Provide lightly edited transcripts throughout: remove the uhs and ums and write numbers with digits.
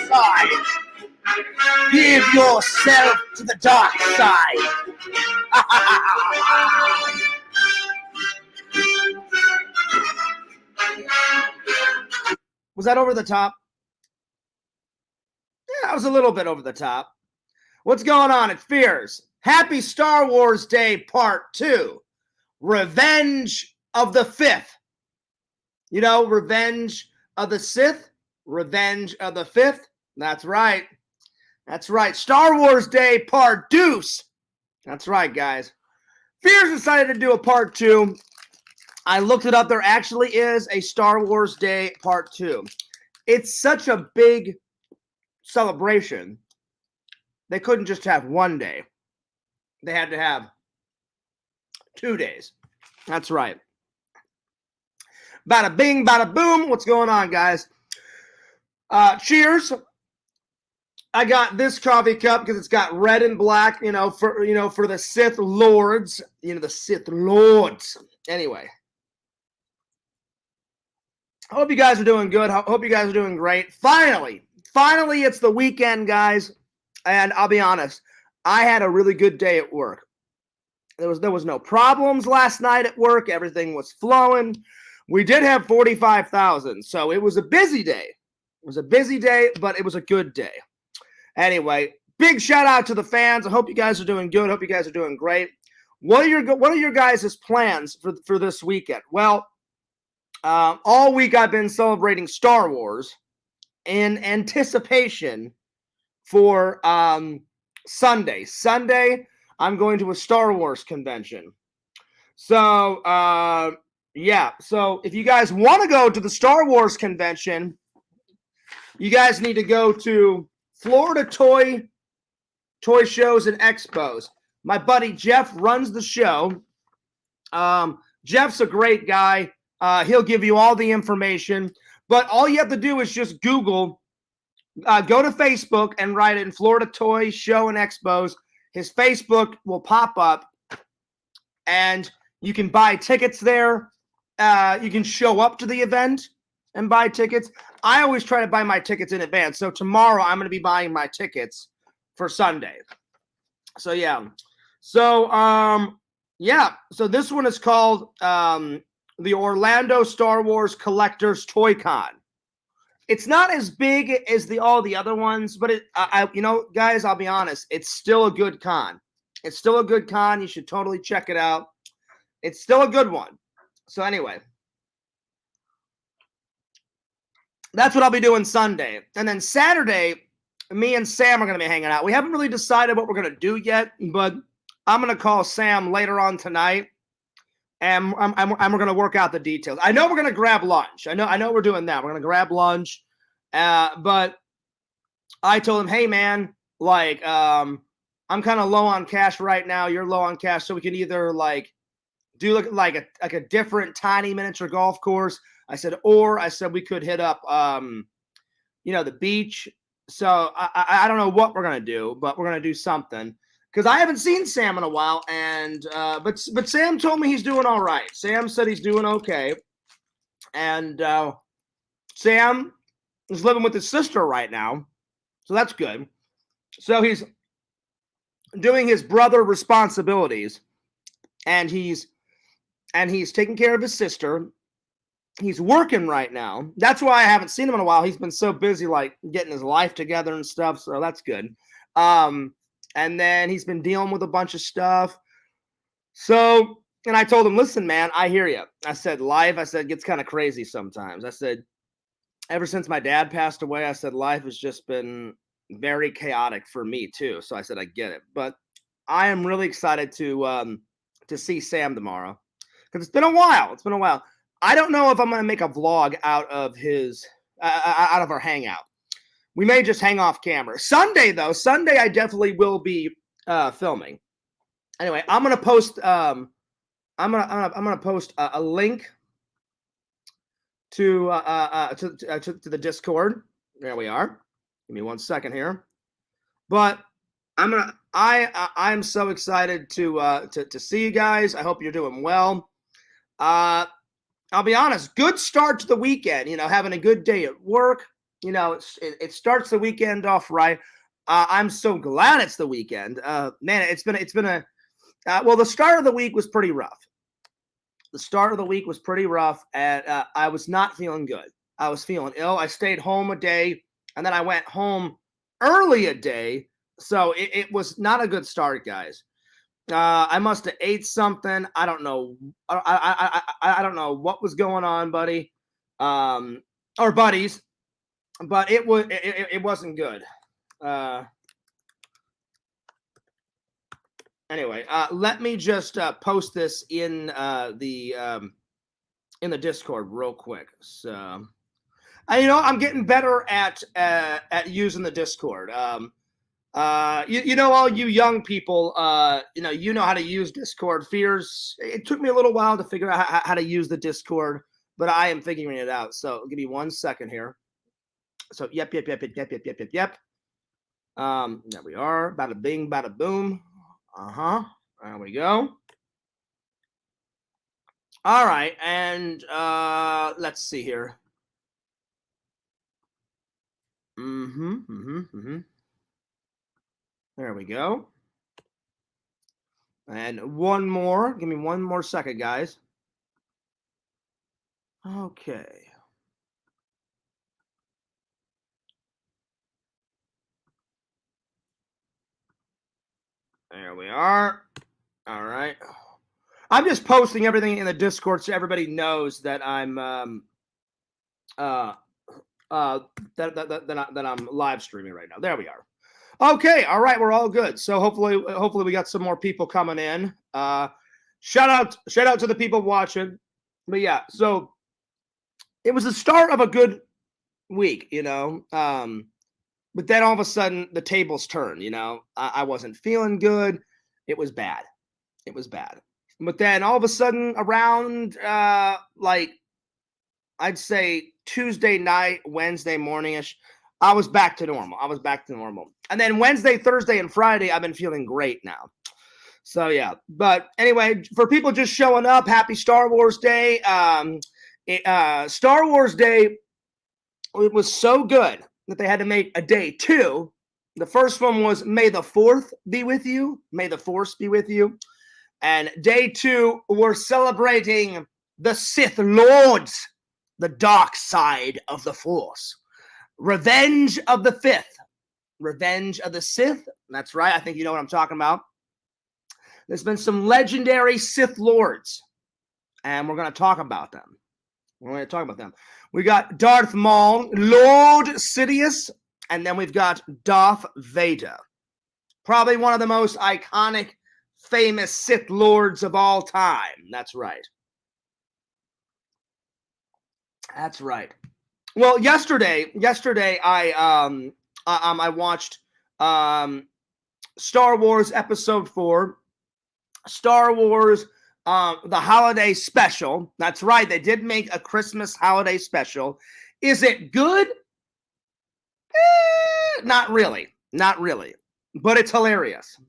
side. Give yourself to the dark side. Was that over the top? Yeah, I was a little bit over the top. What's going on at Fears? Happy Star Wars Day Part 2. Revenge of the Fifth. You know, Revenge of the Sith? Revenge of the Fifth? That's right. That's right. Star Wars Day Part Deuce. That's right, guys. Fears decided to do a Part 2. I looked it up. There actually is a Star Wars Day Part 2. It's such a big celebration. They couldn't just have one day. They had to have 2 days. That's right. Bada bing, bada boom. What's going on, guys? Cheers. I got this coffee cup because it's got red and black, for the Sith Lords. The Sith Lords. Anyway. Hope you guys are doing good. Hope you guys are doing great. Finally, it's the weekend, guys. And I'll be honest, I had a really good day at work. There was no problems last night at work. Everything was flowing. We did have 45,000, so it was a busy day. It was a busy day, but it was a good day. Anyway, big shout out to the fans. I hope you guys are doing good. Hope you guys are doing great. What are your guys' plans for this weekend? Well, all week I've been celebrating Star Wars in anticipation for Sunday. Sunday, I'm going to a Star Wars convention. So, yeah. So if you guys want to go to the Star Wars convention, you guys need to go to Florida Toy Shows and Expos. My buddy Jeff runs the show. Jeff's a great guy. He'll give you all the information, but all you have to do is just Google, go to Facebook and write in Florida Toy Show and Expos. His Facebook will pop up and you can buy tickets there. You can show up to the event and buy tickets. I always try to buy my tickets in advance. So tomorrow I'm going to be buying my tickets for Sunday. So yeah. So yeah. So this one is called the Orlando Star Wars Collectors Toy Con. It's not as big as all the other ones, but guys, I'll be honest, it's still a good con. It's still a good con. You should totally check it out. It's still a good one. So anyway, that's what I'll be doing Sunday. And then Saturday, me and Sam are going to be hanging out. We haven't really decided what we're going to do yet, but I'm going to call Sam later on tonight, and we're going to work out the details. I know we're going to grab lunch. I know we're doing that. We're going to grab lunch. But I told him, hey, man, I'm kind of low on cash right now. You're low on cash, so we can either do like a different tiny miniature golf course. I said we could hit up the beach. So I don't know what we're gonna do, but we're gonna do something because I haven't seen Sam in a while. And but Sam told me he's doing all right. Sam said he's doing okay, and Sam is living with his sister right now, so that's good. So he's doing his brother responsibilities, and he's taking care of his sister. He's working right now. That's why I haven't seen him in a while. He's been so busy, getting his life together and stuff. So that's good. And then he's been dealing with a bunch of stuff. So, and I told him, listen, man, I hear you. I said, life, gets kind of crazy sometimes. I said, ever since my dad passed away, I said, life has just been very chaotic for me too. So I said, I get it. But I am really excited to see Sam tomorrow because it's been a while. I don't know if I'm going to make a vlog out of our hangout. We may just hang off camera. Sunday, I definitely will be filming. Anyway, I'm going to post I'm going to post a link to the Discord. There we are. Give me 1 second here. But I'm so excited to see you guys. I hope you're doing well. I'll be honest, good start to the weekend, having a good day at work. it starts the weekend off right. I'm so glad it's the weekend. Man, it's been a well. The start of the week was pretty rough. The start of the week was pretty rough, and I was not feeling good. I was feeling ill. I stayed home a day, and then I went home early a day. So it was not a good start, guys. I must have ate something. I don't know. I don't know what was going on, buddy, or buddies, but it wasn't good. Anyway, let me just post this in the Discord real quick. So, I'm getting better at using the Discord. All you young people, you know how to use Discord. Fears. It took me a little while to figure out how to use the Discord, but I am figuring it out. So give me 1 second here. So yep. There we are. Bada bing, bada boom. There we go. All right, and let's see here. There we go. And one more. Give me 1 more second, guys. Okay. There we are. All right. I'm just posting everything in the Discord so everybody knows that I'm that I'm live streaming right now. There we are. Okay, all right, we're all good. So hopefully we got some more people coming in. Shout out to the people watching. But yeah, so it was the start of a good week, but then all of a sudden the tables turned, I wasn't feeling good. It was bad. But then all of a sudden around like I'd say Tuesday night, Wednesday morningish, I was back to normal. And then Wednesday, Thursday, and Friday, I've been feeling great now. So yeah. But anyway, for people just showing up, happy Star Wars Day. Star Wars Day, it was so good that they had to make a day 2. The first one was May the 4th be with you. May the Force be with you. And day 2, we're celebrating the Sith Lords, the dark side of the Force. Revenge of the Sith. That's right. I think you know what I'm talking about. There's been some legendary Sith Lords, and we're going to talk about them. We got Darth Maul, Lord Sidious, and then we've got Darth Vader. Probably one of the most iconic, famous Sith Lords of all time. That's right. Well, yesterday I watched Star Wars Episode 4, Star Wars the holiday special. That's right, they did make a Christmas holiday special. Is it good? Not really, but it's hilarious.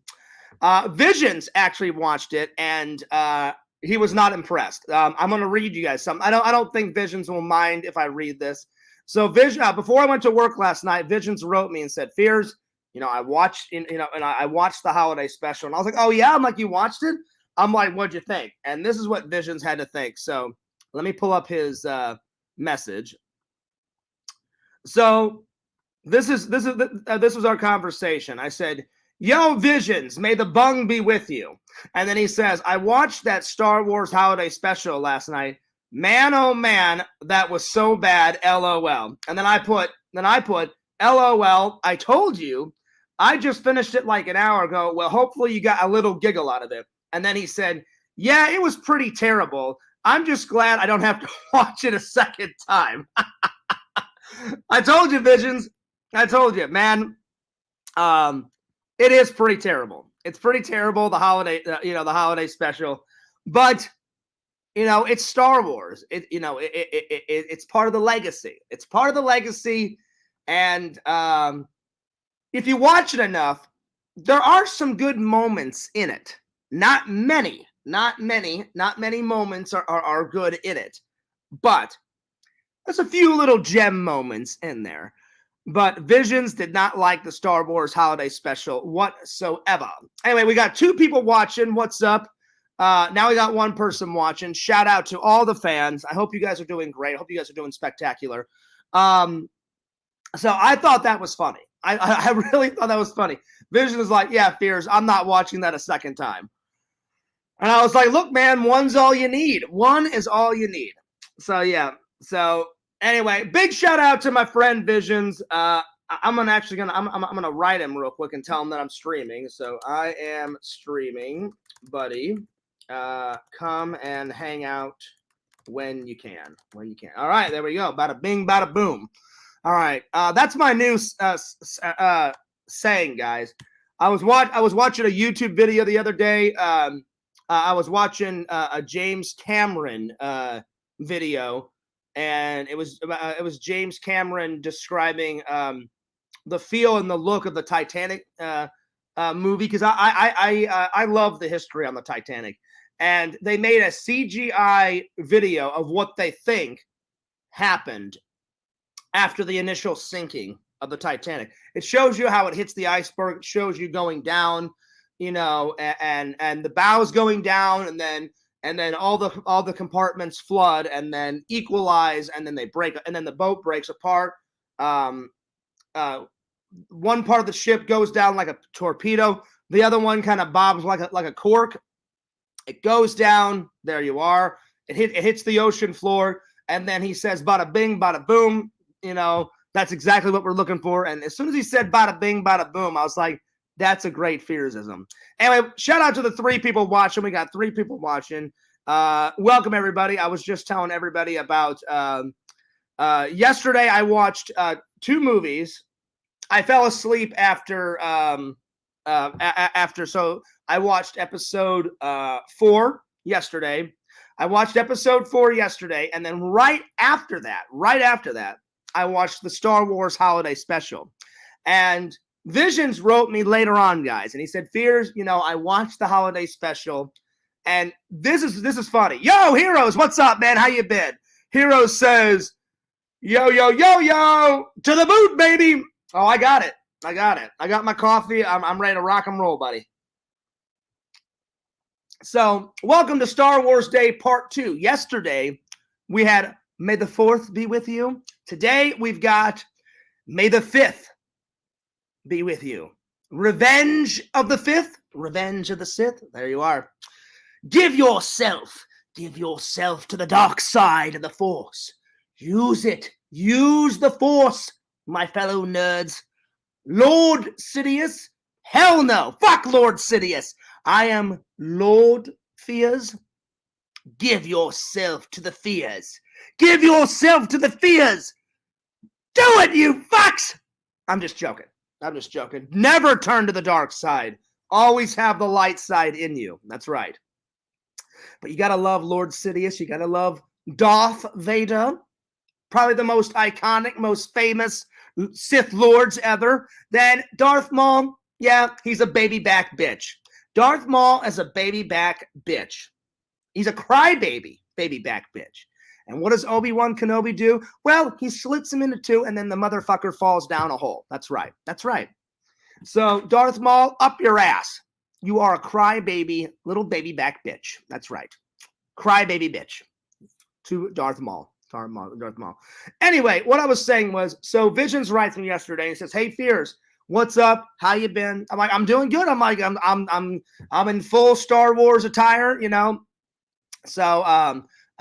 Visions actually watched it, and he was not impressed. I'm going to read you guys something. I don't think Visions will mind if I read this. So before I went to work last night, Visions wrote me and said, "Fears, I watched, I watched the holiday special." And I was like, "Oh yeah?" I'm like, "You watched it?" I'm like, "What'd you think?" And this is what Visions had to think. So let me pull up his message. So this was our conversation. I said, "Yo, Visions, may the bung be with you." And then he says, "I watched that Star Wars holiday special last night. Man, oh man, that was so bad, LOL." And then I put, LOL, I told you. I just finished it like an hour ago. Well, hopefully you got a little giggle out of it. And then he said, "Yeah, it was pretty terrible. I'm just glad I don't have to watch it a second time." I told you, Visions. I told you, man. It is pretty terrible. It's pretty terrible. The holiday, the holiday special, but it's Star Wars. It's part of the legacy. It's part of the legacy, and if you watch it enough, there are some good moments in it. Not many moments are good in it, but there's a few little gem moments in there. But Visions did not like the Star Wars holiday special whatsoever. Anyway, we got 2 people watching. What's up? Now we got 1 person watching. Shout out to all the fans. I hope you guys are doing great. I hope you guys are doing spectacular. So I thought that was funny. I really thought that was funny. Vision was like, yeah, Fears, I'm not watching that a second time. And I was like, look, man, 1's all you need. 1 is all you need. So, yeah. So, anyway, big shout out to my friend Visions. I'm gonna write him real quick and tell him that I'm streaming. So I am streaming, buddy. Come and hang out when you can. All right, there we go. Bada bing, bada boom. All right, that's my new saying, guys. I was watching a YouTube video the other day. I was watching a James Cameron video, and it was James Cameron describing the feel and the look of the Titanic movie, because I love the history on the Titanic, and they made a CGI video of what they think happened after the initial sinking of the Titanic. It shows you how it hits the iceberg. It shows you going down, you know, and the bows going down, and then all the compartments flood and then equalize, and then they break, and then the boat breaks apart. One part of the ship goes down like a torpedo. The other one kind of bobs like a cork. It goes down. There you are. It hits the ocean floor, and then he says, "Bada bing, bada boom." You know, that's exactly what we're looking for. And as soon as he said "bada bing, bada boom," I was like, that's a great Fearsism. Anyway, shout out to the 3 people watching. We got 3 people watching. Welcome, everybody. I was just telling everybody about yesterday I watched 2 movies. I fell asleep after so I watched episode 4 yesterday. I watched episode 4 yesterday, and then right after that, I watched the Star Wars holiday special. And Visions wrote me later on, guys, and he said, Fears, you know, I watched the holiday special, and this is funny. Yo, Heroes, what's up, man? How you been? Heroes says, yo, to the boot, baby. Oh, I got it. I got my coffee. I'm ready to rock and roll, buddy. So, welcome to Star Wars Day Part 2. Yesterday, we had May the 4th be with you. Today, we've got May the 5th be with you. Revenge of the 5th. Revenge of the Sith. There you are. Give yourself to the dark side of the Force. Use it. Use the Force, my fellow nerds. Lord Sidious? Hell no. Fuck Lord Sidious. I am Lord Fears. Give yourself to the fears. Give yourself to the fears. Do it, you fucks. I'm just joking. Never turn to the dark side. Always have the light side in you. That's right. But you gotta love Lord Sidious. You gotta love Darth Vader. Probably the most iconic, most famous Sith Lords ever. Then Darth Maul, yeah, he's a baby back bitch. Darth Maul is a baby back bitch. He's a crybaby, baby back bitch. And what does Obi-Wan Kenobi do? Well, he slits him into 2, and then the motherfucker falls down a hole. That's right. So, Darth Maul, up your ass. You are a crybaby, little baby back bitch. That's right. Crybaby bitch. To Darth Maul. Darth Maul. Anyway, what I was saying was, so Visions writes me yesterday and says, "Hey, Fears, what's up? How you been?" I'm like, "I'm doing good." I'm like, I'm in full Star Wars attire, you know. So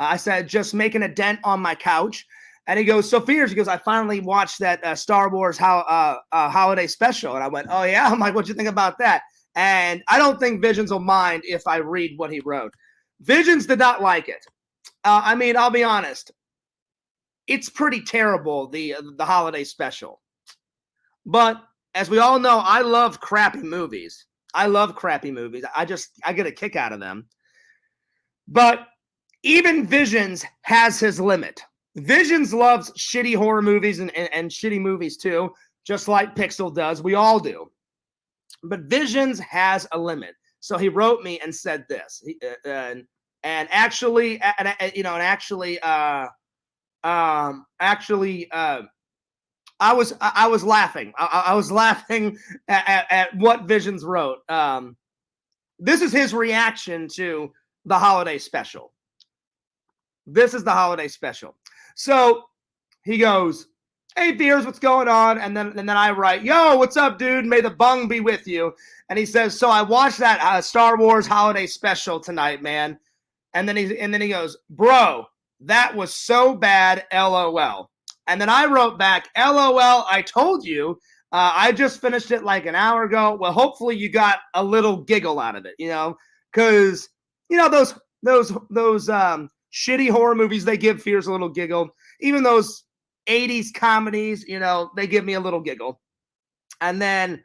I said, just making a dent on my couch. And he goes, "So Fears," he goes, "I finally watched that Star Wars holiday special." And I went, "Oh yeah?" I'm like, "What'd you think about that?" And I don't think Visions will mind if I read what he wrote. Visions did not like it. I mean, I'll be honest. It's pretty terrible, the holiday special. But as we all know, I love crappy movies. I get a kick out of them. But even Visions has his limit. Visions loves shitty horror movies and shitty movies too, just like Pixel does. We all do. But Visions has a limit. So he wrote me and said this. I was laughing. I was laughing at what Visions wrote. This is his reaction to the holiday special. This is the holiday special. So he goes, "Hey, Beers, what's going on?" And then I write, "Yo, what's up, dude? May the bung be with you." And he says, "So I watched that Star Wars holiday special tonight, man." And then he goes, "Bro, that was so bad, LOL." And then I wrote back, "LOL, I told you. I just finished it like an hour ago. Well, hopefully you got a little giggle out of it, because those shitty horror movies, they give Fears a little giggle. Even those 80s comedies, they give me a little giggle." And then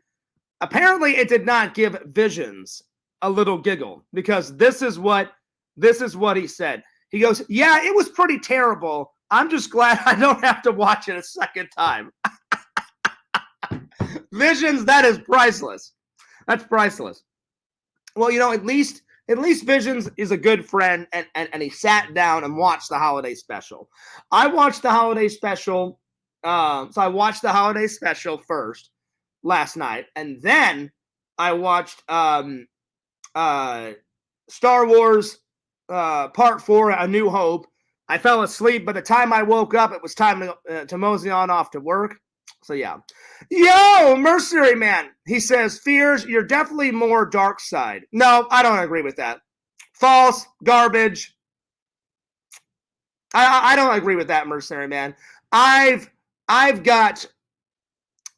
apparently it did not give Visions a little giggle, because this is what he said. He goes, "Yeah, it was pretty terrible. I'm just glad I don't have to watch it a second time." Visions, that is priceless. That's priceless. Well, at least Visions is a good friend, and he sat down and watched the holiday special. I watched the holiday special. So I watched the holiday special first last night, and then I watched Star Wars Part 4, A New Hope. I fell asleep. By the time I woke up, it was time to mosey on off to work. So yeah. Yo, Mercenary Man. He says, "Fears, you're definitely more dark side." No, I don't agree with that. False. Garbage. I don't agree with that, Mercenary Man. I've got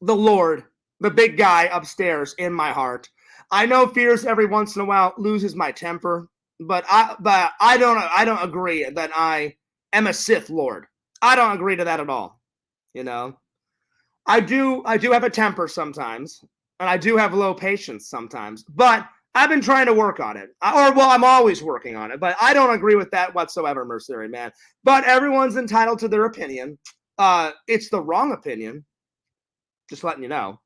the Lord, the big guy upstairs in my heart. I know Fears every once in a while loses my temper, but I don't agree that I am a Sith Lord. I don't agree to that at all. I do have a temper sometimes, and I do have low patience sometimes, but I've been trying to work on it. I'm always working on it, but I don't agree with that whatsoever, Mercenary Man. But everyone's entitled to their opinion. It's the wrong opinion, just letting you know.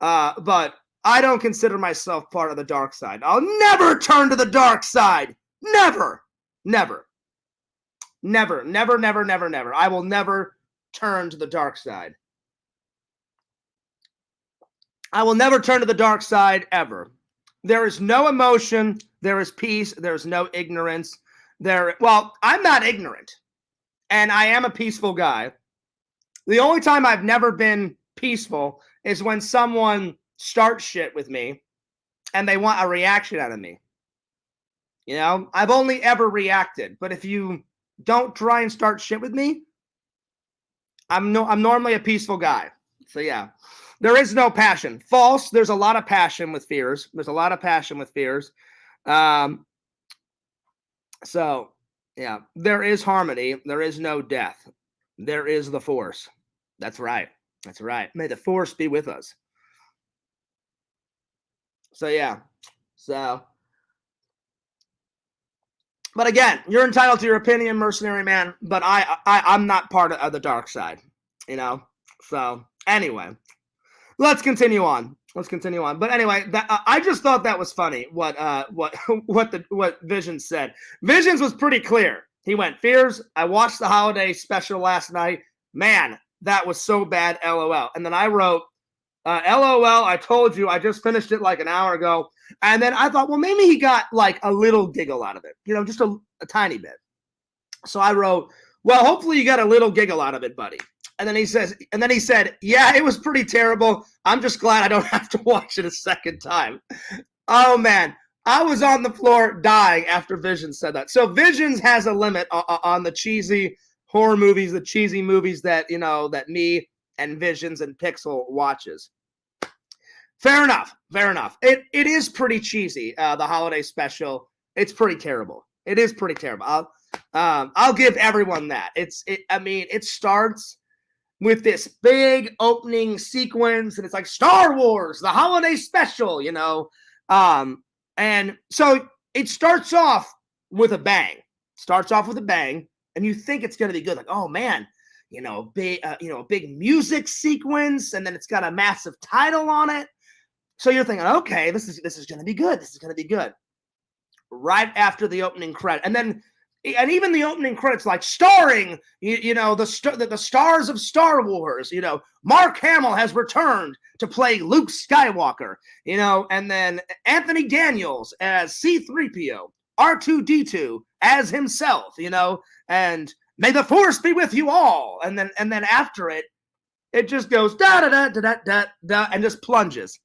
But I don't consider myself part of the dark side. I'll never turn to the dark side. Never. Never. Never, never, never, never, never. I will never turn to the dark side. I will never turn to the dark side ever. There is no emotion. There is peace. There is no ignorance. Well, I'm not ignorant, and I am a peaceful guy. The only time I've never been peaceful is when someone starts shit with me and they want a reaction out of me. I've only ever reacted, but if you don't try and start shit with me, I'm normally a peaceful guy. So yeah. There is no passion. False. There's a lot of passion with Fears. There's a lot of passion with Fears. So, yeah. There is harmony. There is no death. There is the Force. That's right. That's right. May the Force be with us. So, yeah. But again, you're entitled to your opinion, Mercenary Man, but I'm not part of the dark side, So, anyway. Let's continue on. But anyway, I just thought that was funny. What Visions said. Visions was pretty clear. He went, "Fears, I watched the holiday special last night. Man, that was so bad. LOL." And then I wrote, "LOL, I told you. I just finished it like an hour ago." And then I thought, well, maybe he got like a little giggle out of it. Just a tiny bit. So I wrote, "Well, hopefully you got a little giggle out of it, buddy." And then he said, "Yeah, it was pretty terrible. I'm just glad I don't have to watch it a second time." Oh man, I was on the floor dying after Visions said that. So Visions has a limit on the cheesy horror movies, the cheesy movies that that me and Visions and Pixel watches. Fair enough. It is pretty cheesy. The holiday special. It's pretty terrible. It is pretty terrible. I'll give everyone that. It starts with this big opening sequence, and it's like Star Wars, the holiday special, and so it starts off with a bang. And you think it's going to be good. Like, oh man, a big music sequence, and then it's got a massive title on it. So you're thinking, okay, this is going to be good. This is going to be good. Right after the opening credit, and then and even the opening credits, like starring, the stars of Star Wars, Mark Hamill has returned to play Luke Skywalker, and then Anthony Daniels as C-3PO, R2-D2 as himself, and may the Force be with you all. And then after it just goes da da da da da da and just plunges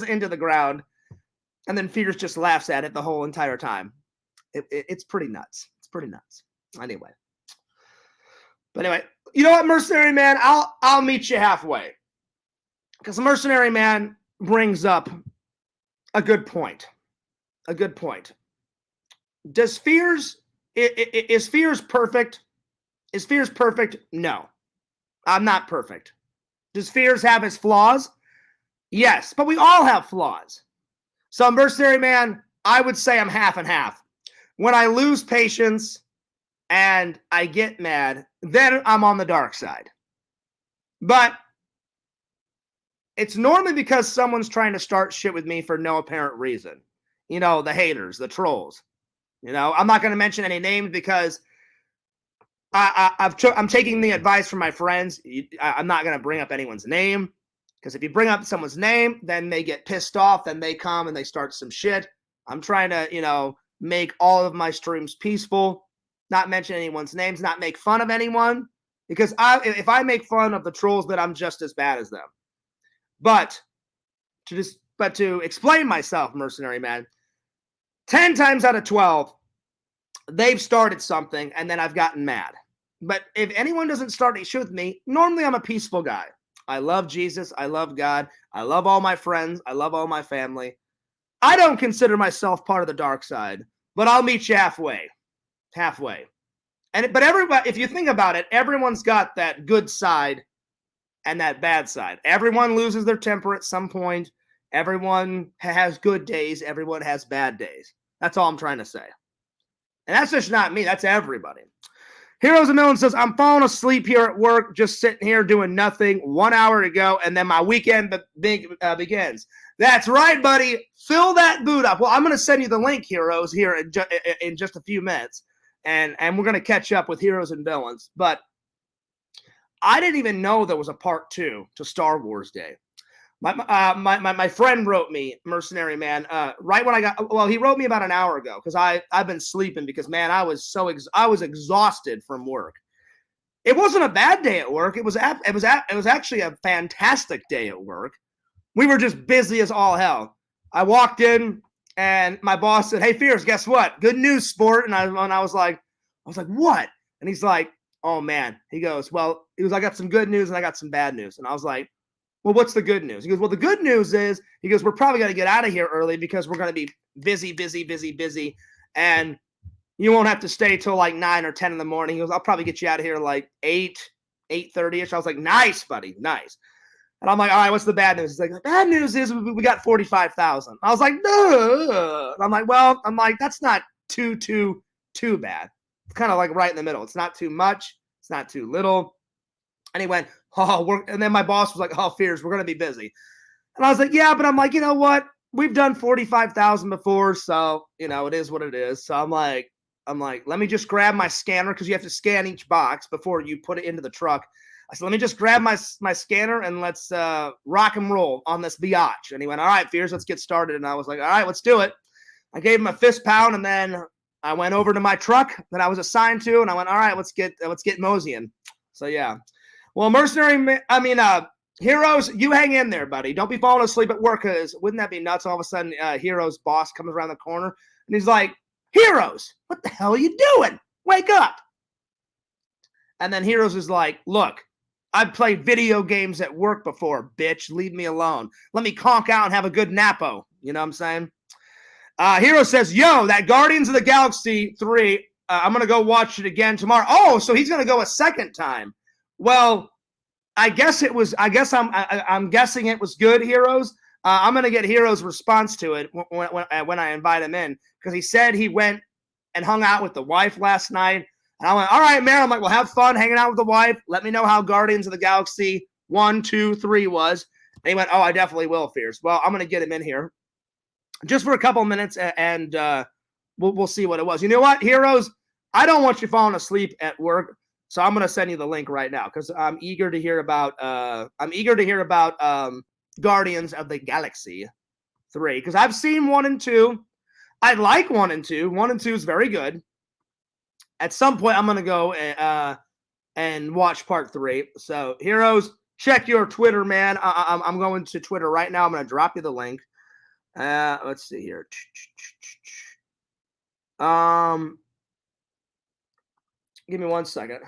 into the ground, and then Fierce just laughs at it the whole entire time. It's pretty nuts. It's pretty nuts. Anyway, you know what, Mercenary Man? I'll meet you halfway, because Mercenary Man brings up a good point. A good point. Is Fierce perfect? Is Fierce perfect? No, I'm not perfect. Does Fierce have his flaws? Yes, but we all have flaws. So, Mercenary Man, I would say I'm half and half. When I lose patience and I get mad, then I'm on the dark side. But it's normally because someone's trying to start shit with me for no apparent reason. The haters, the trolls. I'm not going to mention any names because I'm taking the advice from my friends. I'm not going to bring up anyone's name, because if you bring up someone's name, then they get pissed off, then they come and they start some shit. I'm trying to, make all of my streams peaceful, not mention anyone's names, not make fun of anyone, because if I make fun of the trolls, then I'm just as bad as them. But to explain myself, Mercenary Man, 10 times out of 12, they've started something and then I've gotten mad. But if anyone doesn't start a shit with me, normally I'm a peaceful guy. I love Jesus. I love God. I love all my friends. I love all my family. I don't consider myself part of the dark side, but I'll meet you halfway. Halfway. But everybody, if you think about it, everyone's got that good side and that bad side. Everyone loses their temper at some point. Everyone has good days. Everyone has bad days. That's all I'm trying to say. And that's just not me. That's everybody. Heroes of Villains says, I'm falling asleep here at work, just sitting here doing nothing, 1 hour to go, and then my weekend begins. That's right, buddy. Fill that boot up. Well, I'm going to send you the link, Heroes, here in just a few minutes, and we're going to catch up with Heroes and Villains. But I didn't even know there was a part 2 to Star Wars Day. My friend wrote me, Mercenary Man, right when he wrote me about an hour ago, because I've been sleeping because, man, I was exhausted from work. It wasn't a bad day at work. It was actually a fantastic day at work. We were just busy as all hell. I walked in and my boss said, "Hey, Fierce, guess what? Good news, sport." And I was like, "What?" And he's like, "Oh man." He goes, "I got some good news and I got some bad news." And I was like, "Well, what's the good news?" He goes, "Well, the good news is," he goes, "we're probably going to get out of here early because we're going to be busy. And you won't have to stay till like 9 or 10 in the morning." He goes, "I'll probably get you out of here like 8:30-ish. I was like, "Nice, buddy. Nice." And I'm like, "All right, what's the bad news?" He's like, "The bad news is we got 45,000. I was like, "No." And I'm like, that's not too bad. It's kind of like right in the middle. It's not too much. It's not too little. And he went, and then my boss was like, "Oh, Fierce, we're going to be busy." And I was like, "Yeah," but I'm like, you know what? We've done 45,000 before, so, it is what it is. So I'm like, let me just grab my scanner, because you have to scan each box before you put it into the truck. I said, let me just grab my scanner and let's rock and roll on this biatch. And he went, "All right, Fierce, let's get started." And I was like, "All right, let's do it." I gave him a fist pound, and then I went over to my truck that I was assigned to, and I went, "All right, let's get moseying." So yeah. Well, Heroes, you hang in there, buddy. Don't be falling asleep at work, because wouldn't that be nuts? All of a sudden, Heroes' boss comes around the corner, and he's like, "Heroes, what the hell are you doing? Wake up." And then Heroes is like, "Look, I've played video games at work before, bitch. Leave me alone. Let me conk out and have a good napo." You know what I'm saying? Hero says, "Yo, that Guardians of the Galaxy 3, I'm going to go watch it again tomorrow." Oh, so he's going to go a second time. Well, I'm guessing it was good, Heroes. I'm going to get Heroes' response to it when I invite him in, because he said he went and hung out with the wife last night. And I went, "All right, man." I'm like, "Well, have fun hanging out with the wife. Let me know how Guardians of the Galaxy 1, 2, 3 was." And he went, "Oh, I definitely will, Fierce." Well, I'm going to get him in here just for a couple minutes, and we'll see what it was. You know what, Heroes? I don't want you falling asleep at work, so I'm gonna send you the link right now because I'm eager to hear about Guardians of the Galaxy 3 because I've seen 1 and 2. I like 1 and 2. 1 and 2 is very good. At some point, I'm gonna go and watch part 3. So, Heroes, check your Twitter, man. I'm going to Twitter right now. I'm gonna drop you the link. Let's see here. Give me 1 second.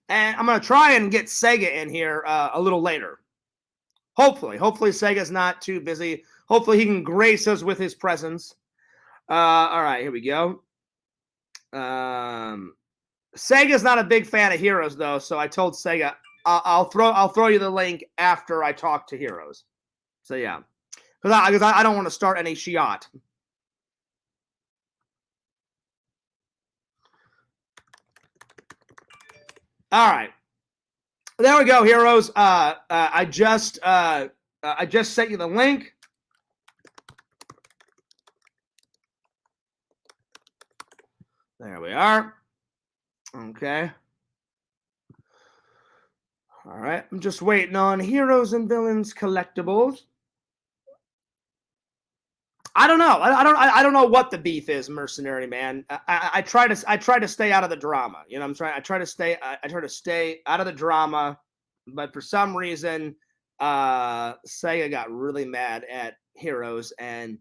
And I'm going to try and get Sega in here a little later. Hopefully Sega's not too busy. Hopefully he can grace us with his presence. All right, here we go. Sega's not a big fan of Heroes though, so I told Sega I'll throw you the link after I talk to Heroes. So yeah, because I don't want to start any shiat. All right, there we go, Heroes. I just sent you the link. There we are. Okay. All right. I'm just waiting on Heroes and Villains collectibles. I don't know. I don't know what the beef is, Mercenary Man. I try to stay out of the drama. You know, I try to stay out of the drama, but for some reason, Sega got really mad at Heroes, and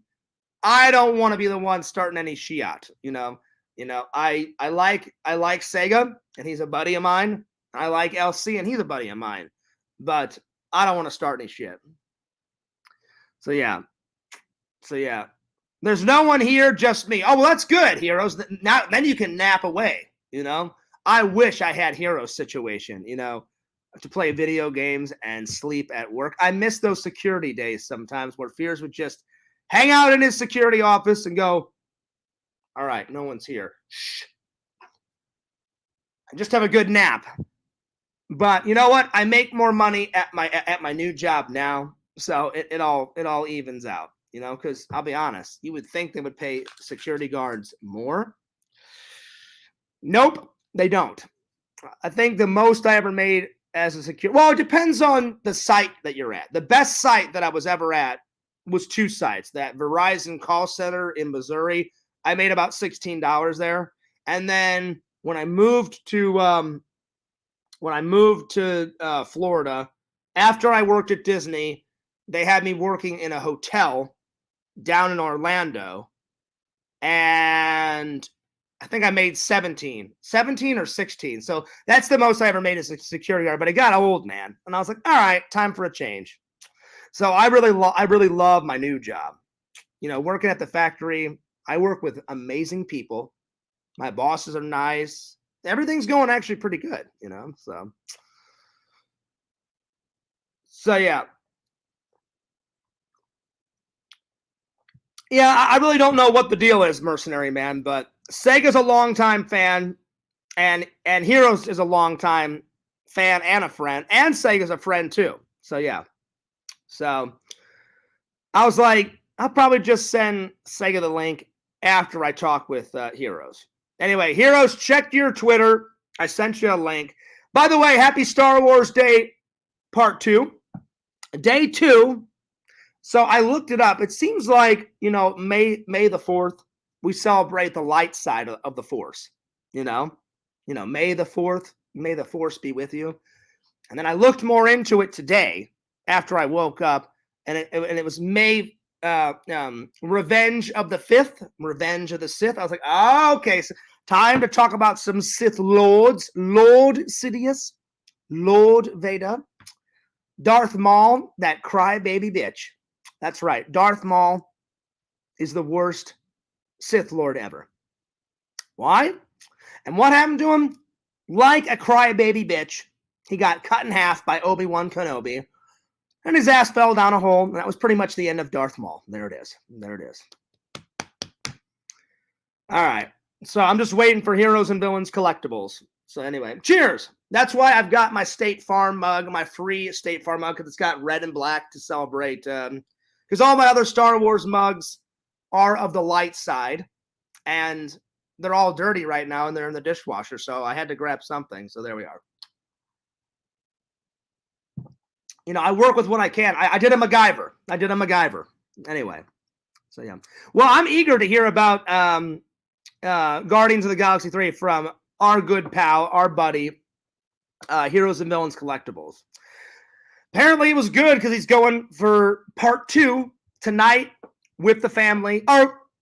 I don't want to be the one starting any shiat. You know, I like Sega, and he's a buddy of mine. I like LC, and he's a buddy of mine, but I don't want to start any shit. So yeah. There's no one here, just me. Oh, well, that's good, Heroes. Now, then you can nap away, you know? I wish I had Heroes situation, you know, to play video games and sleep at work. I miss those security days sometimes where Fears would just hang out in his security office and go, all right, no one's here. Shh. And just have a good nap. But you know what? I make more money at my new job now, so it all evens out. You know, because I'll be honest, you would think they would pay security guards more. Nope, they don't. I think the most I ever made as a security, well, it depends on the site that you're at. The best site that I was ever at was 2 sites. That Verizon call center in Missouri, I made about $16 there. And then when I moved to Florida, after I worked at Disney, they had me working in a hotel down in Orlando, and I think I made 17 or 16. So that's the most I ever made as a security guard, but it got old, man. And I was like, all right, time for a change. So I really love my new job. You know, working at the factory, I work with amazing people. My bosses are nice. Everything's going actually pretty good, you know? So yeah. Yeah, I really don't know what the deal is, Mercenary Man, but Sega's a longtime fan, and Heroes is a longtime fan and a friend, and Sega's a friend too. So yeah. So I was like, I'll probably just send Sega the link after I talk with Heroes. Anyway, Heroes, check your Twitter. I sent you a link. By the way, happy Star Wars Day Part 2. Day 2. So I looked it up. It seems like, you know, May the 4th, we celebrate the light side of the Force. You know, May the 4th, may the Force be with you. And then I looked more into it today after I woke up, and it was May Revenge of the 5th, Revenge of the Sith. I was like, oh, okay, so time to talk about some Sith Lords. Lord Sidious, Lord Vader, Darth Maul, that crybaby bitch. That's right. Darth Maul is the worst Sith Lord ever. Why? And what happened to him? Like a crybaby bitch, he got cut in half by Obi-Wan Kenobi, and his ass fell down a hole, and that was pretty much the end of Darth Maul. There it is. All right. So I'm just waiting for Heroes and Villains collectibles. So anyway, cheers. That's why I've got my State Farm mug, my free State Farm mug, because it's got red and black to celebrate. Because all my other Star Wars mugs are of the light side, and they're all dirty right now, and they're in the dishwasher. So I had to grab something. So there we are. You know, I work with what I can. I did a MacGyver. Anyway, so yeah. Well, I'm eager to hear about Guardians of the Galaxy 3 from our good pal, our buddy, Heroes and Villains Collectibles. Apparently, it was good because he's going for part 2 tonight with the family.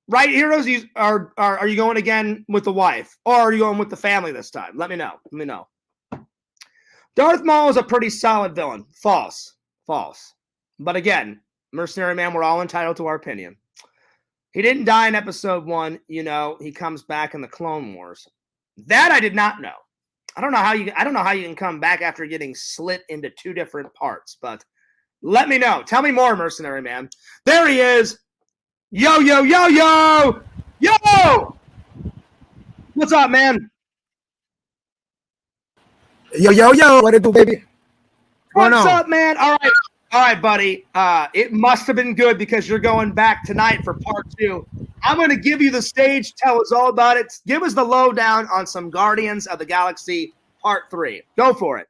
Right, Heroes? Are you going again with the wife, or are you going with the family this time? Let me know. Darth Maul is a pretty solid villain. False. But again, Mercenary Man, we're all entitled to our opinion. He didn't die in episode 1. You know, he comes back in the Clone Wars. That I did not know. I don't know how you can come back after getting slit into 2 different parts, but let me know. Tell me more, Mercenary Man. There he is. Yo! What's up, man? Yo, what it do, baby? What's up, man? All right, buddy. It must have been good because you're going back tonight for part 2. I'm going to give you the stage. Tell us all about it. Give us the lowdown on some Guardians of the Galaxy part 3. Go for it.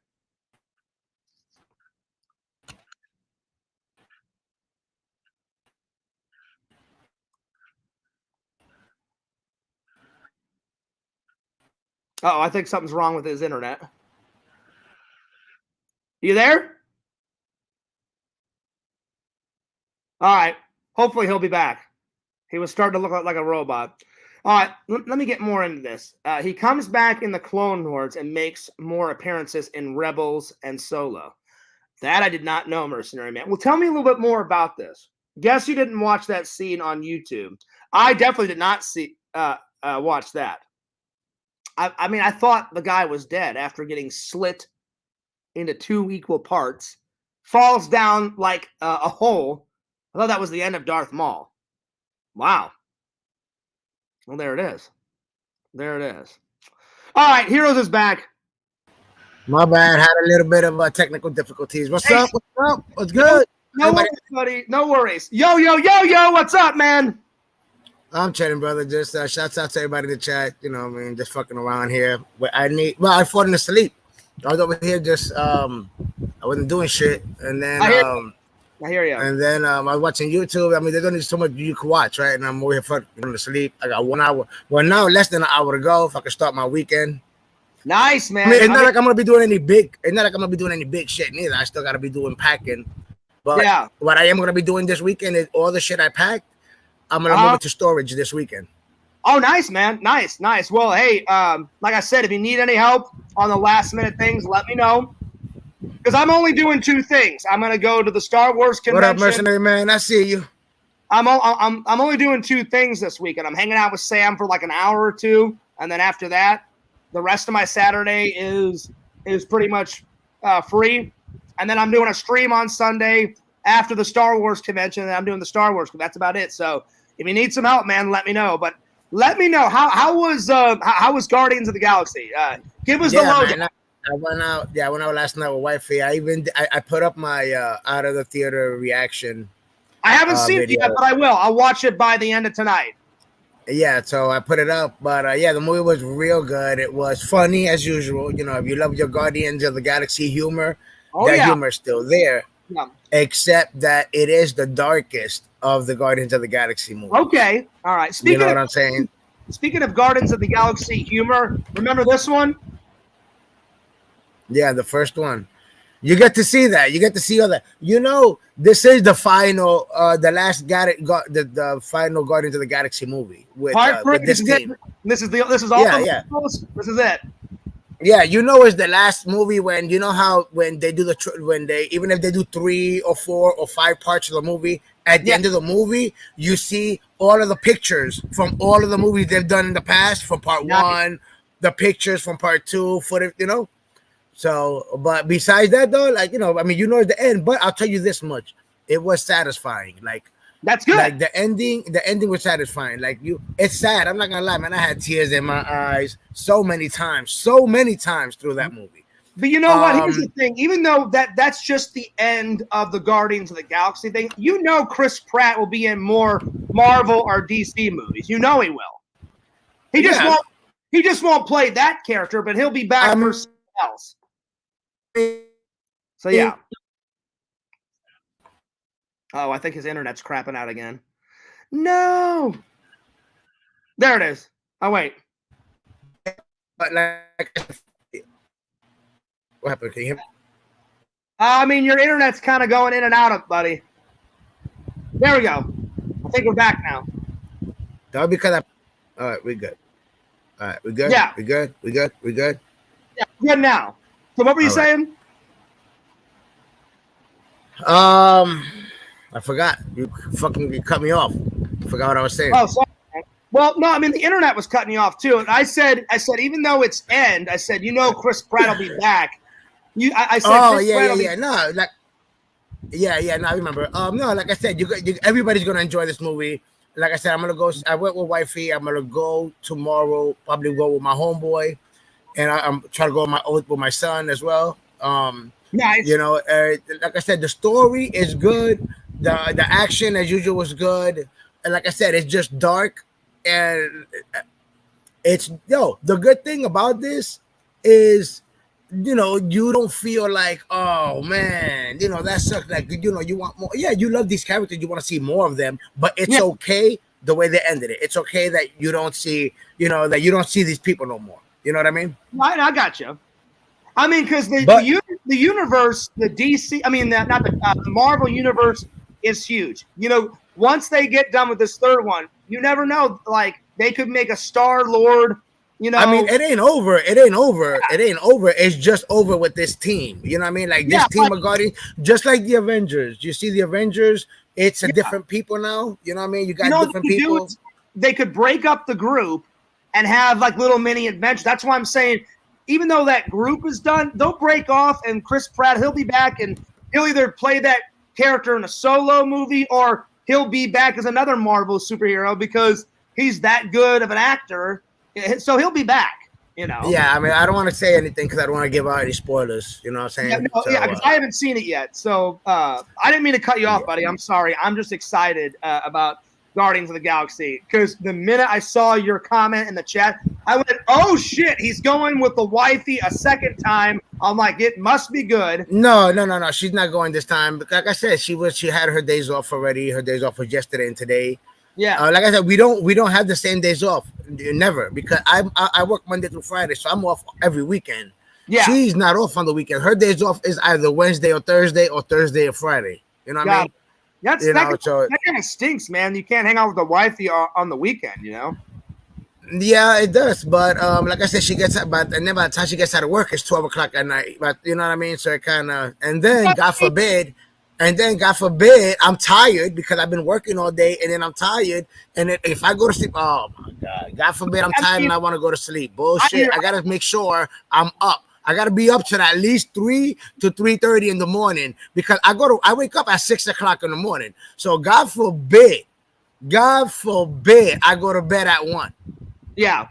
Oh, I think something's wrong with his internet. You there? All right. Hopefully he'll be back. He was starting to look like a robot. All right. Let me get more into this. He comes back in the Clone Wars and makes more appearances in Rebels and Solo. That I did not know, Mercenary Man. Well, tell me a little bit more about this. Guess you didn't watch that scene on YouTube. I definitely did not watch that. I mean, I thought the guy was dead after getting slit into 2 equal parts, falls down like a hole. I thought that was the end of Darth Maul. Wow. Well, there it is. All right, Heroes is back. My bad. Had a little bit of technical difficulties. What's up? What's good? No worries, buddy. No worries. Yo. What's up, man? I'm chatting, brother. Just shouts out to everybody in the chat. You know what I mean? Just fucking around here. I fallen asleep. I was over here just I wasn't doing shit. And then I hear you. And then I was watching YouTube. I mean, there's only so much you can watch, right? And I'm over here fucking asleep. I got 1 hour. Well, now less than an hour to go if I can start my weekend. Nice, man. I mean, it's not like I'm gonna be doing any big shit neither. I still gotta be doing packing. But yeah, what I am gonna be doing this weekend is all the shit I packed. I'm gonna move it to storage this weekend. Oh, nice, man. Nice. Well, hey, like I said, if you need any help on the last minute things, let me know. Because I'm only doing 2 things. I'm gonna go to the Star Wars convention. What up, Mercenary Man? I see you. I'm only doing 2 things this weekend. I'm hanging out with Sam for like an hour or 2, and then after that, the rest of my Saturday is pretty much free. And then I'm doing a stream on Sunday after the Star Wars convention, and I'm doing the Star Wars. That's about it. So if you need some help, man, let me know. But let me know how was Guardians of the Galaxy? Give us the lowdown. Man, I went out. Yeah, I went out last night with wifey. I put up my out of the theater reaction. I haven't seen it yet, but I will. I'll watch it by the end of tonight. Yeah, so I put it up, but yeah, the movie was real good. It was funny as usual. You know, if you love your Guardians of the Galaxy humor, humor is still there. Yeah. Except that it is the darkest of the Guardians of the Galaxy movie. Okay, all right. You know what I'm saying? Speaking of Guardians of the Galaxy humor, remember this one? Yeah, the first one. You get to see that. You get to see all that. You know, this is the final, the final Guardians of the Galaxy movie with this team. This is all. Yeah. This is it. Yeah, you know, it's the last movie when you know how when they do even if they do 3 or 4 or 5 parts of the movie, at the end of the movie, you see all of the pictures from all of the movies they've done in the past, from part 1, the pictures from part 2, footage, you know. So, but besides that, though, like, you know, I mean, you know, it's the end, but I'll tell you this much. It was satisfying. Like, that's good. Like the ending was satisfying. Like it's sad. I'm not going to lie, man. I had tears in my eyes so many times through that movie. But you know what? Here's the thing. Even though that's just the end of the Guardians of the Galaxy thing, you know Chris Pratt will be in more Marvel or DC movies. You know he will. He just won't play that character, but he'll be back for something else. So yeah. Oh, I think his internet's crapping out again. No. There it is. Oh wait. But like, what happened? Can you hear me? I mean, your internet's kind of going in and out, buddy. There we go. I think we're back now. That'll be because all right, we're good. All right, we good? Yeah. We good? We good? We good? Yeah, we're good now. So what were you saying? I forgot. You cut me off. I forgot what I was saying. Oh, sorry. Well, no, I mean the internet was cutting you off too. And I said, even though it's end, I said, you know, Chris Pratt will be back. I said, oh Chris Pratt no, like, no, I remember. No, like I said, everybody's gonna enjoy this movie. Like I said, I'm gonna go. I went with wifey. I'm gonna go tomorrow. Probably go with my homeboy, and I'm trying to go with my son as well. Nice. You know, like I said, the story is good. The action as usual was good, and like I said, it's just dark. And it's the good thing about this is, you know, you don't feel like, oh man, you know, that sucks. Like, you know, you want more. Yeah, you love these characters, you want to see more of them, but it's okay the way they ended it. It's okay that you don't see, you know, that you don't see these people no more. You know what I mean? I got you. I mean, because the universe, the DC, I mean, the Marvel universe is huge. You know, once they get done with this third one, you never know. Like, they could make a Star-Lord, you know. I mean, it ain't over. It ain't over. Yeah. It ain't over. It's just over with this team. You know what I mean? Like, this team of Guardians, just like the Avengers. You see the Avengers, it's a different people now. You know what I mean? You got different people. They could break up the group and have, like, little mini adventures. That's why I'm saying, even though that group is done, they'll break off, and Chris Pratt, he'll be back, and he'll either play that character in a solo movie or he'll be back as another Marvel superhero because he's that good of an actor. So he'll be back, you know. Yeah, I mean, I don't want to say anything because I don't want to give out any spoilers. You know what I'm saying? Yeah, because I haven't seen it yet. So I didn't mean to cut you off, buddy. I'm sorry. I'm just excited about Guardians of the Galaxy because the minute I saw your comment in the chat, I went, oh, shit, he's going with the wifey a second time. I'm like, it must be good. No. She's not going this time. But like I said, she had her days off already. Her days off was yesterday and today. Yeah. Like I said, we don't have the same days off. Never, because I work Monday through Friday, so I'm off every weekend. Yeah. She's not off on the weekend. Her days off is either Wednesday or Thursday or Friday. You know what I mean? That kind of stinks, man. You can't hang out with the wifey on the weekend, you know? Yeah, it does. But like I said, she gets and then by the time she gets out of work, it's 12 o'clock at night. But you know what I mean? So it kind of, and then God forbid, I'm tired because I've been working all day, and then I'm tired. And then if I go to sleep, oh my God forbid, I'm tired and I want to go to sleep. Bullshit. I gotta make sure I'm up. I gotta be up to at least 3 to 3:30 in the morning because I wake up at 6 o'clock in the morning. So God forbid, I go to bed at 1. Yeah.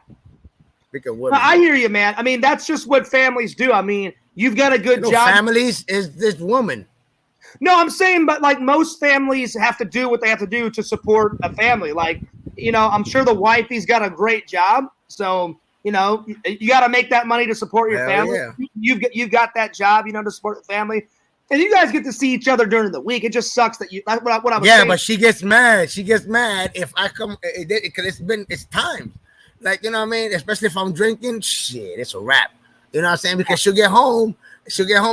I hear you, man. I mean, that's just what families do. I mean, you've got a good job. Families is this woman. No, I'm saying, but like most families have to do what they have to do to support a family. Like, you know, I'm sure the wifey's got a great job. So, you know, you got to make that money to support your family. Yeah. You've got that job, you know, to support the family. And you guys get to see each other during the week. It just sucks that that's what I was saying. Yeah, but she gets mad. She gets mad if I come because it's time. Like, you know what I mean? Especially if I'm drinking, shit, it's a wrap. You know what I'm saying? Because she'll get home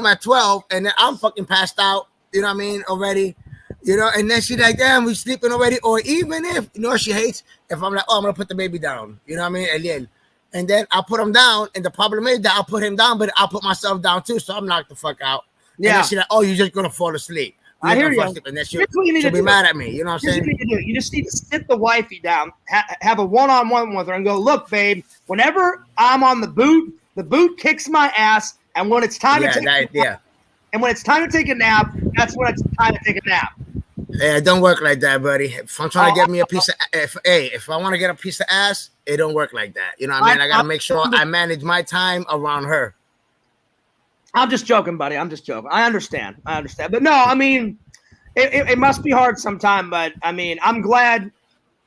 at 12, and then I'm fucking passed out. You know what I mean? Already, you know, and then she's like, damn, we sleeping already. Or even if, you know what she hates? If I'm like, oh, I'm going to put the baby down. You know what I mean? And then I'll put him down. And the problem is that I'll put him down, but I'll put myself down too. So I'm knocked the fuck out. Yeah. And then she's like, oh, you're just going to fall asleep. I hear you. And then she'll be mad at me. You know what I'm saying? What you do. You just need to sit the wifey down, have a one-on-one with her and go, look, babe, whenever I'm on the boot kicks my ass. And when it's time to take And when it's time to take a nap, that's when it's time to take a nap. Yeah, it don't work like that, buddy. If I'm trying to get me a piece of, if I want to get a piece of ass, it don't work like that. You know what I mean? I gotta make sure I manage my time around her. I'm just joking, buddy. I'm just joking. I understand. But no, I mean, it must be hard sometime. But I mean, I'm glad.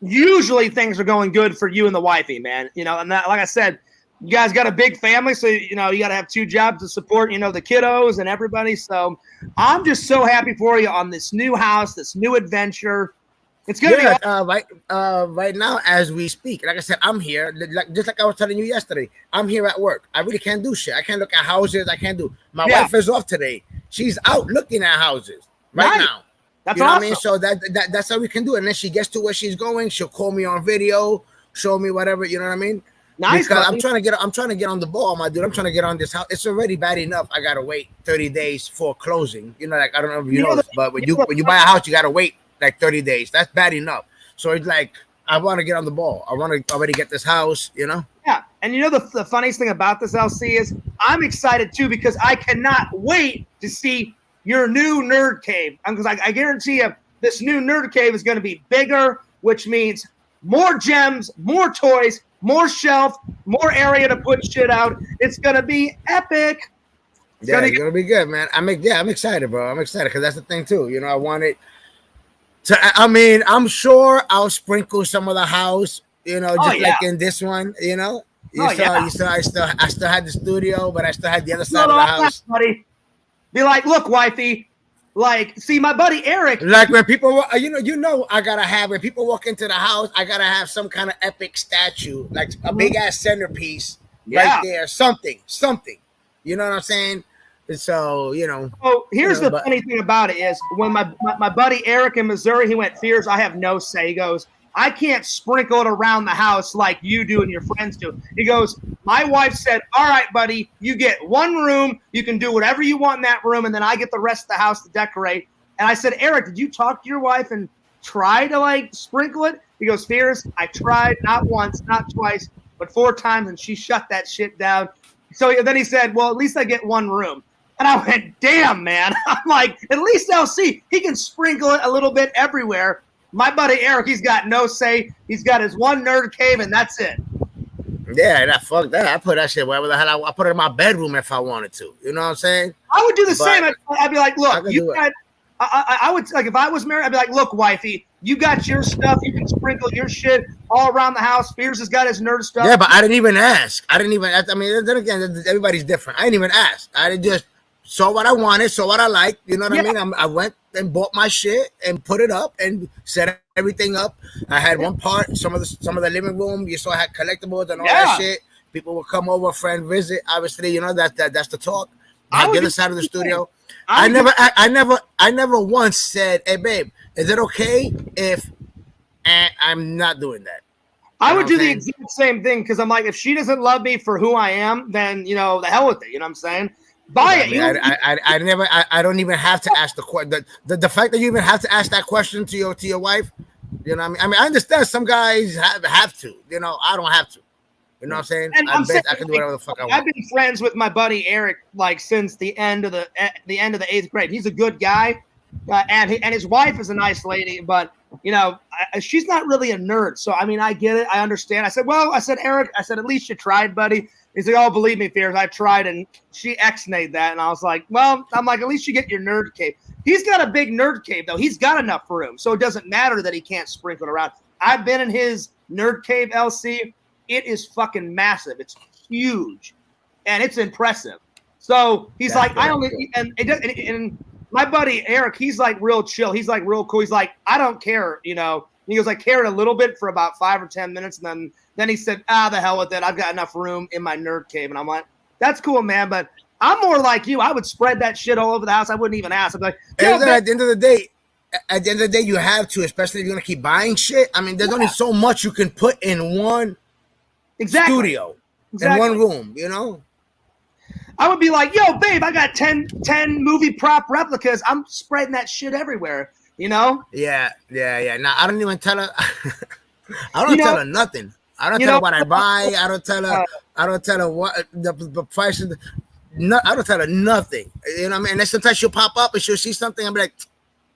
Usually things are going good for you and the wifey, man. You know, and that, like I said, you guys got a big family, so you know you got to have 2 jobs to support, you know, the kiddos and everybody. So I'm just so happy for you on this new house, this new adventure. It's gonna be right now as we speak. Like I said, I'm here. Just like I was telling you yesterday, I'm here at work. I really can't do shit. I can't look at houses. I can't do. My wife is off today. She's out looking at houses right now. That's you know awesome. what I mean? So that's how we can do it. And then she gets to where she's going. She'll call me on video, show me whatever. You know what I mean? Nice. Because I'm trying to get on the ball, my dude. I'm trying to get on this house. It's already bad enough. I gotta wait 30 days for closing. You know, like I don't know if you know this, but when you buy a house, you gotta wait like 30 days. That's bad enough. So it's like I want to get on the ball. I want to already get this house. You know? Yeah. And you know the funniest thing about this, LC, is I'm excited too because I cannot wait to see your new nerd cave. Because I guarantee you, this new nerd cave is going to be bigger, which means more gems, more toys, more shelf, more area to put shit out. It's going to be epic. It's gonna be good, man. I'm excited, bro. I'm excited because that's the thing too. You know, I want it to. I mean, I'm sure I'll sprinkle some of the house. You know, just like in this one. You know, I still had the studio, but I still had the other side of the house. Buddy. Be like, look, wifey. Like, see, my buddy Eric. Like when people, I gotta have when people walk into the house, I gotta have some kind of epic statue, like a big ass centerpiece right there, something. You know what I'm saying? And so, you know. Oh, here's the funny thing about it is when my buddy Eric in Missouri, he went, Fears, I have no say. He goes, I can't sprinkle it around the house like you do and your friends do. He goes, my wife said, all right, buddy, you get one room. You can do whatever you want in that room, and then I get the rest of the house to decorate. And I said, Eric, did you talk to your wife and try to, like, sprinkle it? He goes, Fears, I tried not once, not twice, but 4 times, and she shut that shit down. So then he said, well, at least I get one room. And I went, damn, man. I'm like, at least LC, he can sprinkle it a little bit everywhere. My buddy Eric, he's got no say. He's got his one nerd cave, and that's it. Yeah, fuck that. I put that shit wherever the hell I put it in my bedroom if I wanted to. You know what I'm saying? I would do the same. I'd be like, look, I would, like, if I was married, I'd be like, look, wifey, you got your stuff. You can sprinkle your shit all around the house. Fears has got his nerd stuff. Yeah, but I didn't even ask. I mean, then again, everybody's different. I didn't even ask. I just saw what I wanted, saw what I liked. You know what I mean? I went and bought my shit and put it up and set everything up. I had one part, some of the living room. You saw I had collectibles and all that shit. People would come over, friend visit. Obviously, you know that's the talk. On the other side of the studio. I never once said, "Hey, babe, is it okay if?" I'm not doing that. I would do the exact same thing because I'm like, if she doesn't love me for who I am, then the hell with it. You know what I'm saying? Buy it. I don't even have to ask the question. The fact that you even have to ask that question to your wife, you know what I mean? I understand some guys have to. You know, I don't have to. You know what I'm saying? And I can do whatever the fuck I want. I've been friends with my buddy Eric like since the end of the 8th grade. He's a good guy, and his wife is a nice lady, but she's not really a nerd. So I mean, I get it. I understand. I said, Eric, at least you tried, buddy. He's like, oh, believe me, Fears, I tried, and she ex-nayed that. And I was like, well, I'm like, at least you get your nerd cave. He's got a big nerd cave, though. He's got enough room, so it doesn't matter that he can't sprinkle it around. I've been in his nerd cave, LC. It is fucking massive. It's huge, and it's impressive. So he's like, and my buddy Eric, he's like real chill. He's like real cool. He's like, I don't care, He goes, I cared a little bit for about 5 or 10 minutes, and then he said, the hell with it. I've got enough room in my nerd cave. And I'm like, that's cool, man. But I'm more like you. I would spread that shit all over the house. I wouldn't even ask. I'd be like, at the end of the day, you have to, especially if you're going to keep buying shit. I mean, there's only so much you can put in one studio, in one room, I would be like, yo, babe, I got 10 movie prop replicas. I'm spreading that shit everywhere, Yeah. Now, I don't even tell her. I don't tell her nothing. I don't tell her what I buy. I don't tell her what the price of I don't tell her nothing. You know what I mean? And then sometimes she'll pop up and she'll see something and be like,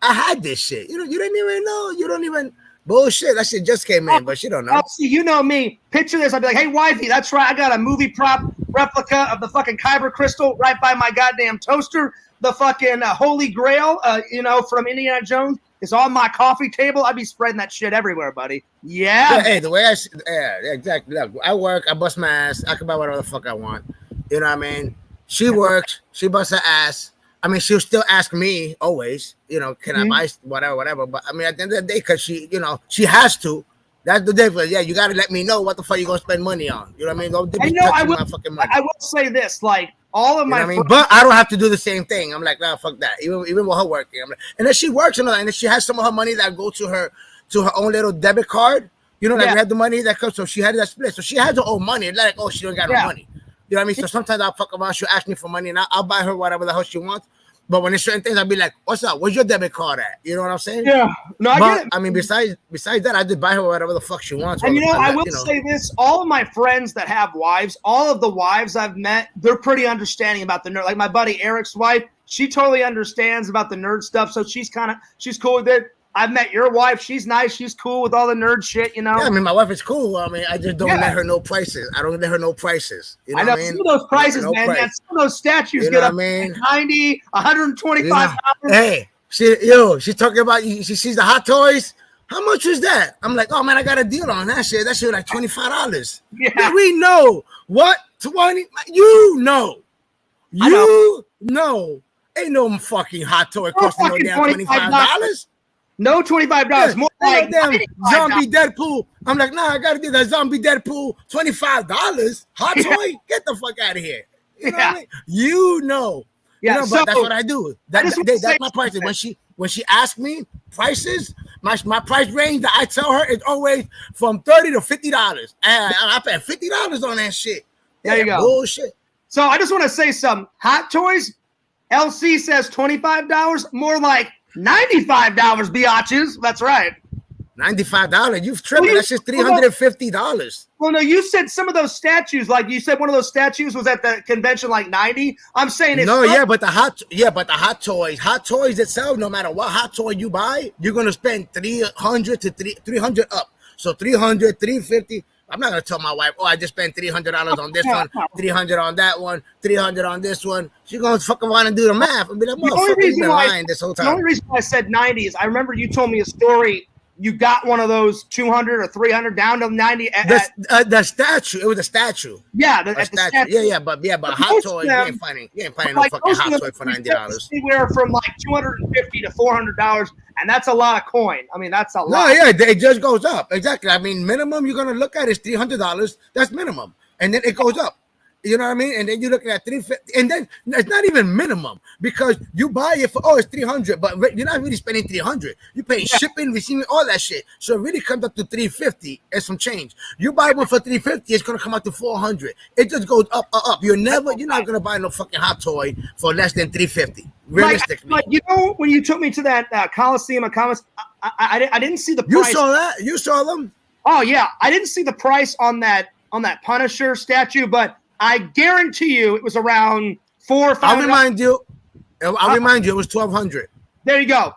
I had this shit. You didn't even know. You don't even bullshit. That shit just came in, but she don't know. See, you know me. Picture this. I'd be like, hey, wifey, that's right. I got a movie prop replica of the fucking Kyber crystal right by my goddamn toaster. The fucking Holy Grail, from Indiana Jones is on my coffee table. I'd be spreading that shit everywhere, buddy. Yeah. Hey, the way exactly. Look, I work, I bust my ass. I can buy whatever the fuck I want. You know what I mean? She works, she busts her ass. I mean, she'll still ask me always, can I buy whatever. But I mean, at the end of the day, because she has to. That's the difference. Yeah, you got to let me know what the fuck you're going to spend money on. You know what I mean? Don't be touching my fucking money. I will say this, like, all of my friends, but I don't have to do the same thing. I'm like, nah, fuck that. Even with her working. I'm like, and then she works and then she has some of her money that go to her own little debit card. We had the money that comes, so she had that split. So she has her own money. It's like, oh, she don't got no money. You know what I mean? So sometimes I'll fuck around. She'll ask me for money, and I'll buy her whatever the hell she wants. But when there's certain things, I'll be like, "What's up? Where's your debit card at?" You know what I'm saying? Yeah. No, I get it. I mean, besides that, I just buy her whatever the fuck she wants. And I will say this: all of my friends that have wives, all of the wives I've met, they're pretty understanding about the nerd. Like my buddy Eric's wife, she totally understands about the nerd stuff, so she's cool with it. I've met your wife. She's nice. She's cool with all the nerd shit, Yeah, I mean, my wife is cool. I mean, I just don't let her know prices. I don't let her know prices. You know I know what I mean? Some of those prices, man. Some of those statues get up $90, $125. Hey, she's talking about, she sees the hot toys. How much is that? I'm like, oh man, I got a deal on that shit. That shit was like $25. Yeah, we know what 20. You know. Ain't no fucking hot toy costing no damn $25. No $25. More like damn zombie Deadpool. I'm like, nah, I gotta do that zombie Deadpool. $25 hot toy. Get the fuck out of here. You know what I mean? Yeah, but that's what I do. That's my prices. When she asks me prices, my price range that I tell her is always from $30 to $50. And I pay $50 on that shit. There you go. Bullshit. So I just want to say some hot toys. LC says $25. More like $95, biatches. That's right. $95. You've tripled. That's just $350. Well, no, you said some of those statues, like you said one of those statues was at the convention like 90. I'm saying it's but the hot toys itself, no matter what hot toy you buy, you're gonna spend 300 to 300 up. So 300, 350. I'm not gonna tell my wife, oh, I just spent $300 on this one, 300 on that one, 300 on this one. She's gonna fuck around and do the math and be like, motherfucker, you've been lying this whole time. The only reason why I said 90 is I remember you told me a story. You got one of those 200 or 300 down to 90. The statue. It was a statue. Yeah, the statue. Yeah, but hot toy. You ain't finding no fucking hot toy for $90. Anywhere from like $250 to $400, and that's a lot of coin. I mean, that's a lot. No, yeah, it just goes up. Exactly. I mean, minimum you're gonna look at is $300. That's minimum, and then it goes up. You know what I mean? And then you're looking at $350, and then it's not even minimum because you buy it for it's $300, but you're not really spending $300. You're paying shipping, receiving, all that shit. So it really comes up to $350 and some change. You buy one for $350, it's gonna come out to $400. It just goes up. You're not gonna buy no fucking hot toy for less than $350. Realistically, like when you took me to that Coliseum of Commerce, I didn't see the price. You saw that? You saw them? Oh yeah, I didn't see the price on that Punisher statue, but I guarantee you it was around $400 or $500. I'll remind you, it was $1,200. There you go.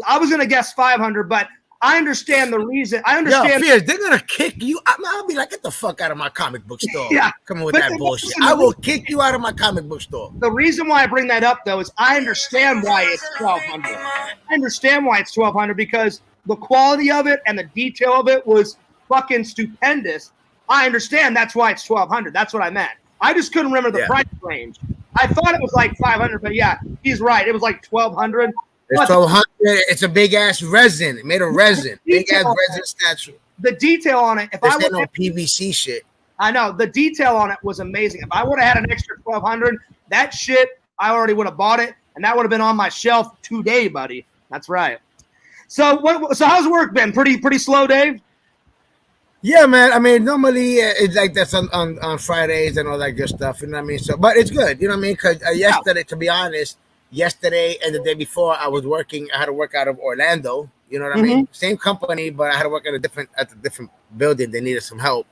I was gonna guess 500, but I understand the reason. I understand. Yo, Fierce, they're gonna kick you. I'll be like, get the fuck out of my comic book store. Yeah, come on with that bullshit. I will kick you out of my comic book store. The reason why I bring that up though is I understand why it's $1,200. I understand why it's $1,200 because the quality of it and the detail of it was fucking stupendous. I understand that's why it's $1,200. That's what I meant. I just couldn't remember the price range. I thought it was like $500, but yeah, he's right. It was like $1,200. It's $1,200. It's a big ass resin. It made of resin. Big ass resin statue. The detail on it. If I would no PVC shit. I know the detail on it was amazing. If I would have had an extra $1,200, that shit I already would have bought it, and that would have been on my shelf today, buddy. That's right. So how's work been? Pretty slow, Dave. Yeah, man. I mean, normally it's like that's on Fridays and all that good stuff. You know what I mean? So, but it's good. You know what I mean? Because yesterday, to be honest, yesterday and the day before, I was working. I had to work out of Orlando. You know what I mean? Same company, but I had to work at a different building. They needed some help.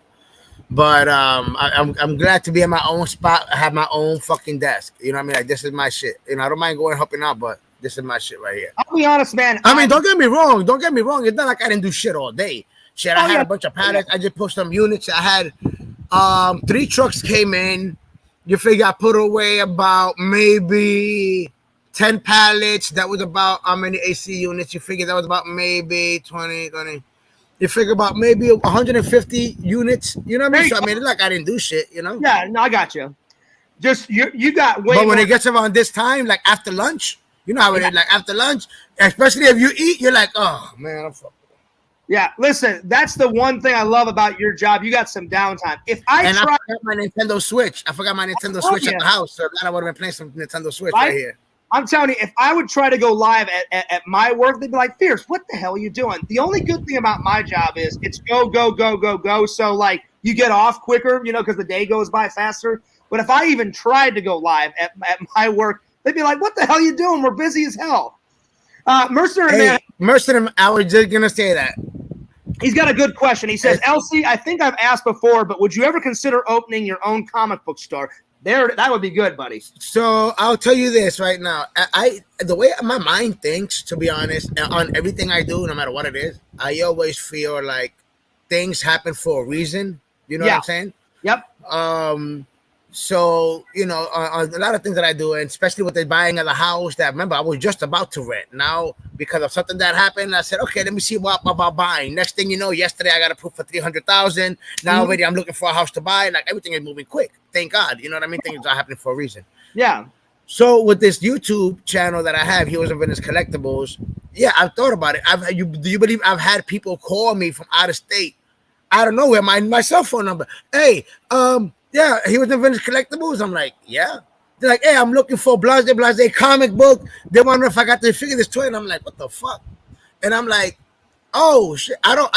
But I'm glad to be in my own spot. I have my own fucking desk. You know what I mean? Like, this is my shit. You know, I don't mind going helping out, but this is my shit right here. I'll be honest, man. I mean, don't get me wrong. It's not like I didn't do shit all day. Shit, I had a bunch of pallets. I just pushed some units. I had 3 trucks came in. You figure I put away about maybe 10 pallets. That was about how many AC units? You figure that was about maybe 20. You figure about maybe 150 units. You know what I mean? So I mean, it's like I didn't do shit, you know? Yeah, no, I got you. Just you got way But when more. it gets around this time, like after lunch, you know how it Yeah. is, like after lunch, especially if you eat, you're like, oh man, I'm fucking. Yeah, listen, that's the one thing I love about your job. You got some downtime. If I And I try, forgot my Nintendo Switch. I forgot my Nintendo Switch at the house, so then I would have been playing some Nintendo Switch right here. I'm telling you, if I would try to go live at my work, they'd be like, Fierce, what the hell are you doing? The only good thing about my job is it's go, go, go, go, go. So, like, you get off quicker, you know, because the day goes by faster. But if I even tried to go live at my work, they'd be like, what the hell are you doing? We're busy as hell. Mercenary Man. Mercenary, I was just going to say that. He's got a good question. He says, Elsie, I think I've asked before, but would you ever consider opening your own comic book store? That would be good, buddy. So I'll tell you this right now. I the way my mind thinks, to be honest, on everything I do, no matter what it is, I always feel like things happen for a reason. You know what I'm saying? Yep. So, you know, on a lot of things that I do, and especially with the buying of the house, that remember I was just about to rent. Now, because of something that happened, I said, okay, let me see what about buying. Next thing you know, yesterday I got approved for $300,000. Now already I'm looking for a house to buy. Like everything is moving quick. Thank God. You know what I mean? Things are happening for a reason. Yeah. So with this YouTube channel that I have, Heroes and Villains Collectibles, yeah, I've thought about it. Do you believe I've had people call me from out of state, out of nowhere, my cell phone number? Hey, yeah, he was in Vintage Collectibles. I'm like, yeah. They're like, hey, I'm looking for Blase comic book. They wonder if I got to figure this toy. And I'm like, what the fuck? And I'm like, oh shit, I don't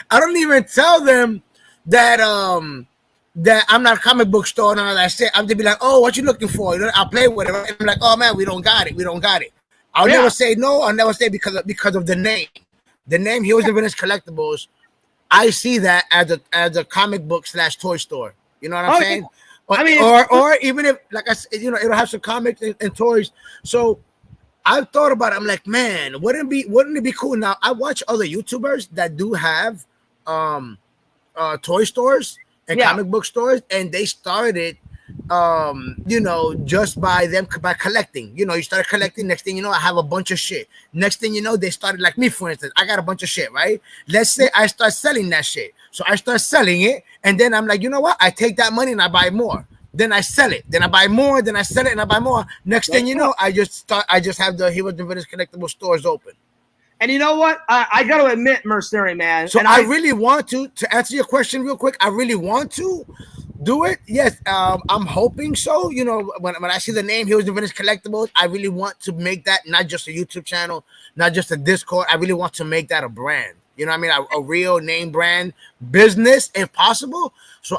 I don't even tell them that that I'm not a comic book store and all that shit. I'm just be like, oh, what you looking for? You know, I'll play with it. And I'm like, oh man, we don't got it. I'll never say no. I'll never say because of the name. The name Heroes and Villains Collectibles. I see that as a comic book / toy store. You know what I'm saying? I mean, or even if, like I said, you know, it'll have some comics and toys. So I've thought about it. I'm like, man, wouldn't it be cool? Now I watch other YouTubers that do have toy stores and comic book stores, and they started you know, just by collecting. You know, you start collecting, next thing you know, I have a bunch of shit. Next thing you know, they started, like me, for instance, I got a bunch of shit, right? Let's say I start selling that shit. So I start selling it, and then I'm like, you know what? I take that money and I buy more. Then I sell it. Then I buy more. Then I sell it and I buy more. Next thing you know, I just have the Heroes and Villains Collectible stores open. And you know what? I got to admit, Mercenary Man. So and I really want to answer your question real quick. I really want to do it. Yes, I'm hoping so. You know, when I see the name Heroes and Villains Collectibles, I really want to make that not just a YouTube channel, not just a Discord. I really want to make that a brand. You know what I mean? A real name brand business, if possible. So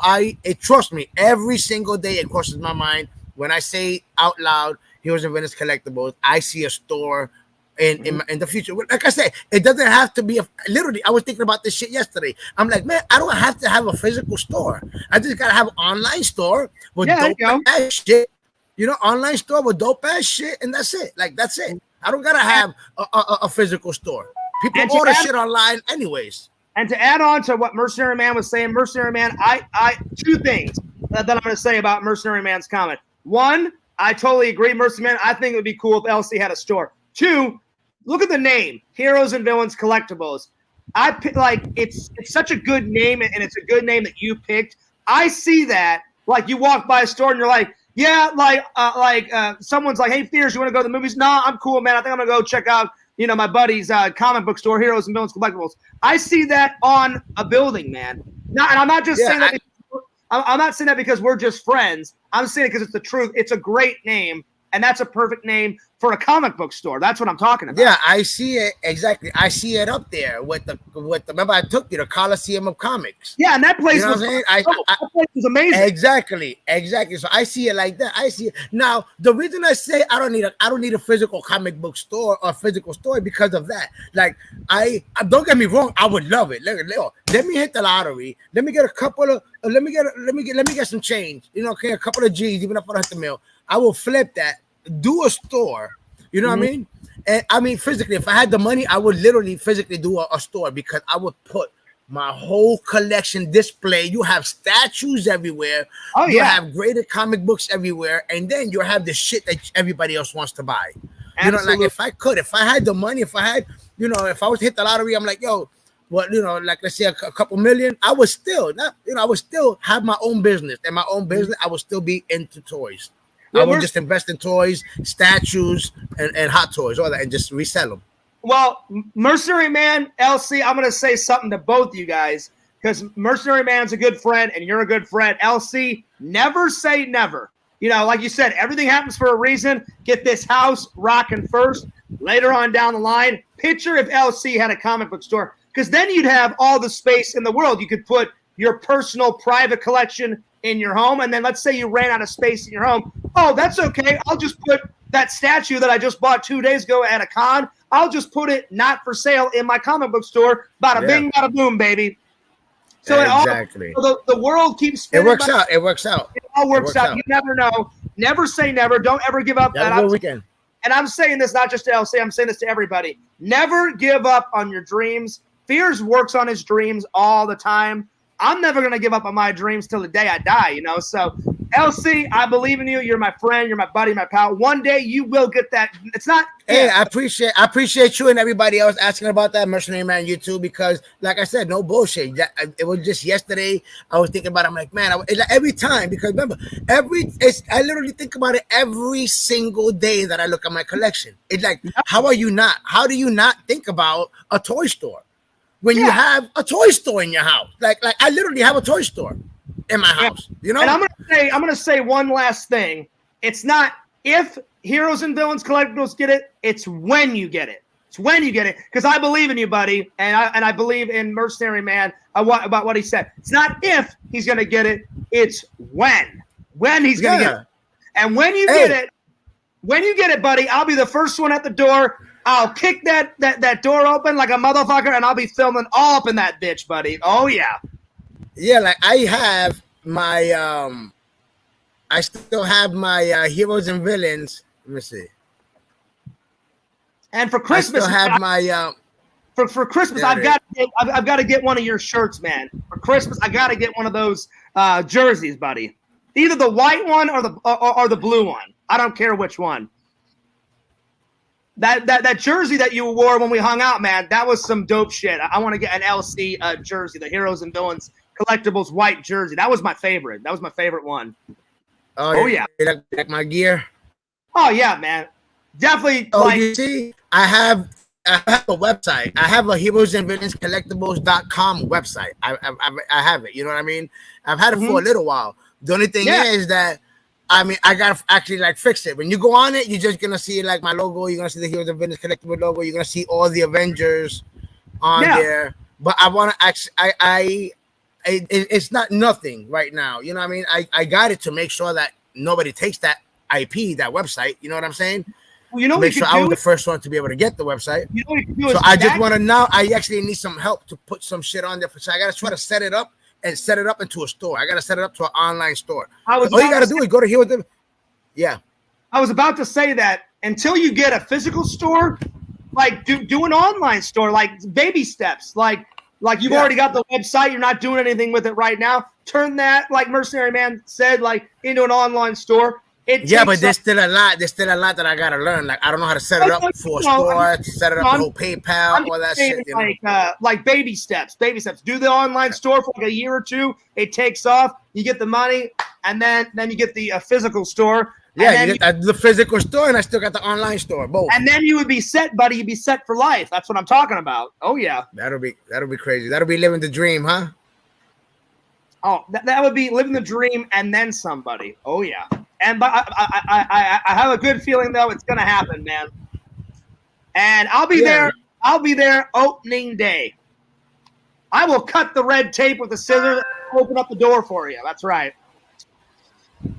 trust me, every single day it crosses my mind when I say out loud Heroes and Villains Collectibles. I see a store in the future. Like I said, it doesn't have to be literally. I was thinking about this shit yesterday. I'm like, man, I don't have to have a physical store. I just gotta have an online store with dope ass shit. You know, online store with dope ass shit, and that's it. Like that's it. I don't gotta have a physical store. People order shit online anyways. And to add on to what Mercenary Man was saying, Mercenary Man, I two things that I'm going to say about Mercenary Man's comment. One, I totally agree, Mercenary Man. I think it would be cool if LC had a store. Two, look at the name, Heroes and Villains Collectibles. It's such a good name, and it's a good name that you picked. I see that, like you walk by a store and you're like, yeah, someone's like, hey, Fierce, you want to go to the movies? No, I'm cool, man. I think I'm gonna go check out, you know, my buddy's comic book store, Heroes and Villains Collectibles. I see that on a building, man. Now, and I'm not just saying that. I'm not saying that because we're just friends. I'm saying it because it's the truth. It's a great name, and that's a perfect name for a comic book store. That's what I'm talking about. Yeah, I see it exactly. I see it up there with the remember I took you to Coliseum of Comics. Yeah, and that place was that place was amazing. Exactly. So I see it like that. I see it. Now, the reason I say I don't need a physical comic book store or physical store because of that. Like I don't get me wrong, I would love it. Let me hit the lottery. Let me get a couple of let me get some change. You know, okay, a couple of G's, even if I don't hit the mail. I will flip that. Do a store, you know what I mean? And I mean physically, if I had the money, I would literally physically do a store because I would put my whole collection displayed. You have statues everywhere. Oh, you yeah. have graded comic books everywhere, and then you have the shit that everybody else wants to buy. You know, like if I had the money, if I was to hit the lottery, I'm like, yo, well, like let's say a couple million, I would still have my own business, and my own business, I would still be into toys. I would just invest in toys, statues, and hot toys, all that, and just resell them. Well, Mercenary Man, LC, I'm going to say something to both you guys because Mercenary Man's a good friend and you're a good friend. LC, never say never. Like you said, everything happens for a reason. Get this house rocking first. Later on down the line, picture if LC had a comic book store, because then you'd have all the space in the world. You could put your personal private collection in your home, and then let's say you ran out of space in your home. Oh, that's okay. I'll just put that statue that I just bought 2 days ago at a con. I'll just put it not for sale in my comic book store. Bada bing, bada boom, baby. So exactly. The world keeps spinning. It works out. It works out. It all works out. You never know. Never say never. Don't ever give up. Have a good weekend. And I'm saying this not just to LC. I'm saying this to everybody. Never give up on your dreams. Fears works on his dreams all the time. I'm never going to give up on my dreams till the day I die, So, LC, I believe in you. You're my friend. You're my buddy, my pal. One day you will get that. It's not. Hey, I appreciate you and everybody else asking about that, Mercenary Man, you too, because like I said, no bullshit. It was just yesterday. I was thinking about it. I'm like, man, every time, because remember, I literally think about it every single day that I look at my collection. It's like, how do you not think about a toy store? When you have a toy store in your house, like I literally have a toy store in my house, And I'm gonna say one last thing. It's not if Heroes and Villains Collectibles get it. It's when you get it. It's when you get it. Because I believe in you, buddy, and I believe in Mercenary Man about what he said. It's not if he's gonna get it. It's when he's gonna get it. And when you get it, buddy, I'll be the first one at the door. I'll kick that door open like a motherfucker, and I'll be filming all up in that bitch, buddy. Oh, yeah. Yeah, like I have my I still have my Heroes and Villains. Let me see. And for Christmas, I still have my for Christmas, I've got to get one of your shirts, man. For Christmas, I got to get one of those jerseys, buddy. Either the white one or the blue one. I don't care which one. That jersey that you wore when we hung out, man, that was some dope shit. I want to get an LC jersey, the Heroes and Villains Collectibles white jersey. That was my favorite. That was my favorite one. Oh yeah. You like my gear? Oh yeah, man. Definitely. Oh, you see, I have a website. I have a Heroes and Villains Collectibles.com website. I have it. You know what I mean? I've had it for a little while. The only thing is that I gotta actually fix it. When you go on it, you're just gonna see like my logo. You're gonna see the Heroes and Villains Collectible logo. You're gonna see all the Avengers on there. But I want to actually, it's not nothing right now. You know what I mean? I got it to make sure that nobody takes that IP, that website. You know what I'm saying? Well, make sure I was the first one to be able to get the website. You know what you can do so I just want to now. I actually need some help to put some shit on there. So I gotta try to set it up. And set it up into a store. I gotta set it up to an online store. All you gotta do is go to here with them. Yeah. I was about to say that until you get a physical store, like do an online store, like baby steps. Like you've already got the website, you're not doing anything with it right now. Turn that, like Mercenary Man said, into an online store. But there's still a lot. There's still a lot that I gotta learn. Like I don't know how to set it up for a store, set it up to PayPal, all that shit. Like baby steps. Baby steps. Do the online store for like a year or two. It takes off. You get the money, and then you get the physical store. Yeah, you get the physical store, and I still got the online store, both. And then you would be set, buddy. You'd be set for life. That's what I'm talking about. Oh yeah. That'll be crazy. That'll be living the dream, huh? Oh, that would be living the dream and then somebody. Oh yeah. And but I have a good feeling though it's gonna happen, man. And I'll be there. I'll be there opening day. I will cut the red tape with the scissors. Open up the door for you. That's right.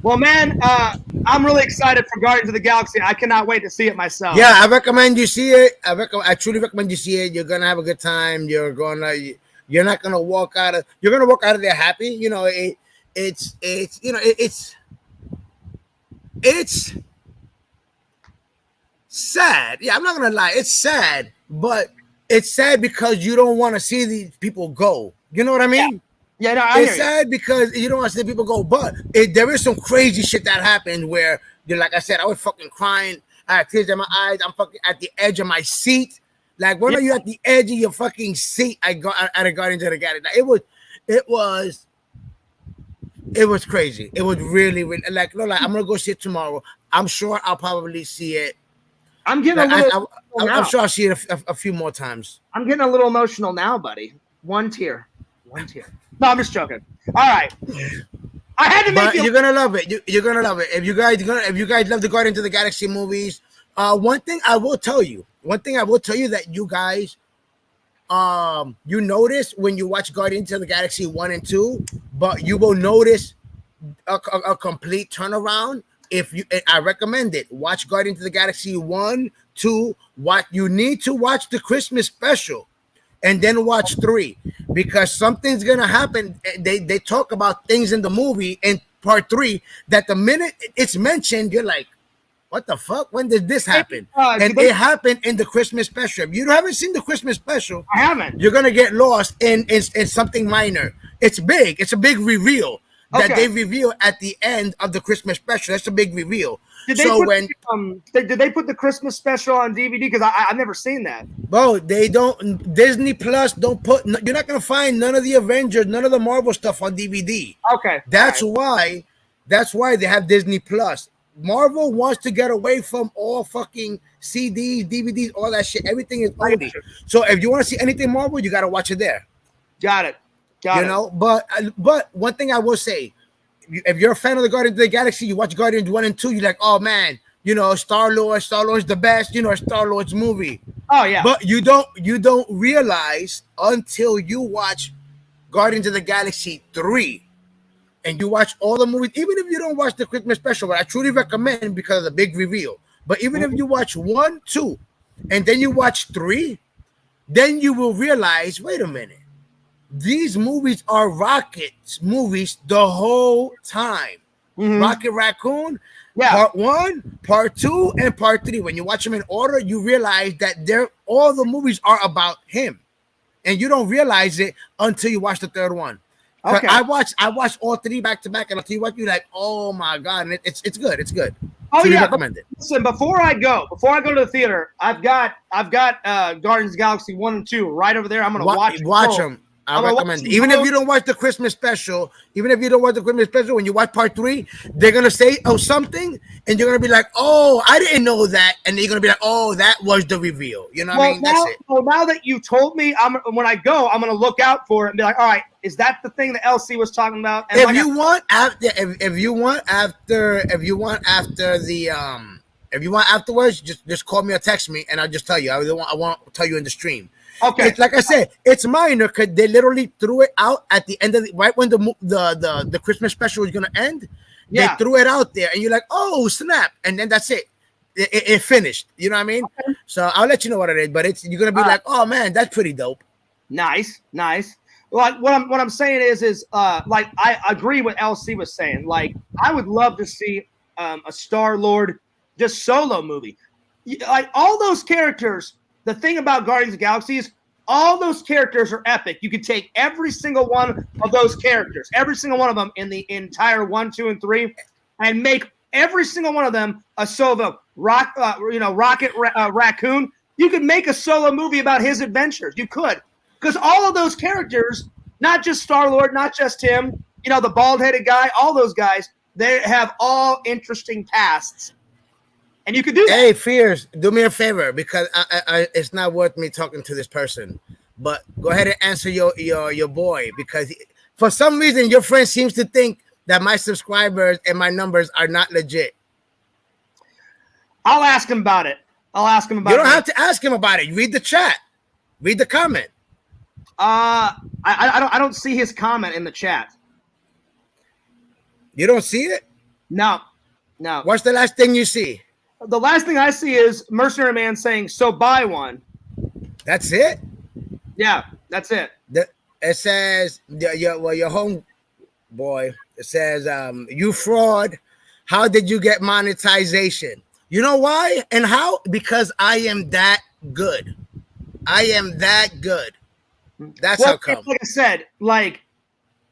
Well, man, I'm really excited for Guardians of the Galaxy. I cannot wait to see it myself. Yeah, I recommend you see it. I truly recommend you see it. You're gonna have a good time. You're not gonna walk out of. You're gonna walk out of there happy. You know, it's sad. Yeah, I'm not gonna lie. It's sad, but it's sad because you don't want to see these people go. You know what I mean? Yeah, no, I hear It's you. sad because you don't want to see people go, but there is some crazy shit that happened where you're like I said, I was fucking crying. I had tears in my eyes. I'm fucking at the edge of my seat. Like when Yeah. are you at the edge of your fucking seat? I got at a Guardians of the Galaxy. Like, it was, it was crazy. It was really, really like no, like I'm gonna go see it tomorrow. I'm sure I'll probably see it. I'm getting Like a little I'm now. sure I'll see it a few more times. I'm getting a little emotional now, buddy. One tear. One tear. No, I'm just joking. All right. I had to make But you. you're gonna love it. You're gonna love it. If you guys love the Guardians of the Galaxy movies, one thing I will tell you that you guys, you notice when you watch Guardians of the Galaxy 1 and 2, but you will notice a complete turnaround. If you, I recommend it. Watch Guardians of the Galaxy 1, 2. What you need to watch the Christmas special, and then watch 3 because something's gonna happen. They talk about things in the movie in part 3 that the minute it's mentioned, you're like, what the fuck? When did this happen? And it happened in the Christmas special. If you haven't seen the Christmas special, I haven't. you're gonna get lost in something minor. It's big. It's a big reveal that they reveal at the end of the Christmas special. That's a big reveal. Did they put the Christmas special on DVD? Because I've never seen that. Bro, they don't. Disney Plus don't put. You're not gonna find none of the Avengers, none of the Marvel stuff on DVD. Okay, That's why. That's why they have Disney Plus. Marvel wants to get away from all fucking CDs, DVDs, all that shit. Everything is oldie. So if you want to see anything Marvel, you gotta watch it there. Got it. You know, but one thing I will say, if you're a fan of the Guardians of the Galaxy, you watch Guardians 1 and 2, you're like, oh man, you know, Star-Lord's the best, you know, Star-Lord's movie. Oh yeah. But you don't realize until you watch Guardians of the Galaxy 3 and you watch all the movies, even if you don't watch the Christmas special, but I truly recommend because of the big reveal. But even if you watch 1, 2, and then you watch 3, then you will realize, wait a minute. These movies are Rocket's movies the whole time. Rocket Raccoon, part 1, part 2, and part 3. When you watch them in order, you realize that all the movies are about him, and you don't realize it until you watch the third one. Okay. I watched all 3 back to back, and I'll tell you what, you're like, oh my god, and it's good. It's good. Oh so yeah, recommend it. Listen, before I go to the theater, I've got Guardians of the Galaxy 1 and 2 right over there. I'm gonna watch them. I recommend it. Even if you don't watch the Christmas special, when you watch part 3, they're gonna say something, and you're gonna be like, "Oh, I didn't know that," and then you're gonna be like, "Oh, that was the reveal." You know what I mean? That's it. Well, now that you told me, when I go, I'm gonna look out for it and be like, "All right, is that the thing that LC was talking about?" And if you want afterwards, just call me or text me, and I'll just tell you. I won't tell you in the stream. Okay. Like I said, it's minor because they literally threw it out at the end of right when the Christmas special was gonna end. Yeah. They threw it out there, and you're like, "Oh snap!" And then that's it. It finished. You know what I mean? Okay. So I'll let you know what it is, but you're gonna be like, "Oh man, that's pretty dope." Nice. Like what I'm saying is like I agree with LC was saying. Like I would love to see a Star-Lord just solo movie. Like all those characters. The thing about Guardians of the Galaxy is all those characters are epic. You could take every single one of those characters, every single one of them in the entire 1, 2, and 3, and make every single one of them a solo Rocket Raccoon. You could make a solo movie about his adventures. You could, because all of those characters, not just Star-Lord, not just him, you know, the bald-headed guy, all those guys, they have all interesting pasts. And you could do that. Hey, Fears, do me a favor because I it's not worth me talking to this person. But go ahead and answer your boy because for some reason your friend seems to think that my subscribers and my numbers are not legit. I'll ask him about it. You don't have to ask him about it. Read the chat. Read the comment. I don't see his comment in the chat. You don't see it? No. What's the last thing you see? The last thing I see is Mercenary Man saying, "So buy one." That's it? Yeah, that's it. It says, your home boy, it says, you fraud. How did you get monetization? You know why and how? Because I am that good. That's Well, how come. like I said, like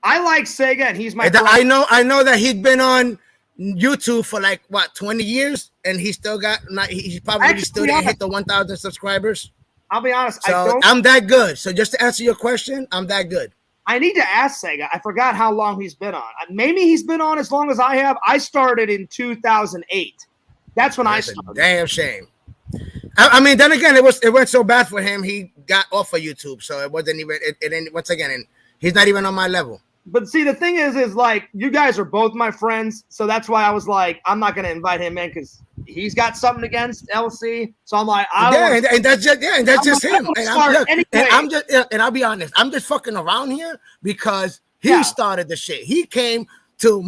I like Sega, and he's my. I know that he's been on YouTube for like what 20 years, and he still got not. He probably Actually, still didn't hit the 1,000 subscribers. I'll be honest. So I'm that good. So just to answer your question, I'm that good. I need to ask Sega. I forgot how long he's been on. Maybe he's been on as long as I have. I started in 2008. That's when I started. Damn shame. I mean, then again, it went so bad for him. He got off of YouTube, so it wasn't even. It once again, and he's not even on my level. But see, the thing is like you guys are both my friends, so that's why I was like, I'm not gonna invite him in because he's got something against LC. So I'm like, and that's just him. And I'll be honest, I'm just fucking around here because he started the shit. He came to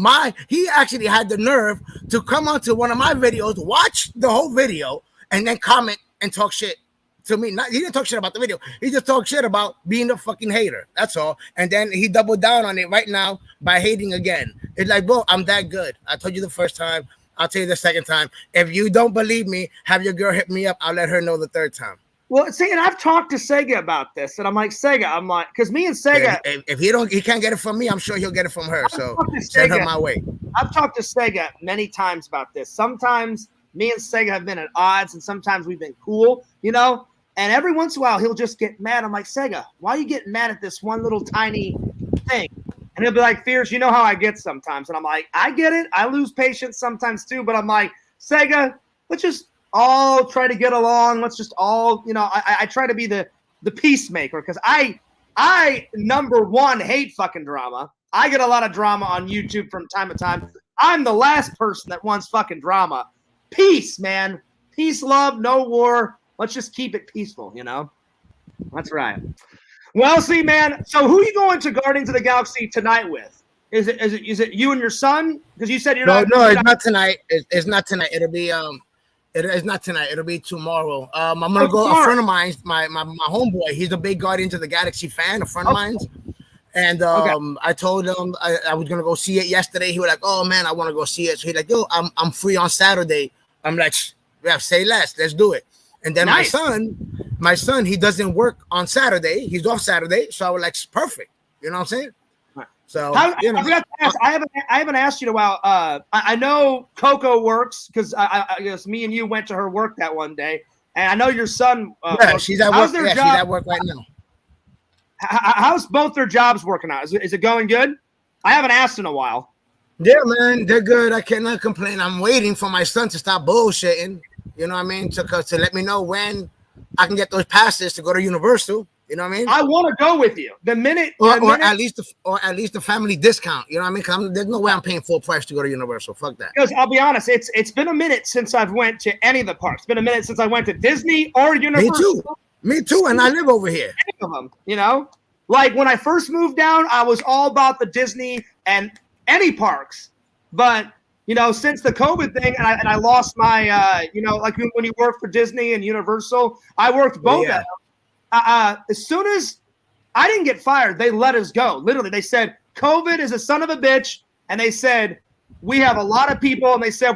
he actually had the nerve to come onto one of my videos, watch the whole video, and then comment and talk shit to me. He didn't talk shit about the video. He just talked shit about being a fucking hater. That's all. And then he doubled down on it right now by hating again. It's like, bro, I'm that good. I told you the first time. I'll tell you the second time. If you don't believe me, have your girl hit me up. I'll let her know the third time. Well, see, and I've talked to Sega about this, and I'm like, because me and Sega, he can't get it from me, I'm sure he'll get it from her. So send her my way. I've talked to Sega many times about this. Sometimes me and Sega have been at odds, and sometimes we've been cool, you know. And every once in a while, he'll just get mad. I'm like, Sega, why are you getting mad at this one little tiny thing? And he'll be like, Fierce, you know how I get sometimes. And I'm like, I get it. I lose patience sometimes too. But I'm like, Sega, let's just all try to get along. Let's just all, you know, I try to be the peacemaker because I number one hate fucking drama. I get a lot of drama on YouTube from time to time. I'm the last person that wants fucking drama. Peace, man. Peace, love, no war. Let's just keep it peaceful, you know? That's right. Well, see, man, so who are you going to Guardians of the Galaxy tonight with? Is it you and your son? Because you said you're not. No, it's not tonight. It's not tonight. It'll be it's not tonight. It'll be tomorrow. I'm gonna go. A friend of mine, my homeboy, he's a big Guardians of the Galaxy fan. A friend of mine's. And I told him I was gonna go see it yesterday. He was like, "Oh man, I want to go see it." So he's like, "Yo, I'm free on Saturday." I'm like, "Yeah, say less. Let's do it." And then my son, he doesn't work on Saturday. He's off Saturday. So I was like, perfect. You know what I'm saying? So I haven't asked you in a while. I know Coco works because I guess me and you went to her work that one day, and I know your son. She's at work. She's at work right now. How's both their jobs working out? Is it going good? I haven't asked in a while. Yeah, man, they're good. I cannot complain. I'm waiting for my son to stop bullshitting. You know what I mean? To let me know when I can get those passes to go to Universal. You know what I mean? I want to go with you. Or at least the family discount. You know what I mean? Because there's no way I'm paying full price to go to Universal. Fuck that. Because I'll be honest, it's been a minute since I've went to any of the parks. It's been a minute since I went to Disney or Universal. Me too. And I live over here. Any of them, you know? Like when I first moved down, I was all about the Disney and any parks. But you know, since the COVID thing, and I lost my, you know, like when you work for Disney and Universal, I worked both of them. As soon as I didn't get fired, they let us go. Literally, they said, COVID is a son of a bitch. And they said, we have a lot of people. And they said,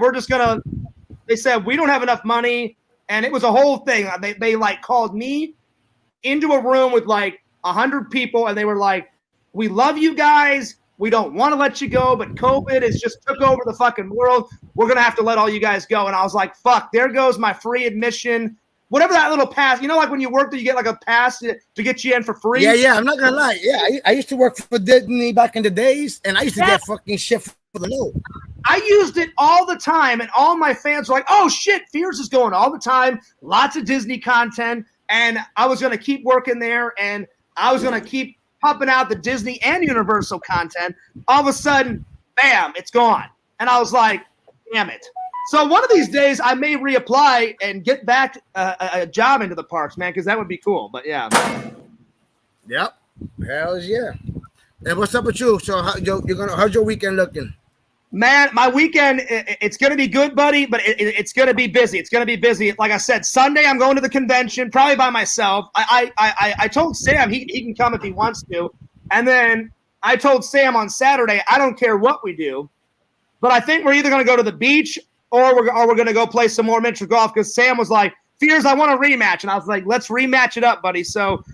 they said, we don't have enough money. And it was a whole thing. They like called me into a room with like 100 people. And they were like, we love you guys. We don't want to let you go, but COVID has just took over the fucking world. We're going to have to let all you guys go. And I was like, fuck, there goes my free admission. Whatever that little pass, you know, like when you work there, you get like a pass to get you in for free. Yeah, I'm not going to lie. Yeah, I used to work for Disney back in the days, and I used to get fucking shit for the low. I used it all the time, and all my fans were like, oh, shit, Fierce is going all the time. Lots of Disney content, and I was going to keep working there, and I was going to keep pumping out the Disney and Universal content. All of a sudden, bam, it's gone. And I was like, damn it. So one of these days, I may reapply and get back a job into the parks, man, because that would be cool. But yeah. Yep. Hells yeah. And what's up with you? So how's your weekend looking? Man, my weekend, it's going to be good, buddy, but it's going to be busy. It's going to be busy. Like I said, Sunday I'm going to the convention, probably by myself. I told Sam he can come if he wants to. And then I told Sam on Saturday, I don't care what we do, but I think we're either going to go to the beach or we're going to go play some more miniature golf because Sam was like, Fears, I want a rematch. And I was like, let's rematch it up, buddy. So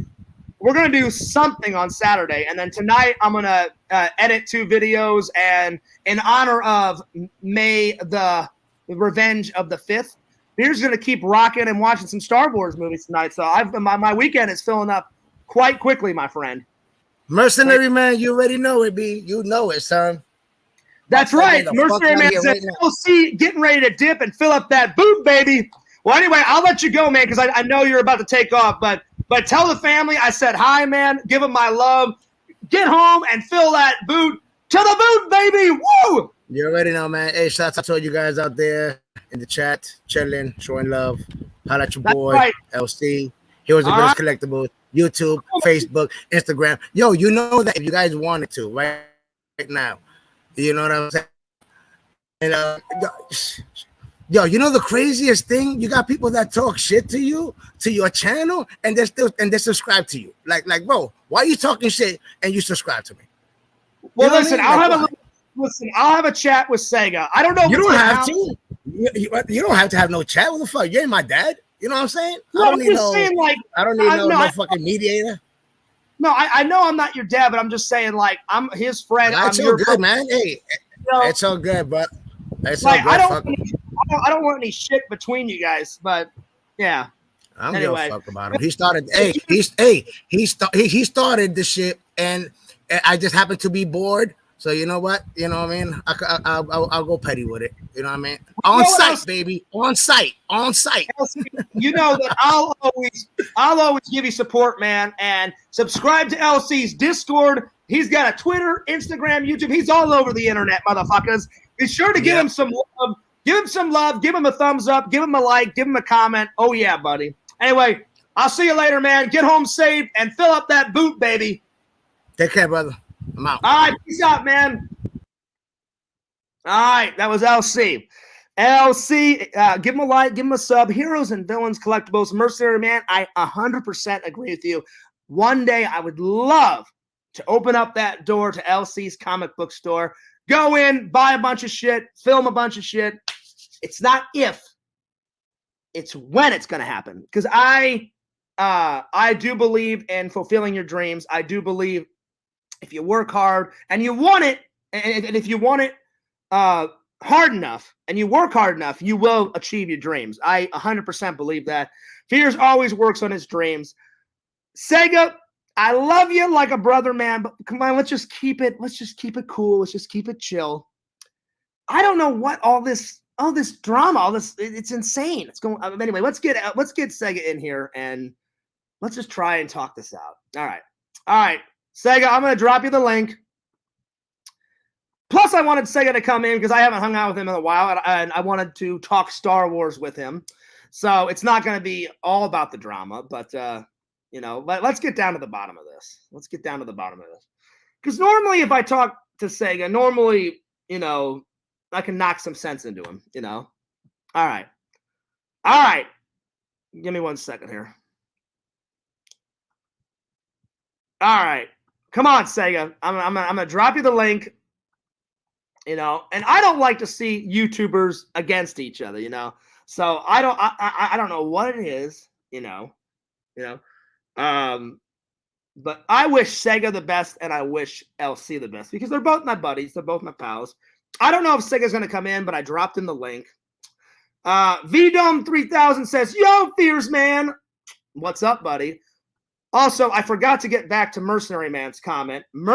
we're gonna do something on Saturday, and then tonight I'm gonna edit 2 videos, and in honor of May the Revenge of the 5th, Beer's gonna keep rocking and watching some Star Wars movies tonight. So my weekend is filling up quite quickly, my friend. Mercenary man, you already know it, B. You know it, son. That's right. Mercenary man said, LC getting ready to dip and fill up that boot, baby. Well, anyway, I'll let you go, man, because I know you're about to take off. But tell the family I said hi, man. Give them my love. Get home and fill that boot to the boot, baby. Woo! You already know, man. Hey, shout out to all you guys out there in the chat, chilling, showing love. Holla at your boy, right. LC. Heroes and Villains Collectibles, YouTube, Facebook, Instagram. Yo, you know that if you guys wanted to, right now, you know what I'm saying? And yo, you know the craziest thing? You got people that talk shit to you, to your channel, and they subscribe to you. Like, bro, why are you talking shit and you subscribe to me? Well, listen, I'll have a chat with Sega. I don't know. You don't have to. You don't have to have no chat. What the fuck? You ain't my dad. You know what I'm saying? No, I don't need no fucking mediator. No, I know I'm not your dad, but I'm just saying, like, I'm his friend. That's all good, man. Hey, it's all good, but it's all good. I don't want any shit between you guys, but yeah. I don't give a fuck about him. He started. He started the shit, and I just happened to be bored. So you know what? You know what I mean? I'll go petty with it. You know what I mean? On site, baby. On site. You know that I'll always give you support, man. And subscribe to LC's Discord. He's got a Twitter, Instagram, YouTube. He's all over the internet, motherfuckers. Be sure to give him some love. Give him some love. Give him a thumbs up. Give him a like. Give him a comment. Oh yeah, buddy. Anyway, I'll see you later, man. Get home safe and fill up that boot, baby. Take care, brother. I'm out. All right, peace out, man. All right, that was LC. LC, give him a like, give him a sub. Heroes and Villains Collectibles, Mercenary Man, I 100% agree with you. One day I would love to open up that door to LC's comic book store. Go in, buy a bunch of shit, film a bunch of shit. It's not if, it's when it's going to happen. Because I do believe in fulfilling your dreams. I do believe if you work hard and you want it, and if you want it hard enough and you work hard enough, you will achieve your dreams. I 100% believe that. Fears always works on his dreams. Sega, I love you like a brother, man, but come on, let's just keep it cool. Let's just keep it chill. I don't know what all this drama, it's insane. It's going anyway, let's get Sega in here and let's just try and talk this out. All right. Sega, I'm going to drop you the link. Plus, I wanted Sega to come in because I haven't hung out with him in a while, and I wanted to talk Star Wars with him. So it's not going to be all about the drama, but, let's get down to the bottom of this. Because normally if I talk to Sega, I can knock some sense into him, All right. Give me 1 second here. All right. Come on, Sega. I'm gonna drop you the link. And I don't like to see YouTubers against each other, So I don't know what it is, But I wish Sega the best and I wish LC the best because they're both my buddies, they're both my pals. I don't know if Sega's gonna come in, but I dropped in the link. VDome 3000 says, "Yo, Fears Man, what's up, buddy?" Also, I forgot to get back to Mercenary Man's comment. He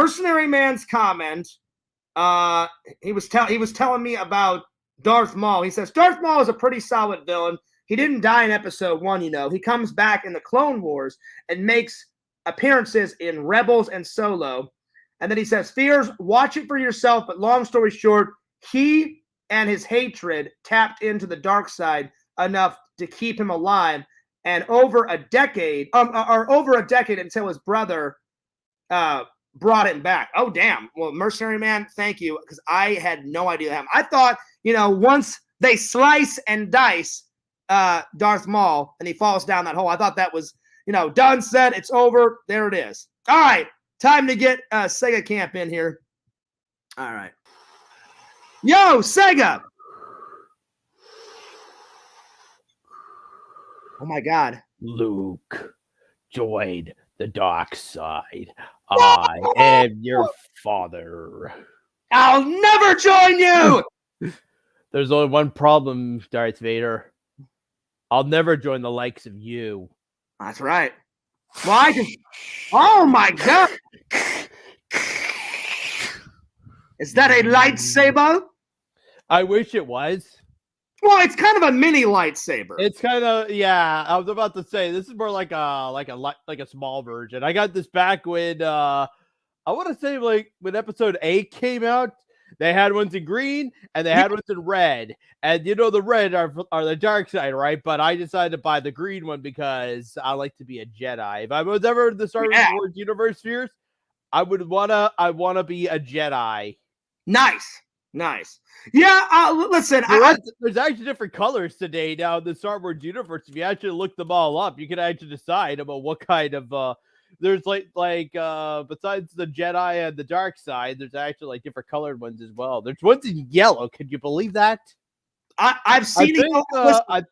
was telling me about Darth Maul. He says Darth Maul is a pretty solid villain. He didn't die in episode 1, He comes back in the Clone Wars and makes appearances in Rebels and Solo. And then he says, Fears, watch it for yourself. But long story short, he and his hatred tapped into the dark side enough to keep him alive. And over a decade until his brother brought him back. Oh, damn. Well, Mercenary Man, thank you, because I had no idea that happened. I thought, once they slice and dice Darth Maul and he falls down that hole, I thought that was, done, said, it's over. There it is. All right. Time to get Sega Camp in here. All right. Yo, Sega. Oh, my God. Luke joined the dark side. I am your father. I'll never join you. There's only one problem, Darth Vader. I'll never join the likes of you. That's right. Well, I can. Oh my God! Is that a lightsaber? I wish it was. Well, it's kind of a mini lightsaber. It's kind of, yeah. I was about to say this is more like a small version. I got this back when I want to say like when episode 8 came out. They had ones in green and they had ones in red. And you know the red are the dark side, right? But I decided to buy the green one because I like to be a Jedi. If I was ever in the Star Wars universe spheres, I wanna be a Jedi. Nice. Yeah, listen. There's actually different colors today now in the Star Wars universe. If you actually look them all up, you can actually decide about what kind of there's like besides the Jedi and the dark side, there's actually like different colored ones as well. There's ones in yellow. Can you believe that? I've seen I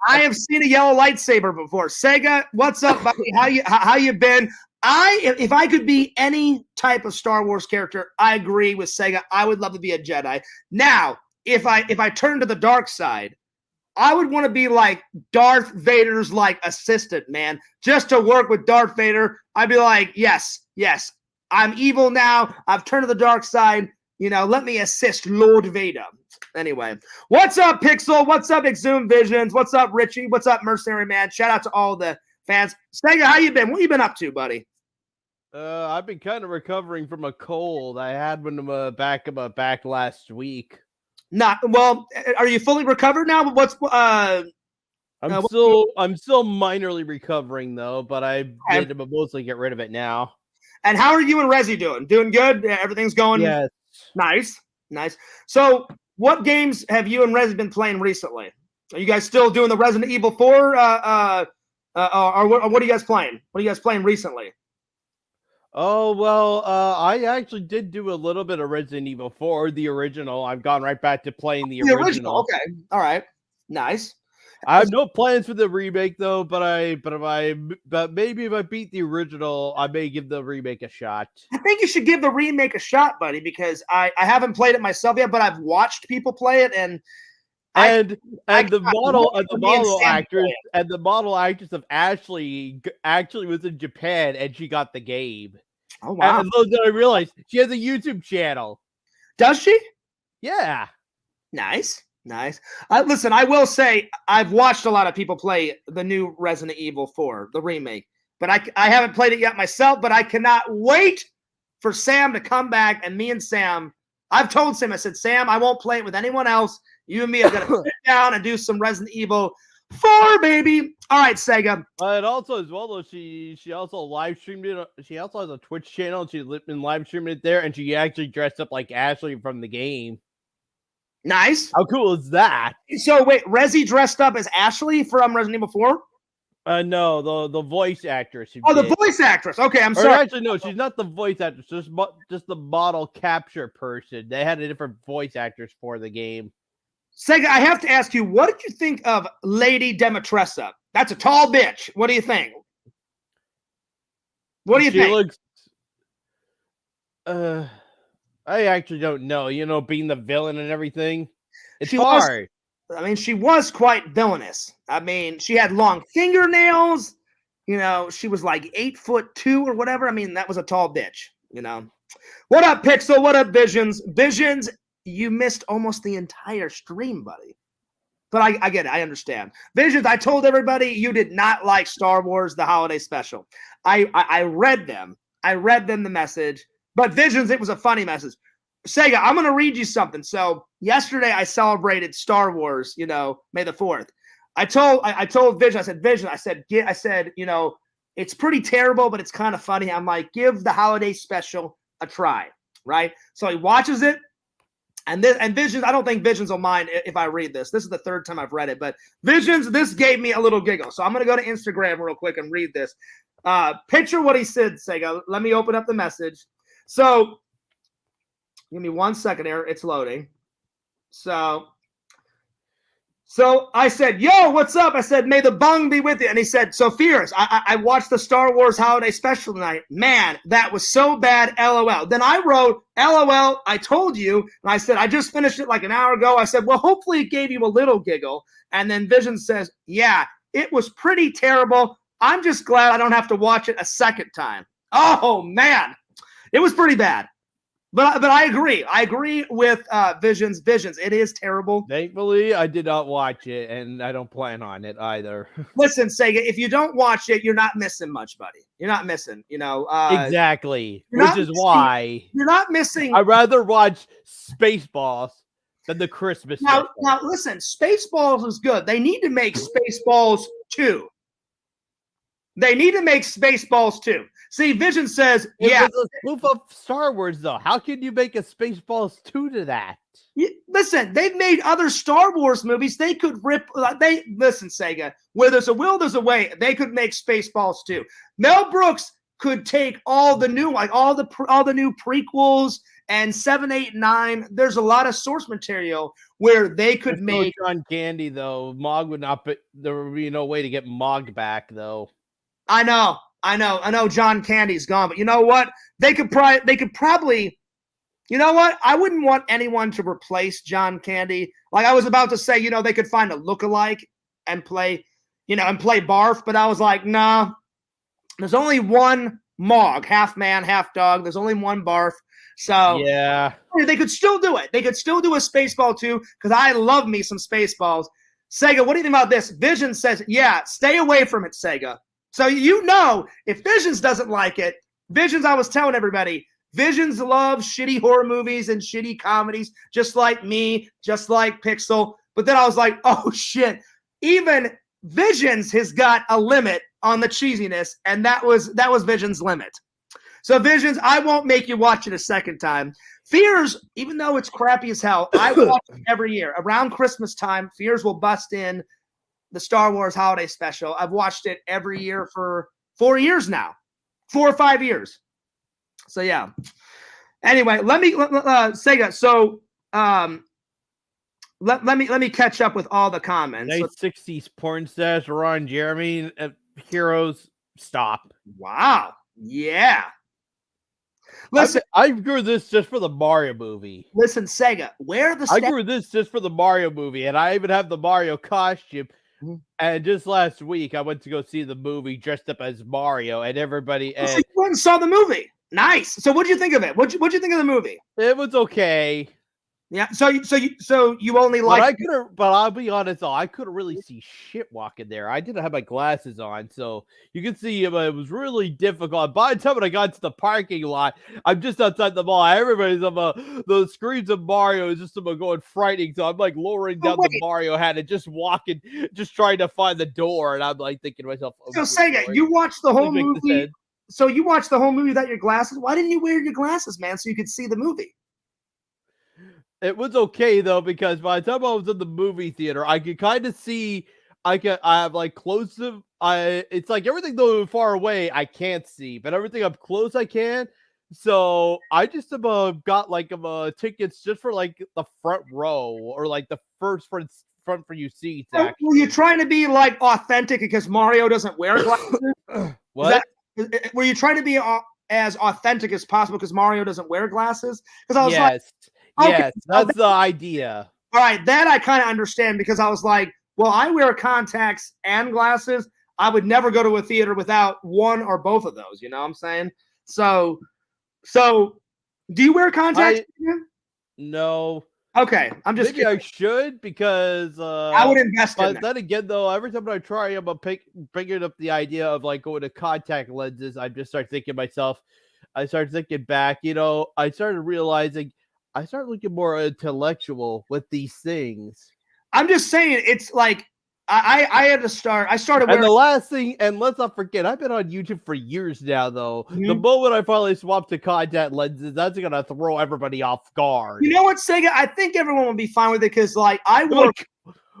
have seen a yellow lightsaber before. Sega, what's up, buddy? How you been? If I could be any type of Star Wars character, I agree with Sega. I would love to be a Jedi. Now, if I turn to the dark side, I would want to be like Darth Vader's like assistant, man. Just to work with Darth Vader, I'd be like, yes, I'm evil now. I've turned to the dark side. You know, let me assist Lord Vader. Anyway, what's up, Pixel? What's up, Exhumed Visions? What's up, Richie? What's up, Mercenary Man? Shout out to all the fans. Sega, how you been? What you been up to, buddy? I've been kind of recovering from a cold. I had one back last week. Not well. Are you fully recovered now? What's I'm still minorly recovering though, but I did mostly get rid of it now. And how are you and Resi doing? Doing good? Everything's going. Yes. Nice. So, what games have you and Resi been playing recently? Are you guys still doing the Resident Evil 4? Or what are you guys playing? What are you guys playing recently? Oh, well, I actually did do a little bit of Resident Evil 4, the original. I've gone right back to playing the original. Okay. All right. Nice. I have no plans for the remake though, but maybe if I beat the original, I may give the remake a shot. I think you should give the remake a shot, buddy, because I haven't played it myself yet, but I've watched people play it and the model actress of Ashley actually was in Japan and she got the game. Oh wow! And those that I realized she has a YouTube channel. Does she? Yeah. Nice. Listen, I will say I've watched a lot of people play the new Resident Evil 4, the remake, but I haven't played it yet myself. But I cannot wait for Sam to come back and me and Sam. I've told Sam, I said, Sam, I won't play it with anyone else. You and me are going to sit down and do some Resident Evil 4, baby. All right, Sega. And also as well, though, she also live streamed it. She also has a Twitch channel. And she's been live streaming it there. And she actually dressed up like Ashley from the game. Nice. How cool is that? So, wait, Resi dressed up as Ashley from Resident Evil 4? No, the voice actress. The voice actress. Okay, I'm sorry. Actually, no, she's not the voice actress. Just the model capture person. They had a different voice actress for the game. Sega, I have to ask you, what did you think of Lady Demetressa? That's a tall bitch. What do you think? She looks. I actually don't know. You know, being the villain and everything, it's hard. She was quite villainous. I mean, she had long fingernails. You know, she was like 8'2" or whatever. I mean, that was a tall bitch. You know, what up, Pixel? What up, Visions? Visions, you missed almost the entire stream, buddy. But I get it. I understand. Visions, I told everybody you did not like Star Wars, the holiday special. I read them. I read them the message. But Visions, it was a funny message. Sega, I'm going to read you something. So yesterday I celebrated Star Wars, you know, May the 4th. I told Vision, I said, you know, it's pretty terrible, but it's kind of funny. I'm like, give the holiday special a try, right? So he watches it. And Visions, I don't think Visions will mind if I read this. This is the third time I've read it, but Visions, this gave me a little giggle. So I'm going to go to Instagram real quick and read this. Picture what he said, Sega. Let me open up the message. So give me 1 second here. It's loading. So So I said, yo, what's up? I said, may the bung be with you. And he said, so Fierce, I watched the Star Wars Holiday Special tonight. Man, that was so bad, LOL. Then I wrote, LOL, I told you. And I said, I just finished it like an hour ago. I said, well, hopefully it gave you a little giggle. And then Vision says, yeah, it was pretty terrible. I'm just glad I don't have to watch it a second time. Oh, man. It was pretty bad. But I agree. I agree with Visions. It is terrible. Thankfully, I did not watch it, and I don't plan on it either. Listen, Sega, if you don't watch it, you're not missing much, buddy. You're not missing, Exactly. Which is why you're not missing. I'd rather watch Spaceballs than the Christmas Now, special. listen, Spaceballs is good. They need to make Spaceballs 2. They need to make Spaceballs 2. See, Vision says, yeah. It's a spoof of Star Wars, though. How can you make a Spaceballs 2 to that? Listen, they've made other Star Wars movies. They could listen, Sega. Where there's a will, there's a way. They could make Spaceballs 2. Mel Brooks could take all the new, all the new prequels and 7, 8, 9. There's a lot of source material where they could make John Candy, though. Mog would not. There would be no way to get Mog back, though. I know. John Candy's gone, but you know what? They could probably. You know what? I wouldn't want anyone to replace John Candy. Like I was about to say, they could find a lookalike and play, Barf, but I was like, nah. There's only one Mog, half man, half dog. There's only one Barf. So yeah, they could still do it. They could still do a Spaceball 2 because I love me some Spaceballs. Sega, what do you think about this? Vision says, yeah, stay away from it, Sega. So if Visions doesn't like it, Visions, I was telling everybody, Visions loves shitty horror movies and shitty comedies, just like me, just like Pixel. But then I was like, oh shit, even Visions has got a limit on the cheesiness, and that was Visions' limit. So Visions, I won't make you watch it a second time. Fears, even though it's crappy as hell, I watch it every year. Around Christmas time, Fears will bust in the Star Wars Holiday Special. I've watched it every year for 4 years now, 4 or 5 years. So yeah. Anyway, let me Sega. So let me catch up with all the comments. Nice 60s porn stars, Ron Jeremy, Heroes. Stop. Wow. Yeah. Listen, I grew this just for the Mario movie. Listen, Sega, I grew this just for the Mario movie, and I even have the Mario costume. And just last week, I went to go see the movie dressed up as Mario, and everybody. So you went and saw the movie. Nice. So what'd you think of it? What'd you think of the movie? It was okay. Yeah. So you only like. But I'll be honest though, I couldn't really see shit walking there. I didn't have my glasses on, so you can see it was really difficult. By the time when I got to the parking lot, I'm just outside the mall. Everybody's the screens of Mario is just going frightening. So I'm like lowering down the Mario hat and just walking, just trying to find the door. And I'm like thinking to myself, so Sega, you watched the whole movie. So you watched the whole movie without your glasses. Why didn't you wear your glasses, man, so you could see the movie? It was okay though, because by the time I was in the movie theater, I could kind of see. I have like close to. It's like everything though far away I can't see, but everything up close I can. So I just got like tickets just for like the front row or like the first front for you seats. Were you trying to be like authentic because Mario doesn't wear glasses? What? Were you trying to be as authentic as possible because Mario doesn't wear glasses? Because I was like. Okay, yes, that's the idea. All right, that I kind of understand because I was like, well, I wear contacts and glasses. I would never go to a theater without one or both of those. You know what I'm saying? So do you wear contacts? No. Okay, I'm just maybe kidding. I should because I would invest in it. But then again, though, every time I try, I'm bringing up the idea of like going to contact lenses. I just start thinking myself. I start thinking back. I started realizing. I started looking more intellectual with these things. I'm just saying, it's like I had to start. I started. And the last thing, and let's not forget, I've been on YouTube for years now. Though the moment I finally swapped to contact lenses, that's gonna throw everybody off guard. You know what, Sega? I think everyone will be fine with it because, like, I work.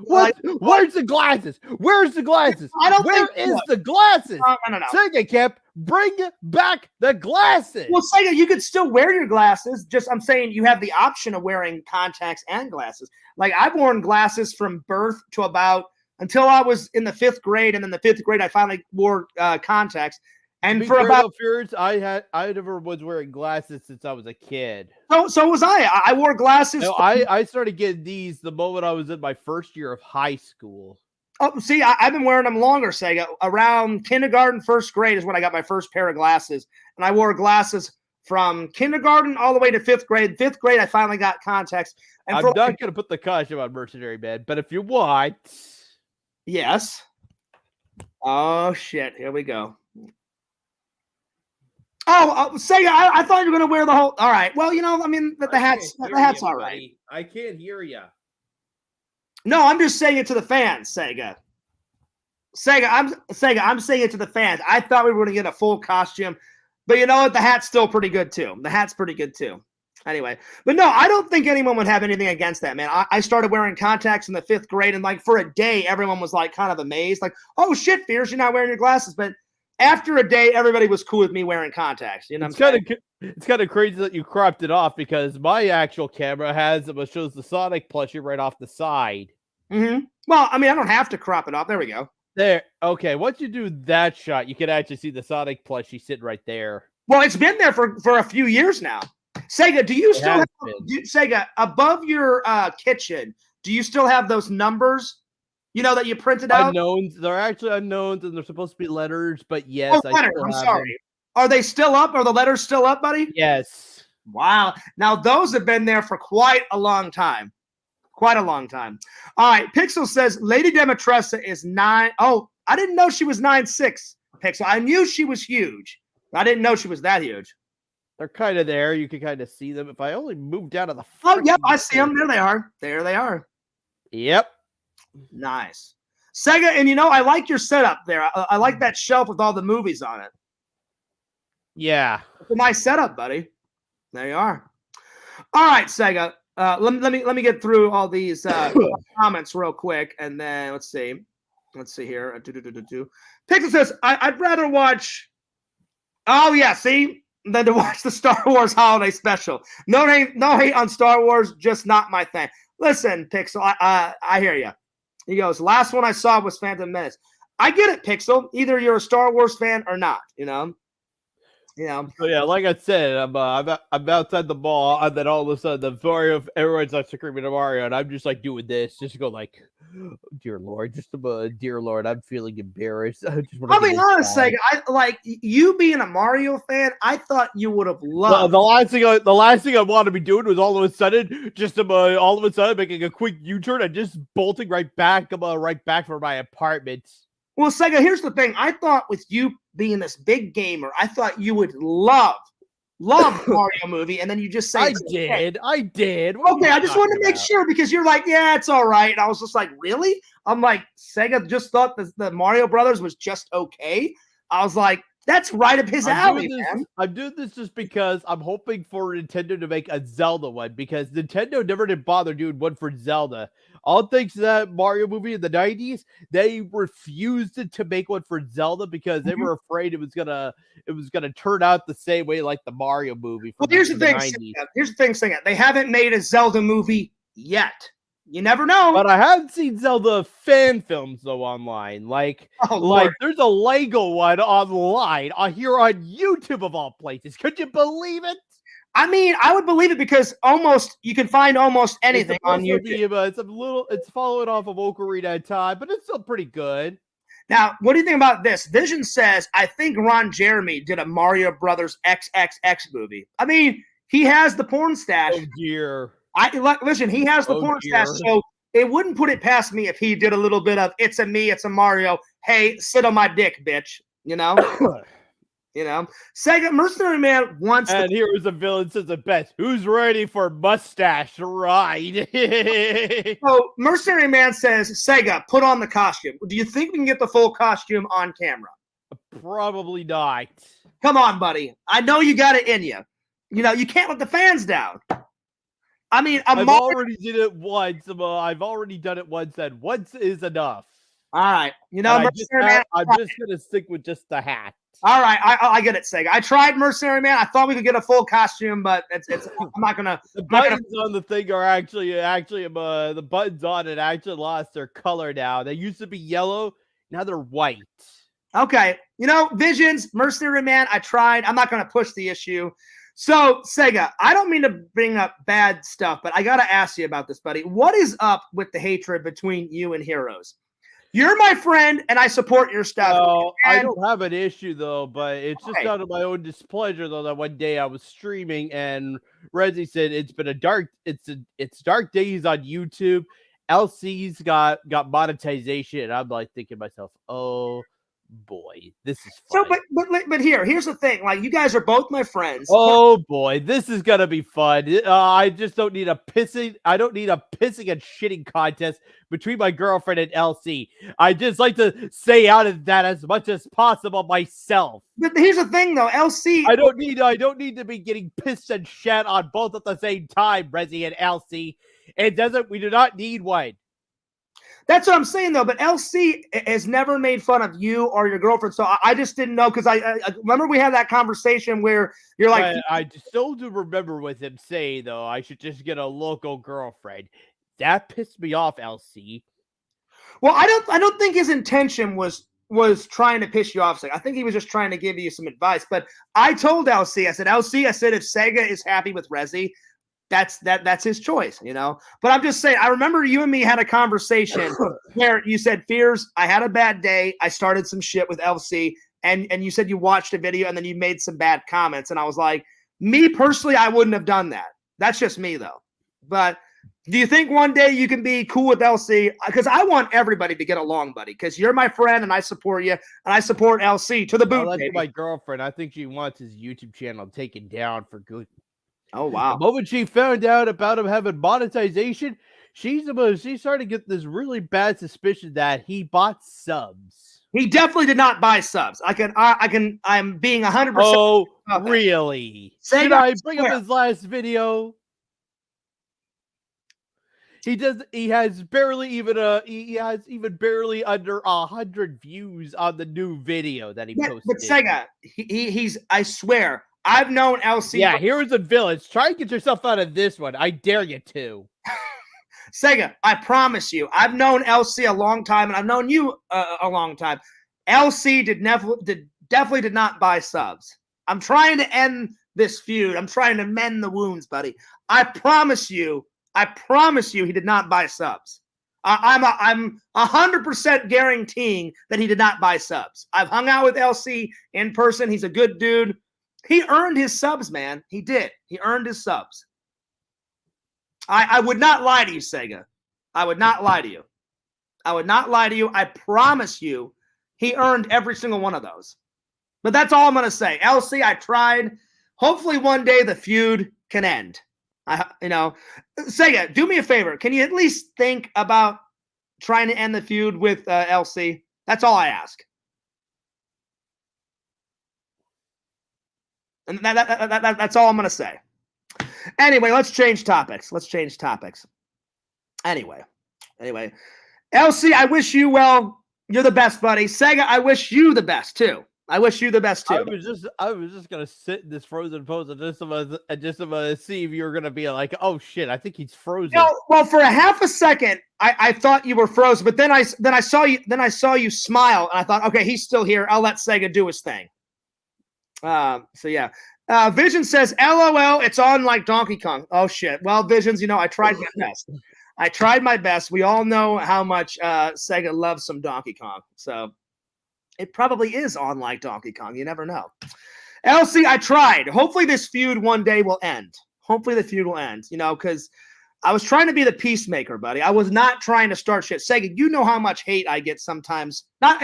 What? Where's the glasses? Where's the glasses? I don't. Where is the glasses? No. Sega kept Bring back the glasses. Well, Sega, you could still wear your glasses. Just I'm saying you have the option of wearing contacts and glasses. Like I've worn glasses from birth to about until I was in the 5th grade, and then the 5th grade I finally wore contacts. And for about Furious, I never was wearing glasses since I was a kid. So was I. I wore glasses. No, I started getting these the moment I was in my first year of high school. Oh, see, I've been wearing them longer, Sega. Around kindergarten, 1st grade is when I got my first pair of glasses. And I wore glasses from kindergarten all the way to 5th grade. 5th grade, I finally got contacts. And I'm not going to put the costume on Mercenary Man, but if you want. Yes. Oh, shit. Here we go. Oh, Sega, I thought you were going to wear the whole. All right. Well, I mean, the hat's all right. I can't hear you. No, I'm just saying it to the fans, Sega. I'm saying it to the fans. I thought we were going to get a full costume, but you know what? The hat's still pretty good too. Anyway, but no, I don't think anyone would have anything against that, man. I started wearing contacts in the 5th grade, and like for a day, everyone was like kind of amazed, like, "Oh shit, Fierce, you're not wearing your glasses." But after a day, everybody was cool with me wearing contacts. You know, it's kind of crazy that you cropped it off because my actual camera shows the Sonic plushie right off the side. Mm-hmm. Well, I mean, I don't have to crop it off. There we go. There. Okay, once you do that shot, you can actually see the Sonic plushie sitting right there. Well, it's been there for a few years now. Sega, do you still have Sega above your kitchen? Do you still have those numbers? That you printed out. Unknowns. They're actually unknowns, and they're supposed to be letters. But yes, letters. I'm sorry. Are they still up? Are the letters still up, buddy? Yes. Wow. Now those have been there for quite a long time. All right. Pixel says Lady Demetressa is 9. Oh, I didn't know she was 9'6". Pixel. I knew she was huge. I didn't know she was that huge. They're kind of there. You can kind of see them. If I only move down to the yep, I see them. There they are. Yep. Nice. Sega, and I like your setup there. I like that shelf with all the movies on it. Yeah. It's a nice setup, buddy. There you are. All right, Sega. Let me get through all these comments real quick, and then let's see here. Pixel says I'd rather watch. Oh yeah, see, than to watch the Star Wars Holiday Special. No hate on Star Wars, just not my thing. Listen, Pixel, I hear you. He goes, last one I saw was Phantom Menace. I get it, Pixel. Either you're a Star Wars fan or not. So yeah, like I said, I'm outside the mall, and then all of a sudden, everyone starts screaming at Mario, and I'm just like doing this, just to go like, "Dear Lord, dear Lord, I'm feeling embarrassed." I'll be honest, Sega. I like you being a Mario fan. I thought you would have loved. The last thing I wanted to be doing was all of a sudden making a quick U-turn and just bolting right back for my apartment. Well, Sega, here's the thing. I thought with you being this big gamer, I thought you would love Mario movie, and then you just say I did. Okay, I just wanted to make sure because you're like, yeah, it's all right. And I was just like, really? I'm like, Sega just thought the Mario Brothers was just okay. I was like, that's right up his alley, man. I'm doing this just because I'm hoping for Nintendo to make a Zelda one because Nintendo never did bother doing one for Zelda. All thanks to that Mario movie in the 90s, they refused to make one for Zelda because they were afraid it was gonna turn out the same way like the Mario movie. Well, here's the thing. Here's the thing, Sega. They haven't made a Zelda movie yet. You never know. But I have seen Zelda fan films though online. Like there's a Lego one online here on YouTube of all places. Could you believe it? I mean, I would believe it because you can find almost anything on YouTube. It's following off of Ocarina of Time, but it's still pretty good. Now, what do you think about this? Vision says, I think Ron Jeremy did a Mario Brothers XXX movie. I mean, he has the porn stash. Oh, dear. Listen, he has the porn stash, so it wouldn't put it past me if he did a little bit of, it's a me, it's a Mario. Hey, sit on my dick, bitch. Sega Mercenary Man wants. And here is a villain says the best. Who's ready for mustache ride? So Mercenary Man says, Sega, put on the costume. Do you think we can get the full costume on camera? Probably not. Come on, buddy. I know you got it in you. You can't let the fans down. I mean, I've already done it once, and once is enough. All right. And Mercenary man. I'm just gonna stick with just the hat. All right, I get it, Sega. I tried Mercenary Man. I thought we could get a full costume, but it's. I'm not gonna. The buttons on the thing are actually the buttons on it actually lost their color now. They used to be yellow, now they're white. Okay, Visions, Mercenary Man. I tried. I'm not gonna push the issue. So Sega, I don't mean to bring up bad stuff, but I gotta ask you about this, buddy. What is up with the hatred between you and Heroes? You're my friend, and I support your stuff. No, I don't have an issue though, but it's just out of my own displeasure though that one day I was streaming and Rezzy said it's dark days on YouTube. LC's got monetization, and I'm like thinking to myself, oh boy, this is fun. So, but here's the thing. Like, you guys are both my friends. Oh boy, this is gonna be fun. I just don't need a pissing and shitting contest between my girlfriend and LC. I just like to stay out of that as much as possible myself. But here's the thing, though, LC. I don't need to be getting pissed and shat on both at the same time, Rezzy and LC. We do not need one. That's what I'm saying, though. But LC has never made fun of you or your girlfriend, so I just didn't know, because I remember we had that conversation where you're like, I still do remember with him saying though I should just get a local girlfriend. That pissed me off, LC. Well, I don't think his intention was trying to piss you off. I think he was just trying to give you some advice. But I told LC, I said, if Sega is happy with Rezzy, that's his choice, But I'm just saying, I remember you and me had a conversation where you said, Fears, I had a bad day. I started some shit with LC, and you said you watched a video and then you made some bad comments. And I was like, me personally, I wouldn't have done that. That's just me, though. But do you think one day you can be cool with LC? Because I want everybody to get along, buddy, because you're my friend and I support you, and I support LC to the boot. That's my girlfriend. I think she wants his YouTube channel taken down for good. Oh, wow. The moment she found out about him having monetization, she started to get this really bad suspicion that he bought subs. He definitely did not buy subs. I'm being 100%. Oh, really? Should I bring up his last video? He has barely under 100 views on the new video that he posted. But Sega, he's I swear, I've known LC. Yeah, Heroes and Villains. Try and get yourself out of this one. I dare you to. Sega, I promise you, I've known LC a long time, and I've known you a long time. LC definitely did not buy subs. I'm trying to end this feud. I'm trying to mend the wounds, buddy. I promise you, he did not buy subs. I'm 100% guaranteeing that he did not buy subs. I've hung out with LC in person. He's a good dude. He earned his subs, man. He did. He earned his subs. I would not lie to you, Sega. I would not lie to you. I promise you, he earned every single one of those. But that's all I'm going to say. LC, I tried. Hopefully one day the feud can end. Sega, do me a favor. Can you at least think about trying to end the feud with LC? That's all I ask. And that's all I'm going to say. Anyway, let's change topics. Anyway. LC, I wish you well. You're the best, buddy. Sega, I wish you the best, too. I was just gonna sit in this frozen pose and just see if you were gonna be like, oh shit, I think he's frozen. Well, for a half a second, I thought you were frozen, but then I saw you smile, and I thought, okay, he's still here. I'll let Sega do his thing. So yeah. Vision says, LOL, it's on like Donkey Kong. Oh shit. Well, Visions, I tried my best. We all know how much Sega loves some Donkey Kong. So it probably is on like Donkey Kong. You never know. LC, I tried. Hopefully this feud one day will end. Because I was trying to be the peacemaker, buddy. I was not trying to start shit. Sega, you know how much hate I get sometimes. Not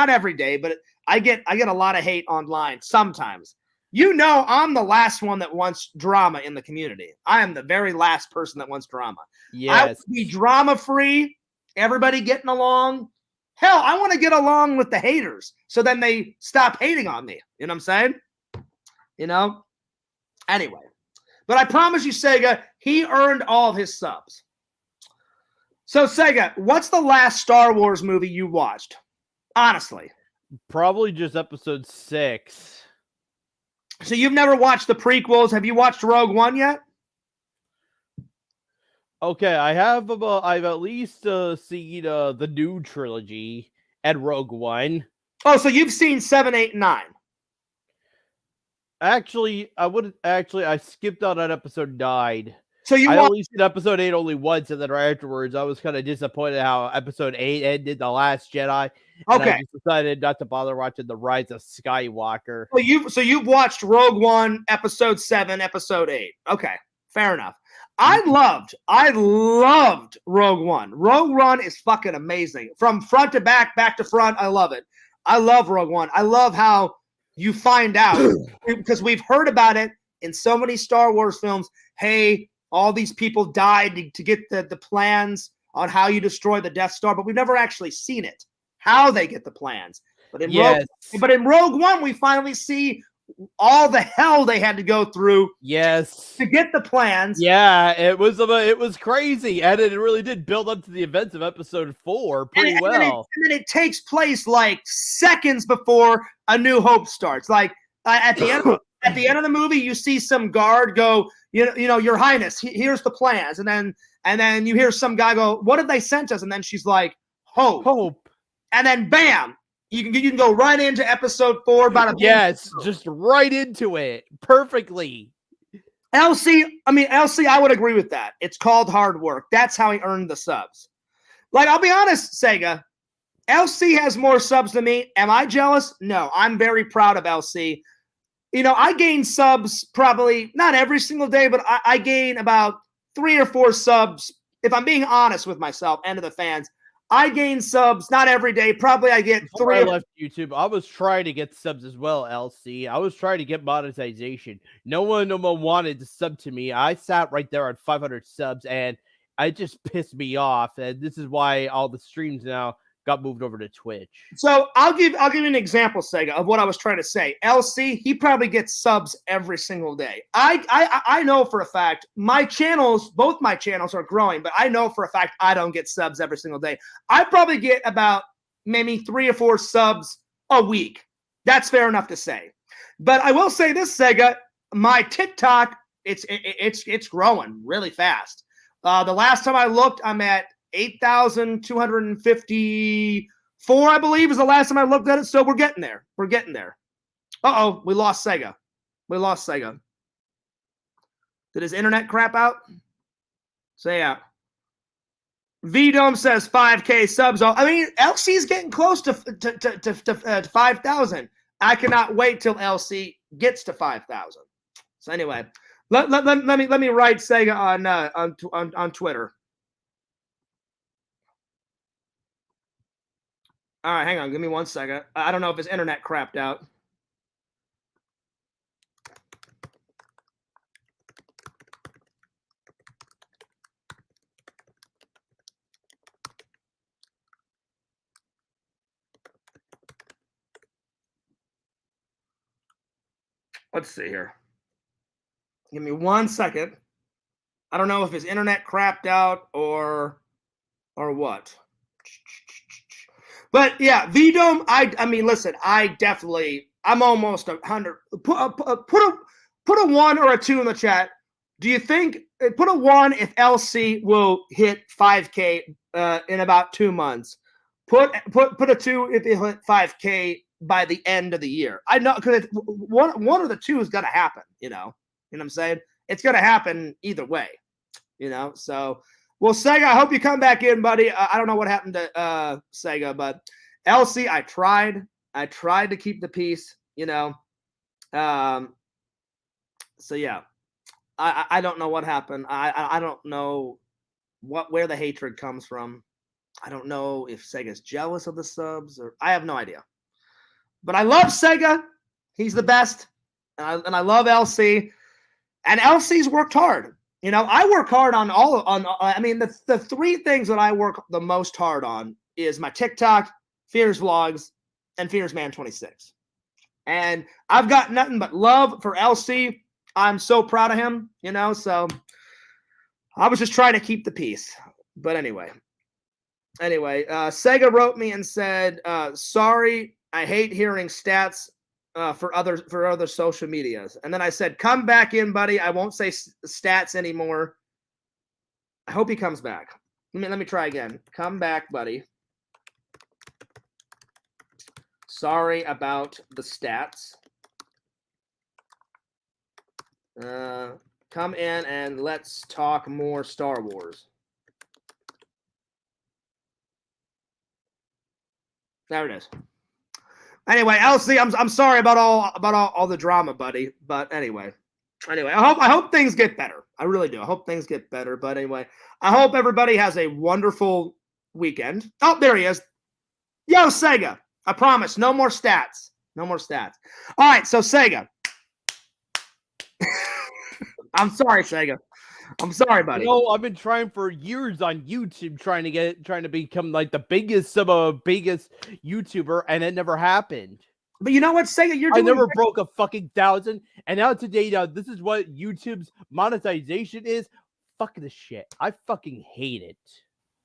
every day, but I get a lot of hate online sometimes. I'm the last one that wants drama in the community. I am the very last person that wants drama. Yes. I want to be drama-free, everybody getting along. Hell, I want to get along with the haters so then they stop hating on me. You know what I'm saying? Anyway. But I promise you, Sega, he earned all of his subs. So Sega, what's the last Star Wars movie you watched? Honestly. Probably just episode 6. So you've never watched the prequels. Have you watched Rogue One yet? Okay, I've at least seen the new trilogy and Rogue One. Oh, so you've seen 7, 8, and 9. Actually, I skipped out on episode 9. So you I watched only seen episode 8 only once, and then right afterwards, I was kind of disappointed how episode 8 ended, The Last Jedi. And I okay. just decided not to bother watching The Rise of Skywalker. So you've watched Rogue One, episode 7, episode 8. Okay, fair enough. I loved Rogue One. Rogue One is fucking amazing. From front to back to front, I love it. I love Rogue One. I love how you find out, because we've heard about it in so many Star Wars films. Hey, all these people died to get the plans on how you destroy the Death Star, but we've never actually seen it, how they get the plans. But in Rogue One, we finally see all the hell they had to go through to get the plans. Yeah, it was crazy, and it really did build up to the events of episode 4 pretty well. And then it takes place like seconds before A New Hope starts. Like at the end of the movie, you see some guard go, you know, Your Highness, here's the plans, and then you hear some guy go, what have they sent us? And then she's like, hope. And then bam, you can go right into episode 4 about just right into it perfectly. LC, I would agree with that. It's called hard work. That's how he earned the subs. Like, I'll be honest, Sega, LC has more subs than me. Am I jealous? No, I'm very proud of LC. You know, I gain subs probably not every single day, but I gain about 3 or 4 subs. If I'm being honest with myself and to the fans, I gain subs not every day. Probably I get Before 3. I left YouTube, I was trying to get subs as well, LC. I was trying to get monetization. No one wanted to sub to me. I sat right there at 500 subs, and it just pissed me off. And this is why all the streams now got moved over to Twitch. So I'll give you an example, Sega, of what I was trying to say. LC, he probably gets subs every single day. I know for a fact both my channels are growing, but I know for a fact I don't get subs every single day. I probably get about maybe 3 or 4 subs a week. That's fair enough to say. But I will say this, Sega, my TikTok, it's growing really fast. The last time I looked, I'm at 8,254, I believe, is the last time I looked at it. So we're getting there. Uh-oh, we lost Sega. Did his internet crap out? So yeah. V-Dome says 5K subs. I mean, LC's getting close to 5,000. I cannot wait till LC gets to 5,000. So anyway, let me write Sega on Twitter. All right, hang on. Give me 1 second. I don't know if his internet crapped out. Let's see here. Give me 1 second. I don't know if his internet crapped out or what. But yeah, V-Dome, I mean, listen, I'm almost 100. Put a 1 or a 2 in the chat. Do you think, put a 1 if LC will hit 5K in about 2 months? Put a 2 if it hit 5K by the end of the year. I know, because one of the two is going to happen, you know what I'm saying? It's going to happen either way, you know? So, well, Sega, I hope you come back in, buddy. I don't know what happened to Sega, but LC, I tried to keep the peace, you know? So yeah, I don't know what happened. I don't know where the hatred comes from. I don't know if Sega's jealous of the subs, or I have no idea. But I love Sega. He's the best. And I love LC. And LC's worked hard. You know, I work hard on I mean, the 3 things that I work the most hard on is my TikTok, Fears Vlogs, and Fears Man 26. And I've got nothing but love for LC. I'm so proud of him, you know, so I was just trying to keep the peace. But anyway, Anyway, Sega wrote me and said, "Sorry, I hate hearing stats for other social medias." And then I said, "Come back in, buddy. I won't say stats anymore." I hope he comes back. Let me try again. Come back, buddy. Sorry about the stats. Come in and let's talk more Star Wars. There it is. Anyway, LC, I'm sorry about all the drama, buddy. But anyway, I hope things get better. I really do. I hope things get better. But anyway, I hope everybody has a wonderful weekend. Oh, there he is. Yo, Sega. I promise, no more stats. No more stats. All right, so Sega. I'm sorry, Sega. I'm sorry, buddy. You know, I've been trying for years on YouTube, trying to become like the biggest YouTuber, and it never happened. But you know what, Sega? I never broke a fucking 1,000, and now today, this is what YouTube's monetization is. Fuck this shit. I fucking hate it.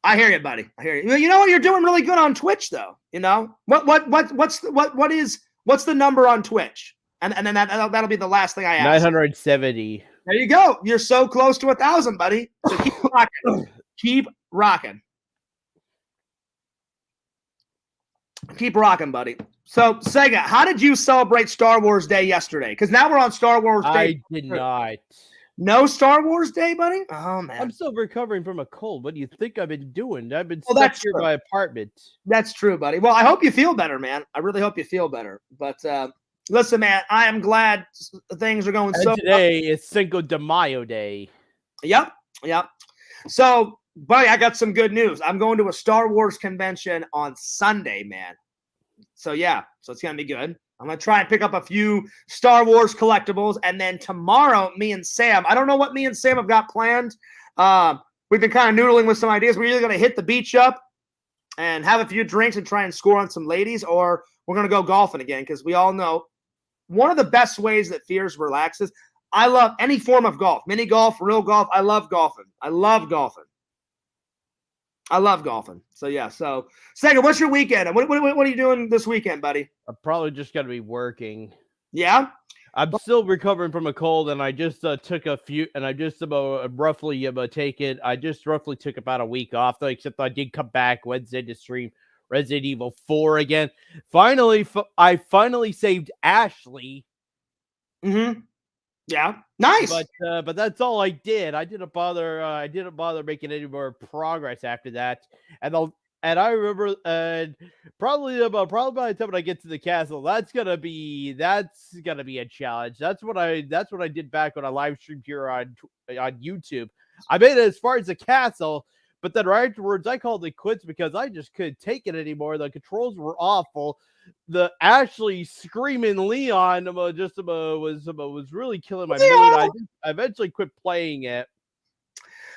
I hear you, buddy. I hear you. You know what? You're doing really good on Twitch, though. You know what's the number on Twitch? And then that'll be the last thing I ask. 970. There you go. You're so close to 1,000, buddy. So keep rocking. Keep rocking. Keep rocking, buddy. So, Sega, how did you celebrate Star Wars Day yesterday? Because now we're on Star Wars Day. I did not. No Star Wars Day, buddy? Oh, man. I'm still recovering from a cold. What do you think I've been doing? I've been stuck here in my apartment. That's true, buddy. Well, I hope you feel better, man. I really hope you feel better. But listen, man, I am glad things are going so well. Today is Cinco de Mayo Day. Yep. So, buddy, I got some good news. I'm going to a Star Wars convention on Sunday, man. So, yeah. So, it's going to be good. I'm going to try and pick up a few Star Wars collectibles. And then tomorrow, me and Sam, I don't know what me and Sam have got planned. We've been kind of noodling with some ideas. We're either going to hit the beach up and have a few drinks and try and score on some ladies, or we're going to go golfing again, because we all know one of the best ways that Fears relaxes. I love any form of golf, mini golf, real golf. I love golfing. So, yeah. So, Sega, what's your weekend? What are you doing this weekend, buddy? I'm probably just going to be working. Yeah? I'm still recovering from a cold, and I just took a few, and I just roughly took about a week off, though, except I did come back Wednesday to stream Resident Evil 4 again. Finally, I finally saved Ashley. Mm-hmm. Yeah, nice. But that's all I did. I didn't bother making any more progress after that. And I remember, probably by the time I get to the castle, that's gonna be a challenge. That's what I did back when I live streamed here on YouTube. I made it as far as the castle, but then right afterwards I called it quits because I just couldn't take it anymore. The controls were awful. The Ashley screaming Leon was really killing my mood. I eventually quit playing it.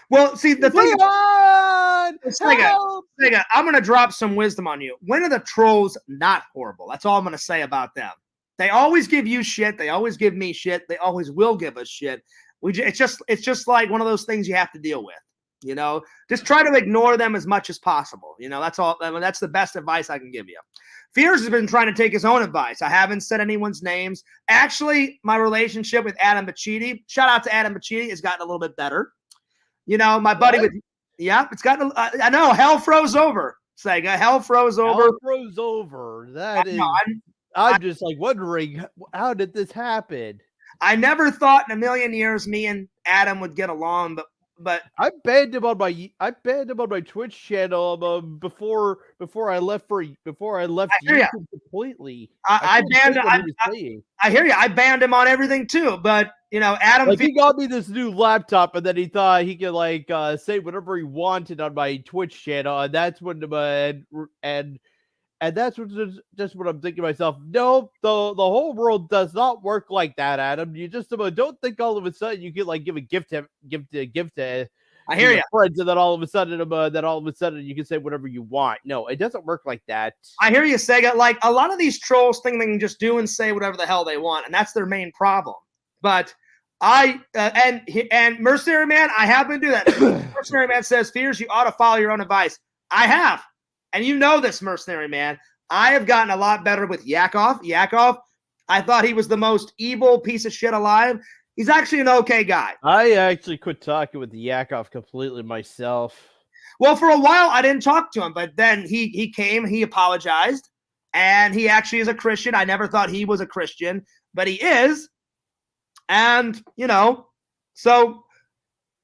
Well, see, the thing is, Sega, I'm going to drop some wisdom on you. When are the trolls not horrible? That's all I'm going to say about them. They always give you shit. They always give me shit. They always will give us shit. It's just like one of those things you have to deal with. You know, just try to ignore them as much as possible. You know, that's all. I mean, that's the best advice I can give you. Fears has been trying to take his own advice. I haven't said anyone's names. Actually, my relationship with Adam Bachidi, shout out to Adam Bachidi, has gotten a little bit better. You know, my buddy it's gotten, I know, hell froze over, Sega. Hell froze over. Hell froze over. I'm just like wondering, how did this happen? I never thought in a million years me and Adam would get along, but I banned him on my Twitch channel before I left YouTube completely. I hear you. I banned him on everything too, but you know, Adam, he got me this new laptop, and then he thought he could say whatever he wanted on my Twitch channel, and that's when and that's just what I'm thinking to myself. No, the whole world does not work like that, Adam. You just don't think all of a sudden you could give a gift to I hear you, friends, and then all of a sudden you can say whatever you want. No, it doesn't work like that. I hear you, Sega. Like a lot of these trolls think they can just do and say whatever the hell they want, and that's their main problem. But and Mercenary Man, I have been doing that. Mercenary Man says, Fears, you ought to follow your own advice. I have. And you know this, Mercenary Man. I have gotten a lot better with Yakov. Yakov, I thought he was the most evil piece of shit alive. He's actually an okay guy. I actually quit talking with Yakov completely myself. Well, for a while, I didn't talk to him, but then he came, he apologized, and he actually is a Christian. I never thought he was a Christian, but he is. And, so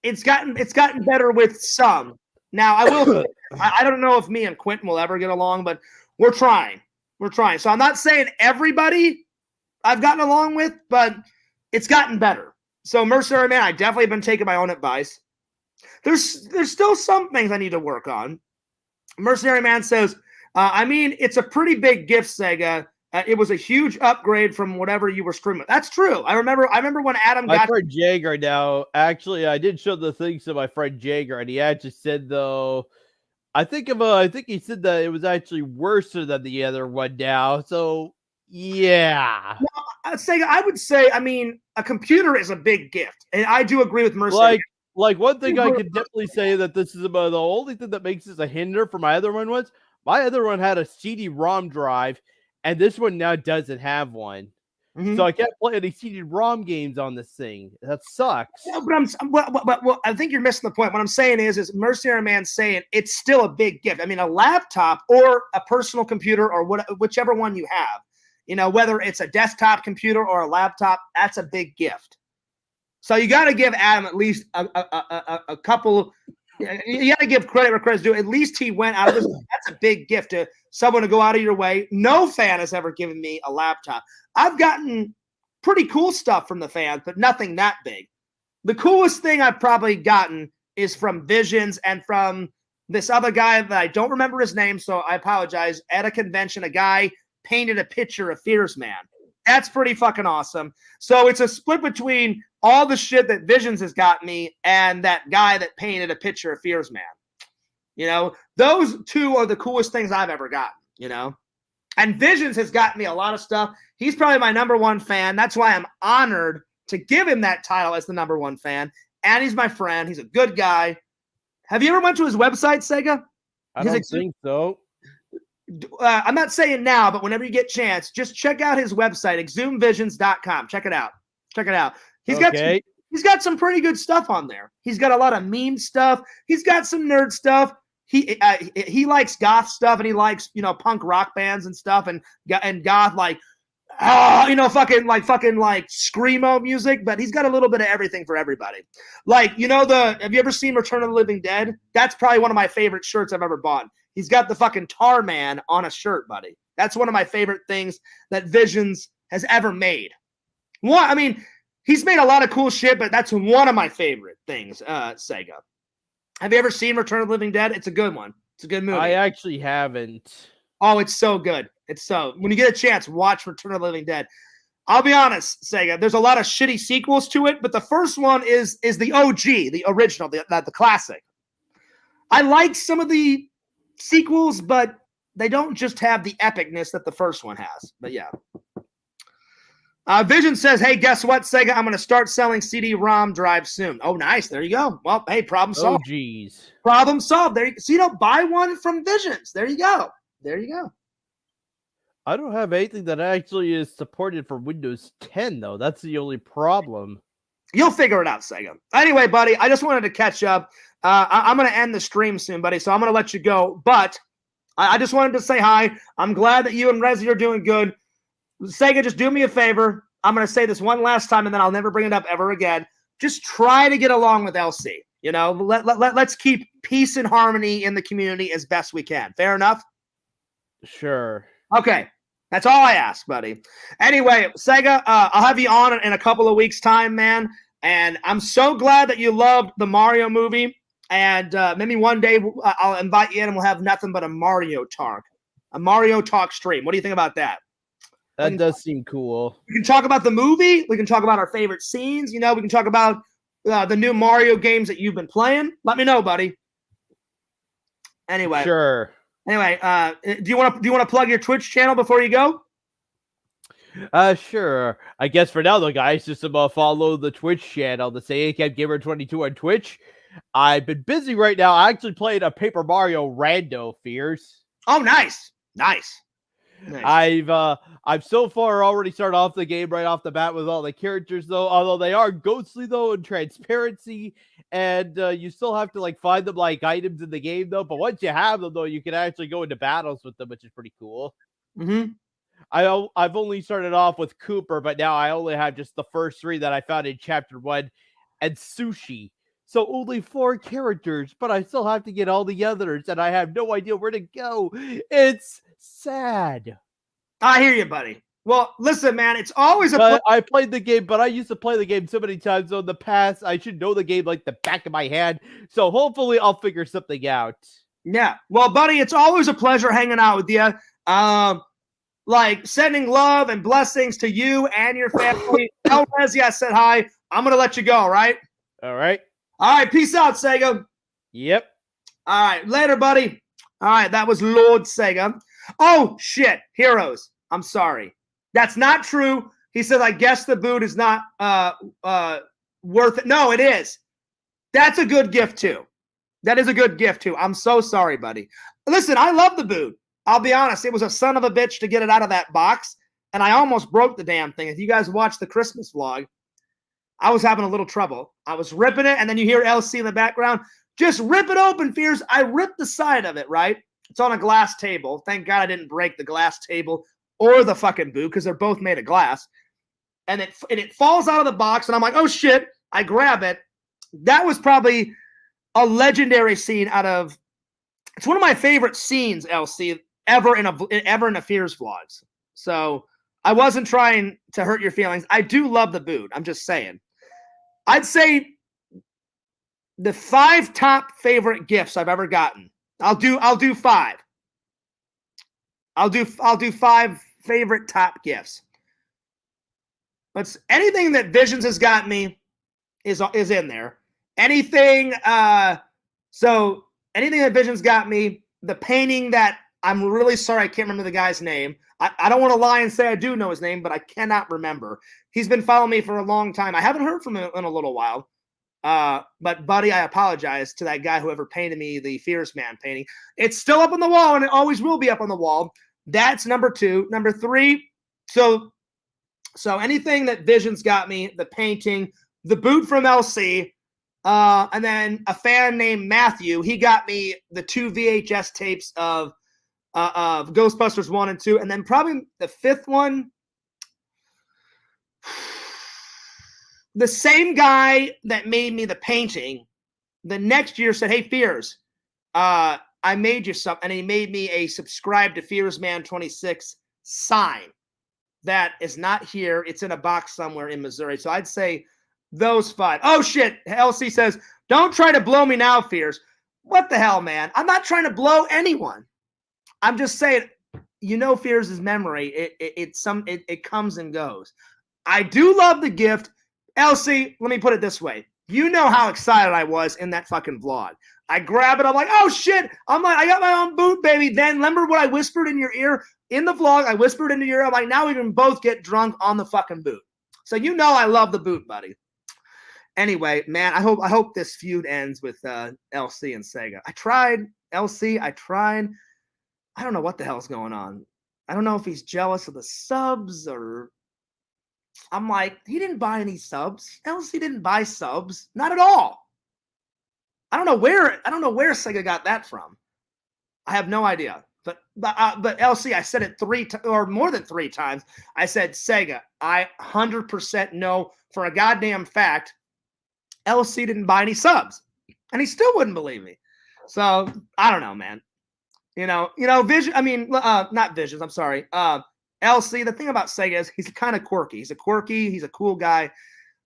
it's gotten better with some. Now, I will say, I don't know if me and Quentin will ever get along, but we're trying. We're trying. So I'm not saying everybody I've gotten along with, but it's gotten better. So Mercenary Man, I definitely have been taking my own advice. There's still some things I need to work on. Mercenary Man says, it's a pretty big gift, Sega. It was a huge upgrade from whatever you were streaming. That's true. I remember when Adam my got friend Jager. Now, actually, I did show the things to my friend Jager, and he actually said though, I think he said that it was actually worse than the other one now. So yeah. Well, Sega, I would say, a computer is a big gift, and I do agree with Mercenary. Like one thing I could definitely say that this is about the only thing that makes this a hinder for my other one was my other one had a CD-ROM drive, and this one now doesn't have one. Mm-hmm. So I can't play any CD-ROM games on this thing. That sucks. Yeah, but I think you're missing the point. What I'm saying is Mercenary Man saying it's still a big gift. A laptop or a personal computer or whichever one you have, whether it's a desktop computer or a laptop, that's a big gift. So you got to give Adam at least a couple. You got to give credit where credit's due. At least he went out of this. That's a big gift to someone to go out of your way. No fan has ever given me a laptop. I've gotten pretty cool stuff from the fans, but nothing that big. The coolest thing I've probably gotten is from Visions and from this other guy that I don't remember his name, so I apologize. At a convention, a guy painted a picture of Fierce Man. That's pretty fucking awesome. So it's a split between all the shit that Visions has got me and that guy that painted a picture of Fierce Man. Those two are the coolest things I've ever gotten, And Visions has gotten me a lot of stuff. He's probably my number one fan. That's why I'm honored to give him that title as the number one fan. And he's my friend. He's a good guy. Have you ever went to his website, Sega? I don't think so. I'm not saying now, but whenever you get a chance, just check out his website, exhumevisions.com. Check it out. He's got some pretty good stuff on there. He's got a lot of meme stuff. He's got some nerd stuff. He likes goth stuff, and he likes punk rock bands and stuff, and goth fucking screamo music. But he's got a little bit of everything for everybody. Have you ever seen Return of the Living Dead? That's probably one of my favorite shirts I've ever bought. He's got the fucking Tar Man on a shirt, buddy. That's one of my favorite things that Visions has ever made. He's made a lot of cool shit, but that's one of my favorite things, Sega. Have you ever seen Return of the Living Dead? It's a good one. It's a good movie. I actually haven't. Oh, it's so good. When you get a chance, watch Return of the Living Dead. I'll be honest, Sega, there's a lot of shitty sequels to it, but the first one is the OG, the original, the classic. I like some of the sequels, but they don't just have the epicness that the first one has. But yeah. Vision says, hey, guess what, Sega? I'm going to start selling CD-ROM drives soon. Oh, nice. There you go. Well, hey, problem solved. Oh, geez. Problem solved. There buy one from Visions. There you go. I don't have anything that actually is supported for Windows 10, though. That's the only problem. You'll figure it out, Sega. Anyway, buddy, I just wanted to catch up. I'm going to end the stream soon, buddy, so I'm going to let you go. But I just wanted to say hi. I'm glad that you and Rezi are doing good. Sega, just do me a favor. I'm going to say this one last time, and then I'll never bring it up ever again. Just try to get along with LC. Let's keep peace and harmony in the community as best we can. Fair enough? Sure. Okay. That's all I ask, buddy. Anyway, Sega, I'll have you on in a couple of weeks' time, man. And I'm so glad that you loved the Mario movie. And maybe one day I'll invite you in and we'll have nothing but a Mario talk stream. What do you think about that? That does seem cool. We can talk about the movie. We can talk about our favorite scenes. We can talk about the new Mario games that you've been playing. Let me know, buddy. Anyway. Sure. Anyway, do you want to plug your Twitch channel before you go? Sure. I guess for now, though, guys, just follow the Twitch channel, the Say Gamer 22 on Twitch. I've been busy right now. I actually played a Paper Mario Rando Fears. Oh, nice. Nice. I've so far already started off the game right off the bat with all the characters though, although they are ghostly though and transparency, and you still have to like find them like items in the game though. But once you have them though, you can actually go into battles with them, which is pretty cool. Mm-hmm. I've only started off with Cooper, but now I only have just the first 3 that I found in chapter 1 and Sushi. So only 4 characters, but I still have to get all the others, and I have no idea where to go. It's sad. I hear you, buddy. Well, listen, man, it's always a But I played the game, but I used to play the game so many times. So in the past, I should know the game like the back of my hand. So hopefully I'll figure something out. Yeah. Well, buddy, it's always a pleasure hanging out with you. Like sending love and blessings to you and your family. Tell Rezzy I said hi. I'm going to let you go, all right? All right. All right. Peace out, Sega. Yep. All right. Later, buddy. All right. That was Lord Sega. Oh, shit. Heroes. I'm sorry. That's not true. He said, I guess the boot is not worth it. No, it is. That's a good gift, too. That is a good gift, too. I'm so sorry, buddy. Listen, I love the boot. I'll be honest. It was a son of a bitch to get it out of that box, and I almost broke the damn thing. If you guys watched the Christmas vlog, I was having a little trouble. I was ripping it, and then you hear LC in the background. Just rip it open, Fears. I ripped the side of it, right? It's on a glass table. Thank God I didn't break the glass table or the fucking boot because they're both made of glass. And it falls out of the box, and I'm like, oh, shit. I grab it. That was probably a legendary scene out of – it's one of my favorite scenes, LC, ever in a Fears vlogs. So I wasn't trying to hurt your feelings. I do love the boot. I'm just saying. I'd say the 5 top favorite gifts I've ever gotten. I'll do 5. I'll do 5 favorite top gifts. But anything that Visions has got me is in there. Anything so anything that Visions got me, the painting that I'm really sorry I can't remember the guy's name. I don't want to lie and say I do know his name, but I cannot remember. He's been following me for a long time. I haven't heard from him in a little while. But buddy, I apologize to that guy whoever painted me the Fierce Man painting. It's still up on the wall, and it always will be up on the wall. That's number 2. Number 3, so anything that Visions got me, the painting, the boot from LC, and then a fan named Matthew, he got me the 2 VHS tapes of Ghostbusters 1 and 2, and then probably the 5th one. The same guy that made me the painting, the next year said, hey, Fears, I made you something. And he made me a subscribe to Fears Man 26 sign that is not here. It's in a box somewhere in Missouri. So I'd say those 5. Oh, shit. LC says, don't try to blow me now, Fears. What the hell, man? I'm not trying to blow anyone. I'm just saying, Fears' memory, it comes and goes. I do love the gift. LC, let me put it this way. You know how excited I was in that fucking vlog. I grab it. I'm like, oh, shit. I'm like, I got my own boot, baby. Then remember what I whispered in your ear in the vlog? I whispered into your ear. I'm like, now we can both get drunk on the fucking boot. So I love the boot, buddy. Anyway, man, I hope this feud ends with LC and Sega. I tried, LC. I don't know what the hell's going on. I don't know if he's jealous of the subs or... I'm like, he didn't buy any subs. LC didn't buy subs. Not at all. I don't know where Sega got that from. I have no idea. But LC, I said it 3 or more than 3 times. I said, Sega, I 100% know for a goddamn fact LC didn't buy any subs. And he still wouldn't believe me. So, I don't know, man. Vision, not Visions, I'm sorry. LC, the thing about Sega is he's kind of quirky. He's a cool guy,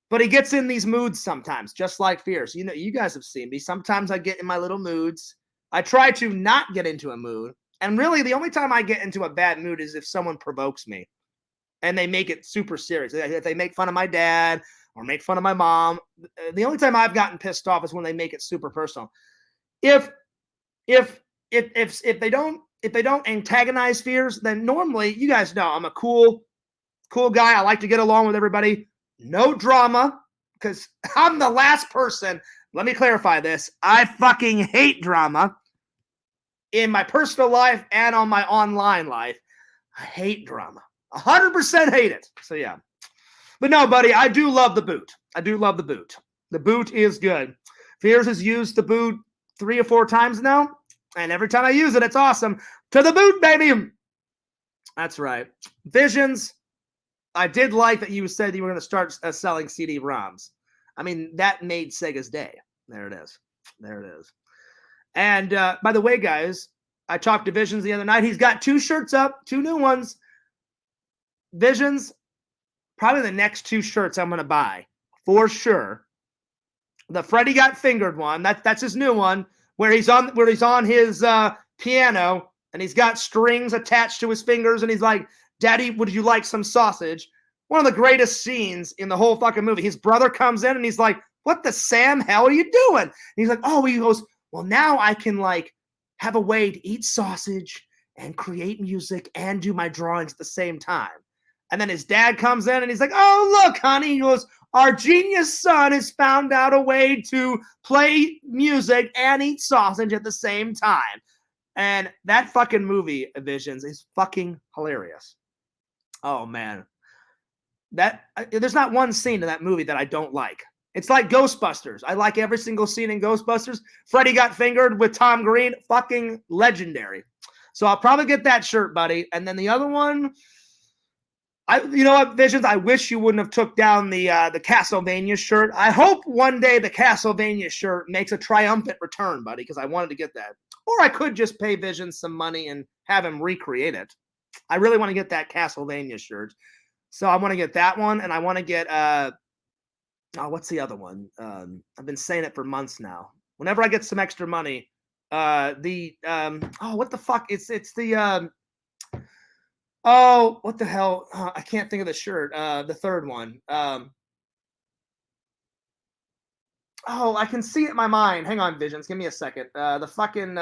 but he gets in these moods sometimes, just like Fierce. You guys have seen me. Sometimes I get in my little moods. I try to not get into a mood. And really, the only time I get into a bad mood is if someone provokes me and they make it super serious. If they make fun of my dad or make fun of my mom, the only time I've gotten pissed off is when they make it super personal. If they don't antagonize Fears, then normally, you guys know, I'm a cool guy. I like to get along with everybody. No drama, because I'm the last person let me clarify this. I fucking hate drama in my personal life and on my online life. I hate drama. 100% hate it. So yeah. But no, buddy, I do love the boot. I do love the boot. The boot is good. Fears has used the boot 3 or 4 times now, and every time I use it, it's awesome. To the boot, baby. That's right. Visions. I did like that you said you were going to start selling CD-ROMs. I mean, that made Sega's day. There it is. There it is. And by the way, guys, I talked to Visions the other night. He's got 2 shirts up, 2 new ones. Visions, probably the next 2 shirts I'm going to buy for sure. The Freddy Got Fingered one, that's his new one, where he's on his piano and he's got strings attached to his fingers and he's like, "Daddy, would you like some sausage?" One of the greatest scenes in the whole fucking movie. His brother comes in and he's like, "What the Sam hell are you doing?" And he's like, "Oh," he goes, "Well, now I can like have a way to eat sausage and create music and do my drawings at the same time." And then his dad comes in and he's like, "Oh, look, honey," he goes, "our genius son has found out a way to play music and eat sausage at the same time." And that fucking movie, Visions, is fucking hilarious. Oh, man. There's not one scene in that movie that I don't like. It's like Ghostbusters. I like every single scene in Ghostbusters. Freddy Got Fingered with Tom Green, fucking legendary. So I'll probably get that shirt, buddy. And then the other one, you know what, Visions? I wish you wouldn't have took down the Castlevania shirt. I hope one day the Castlevania shirt makes a triumphant return, buddy, because I wanted to get that. Or I could just pay Visions some money and have him recreate it. I really want to get that Castlevania shirt. So I want to get that one, and I want to get what's the other one? I've been saying it for months now. Whenever I get some extra money, what the fuck? It's the what the hell? I can't think of the shirt. The third one. I can see it in my mind. Hang on, Visions. Give me a second. The fucking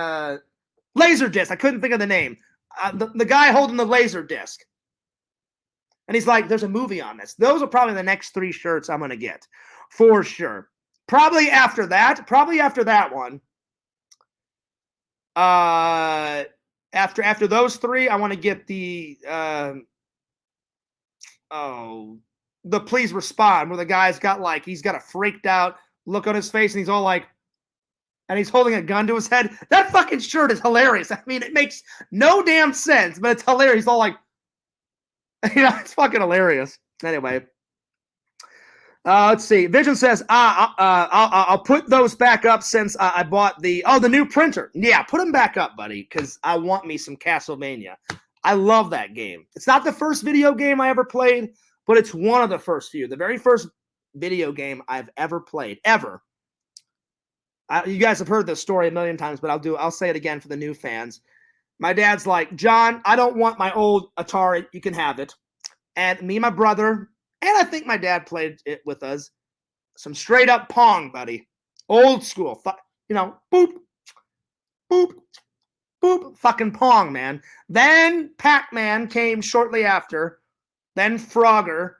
laser disc. I couldn't think of the name. The guy holding the laser disc. And he's like, "There's a movie on this." Those are probably the next 3 shirts I'm going to get. For sure. Probably after that one. After those 3, I want to get the Please Respond, where the guy's got he's got a freaked out look on his face and he's all like, and he's holding a gun to his head. That fucking shirt is hilarious. I mean, it makes no damn sense, but it's hilarious. He's all like, it's fucking hilarious. Anyway, let's see. Vision says, I'll put those back up since I bought the new printer. Yeah, put them back up, buddy, because I want me some Castlevania. I love that game. It's not the first video game I ever played, but it's one of the first few. The very first video game I've ever played, ever. You guys have heard this story a million times, but I'll say it again for the new fans. My dad's like, "John, I don't want my old Atari. You can have it." And me and my brother, and I think my dad played it with us, some straight up Pong, buddy. Old school. Boop, boop, boop, fucking Pong, man. Then Pac-Man came shortly after, then Frogger.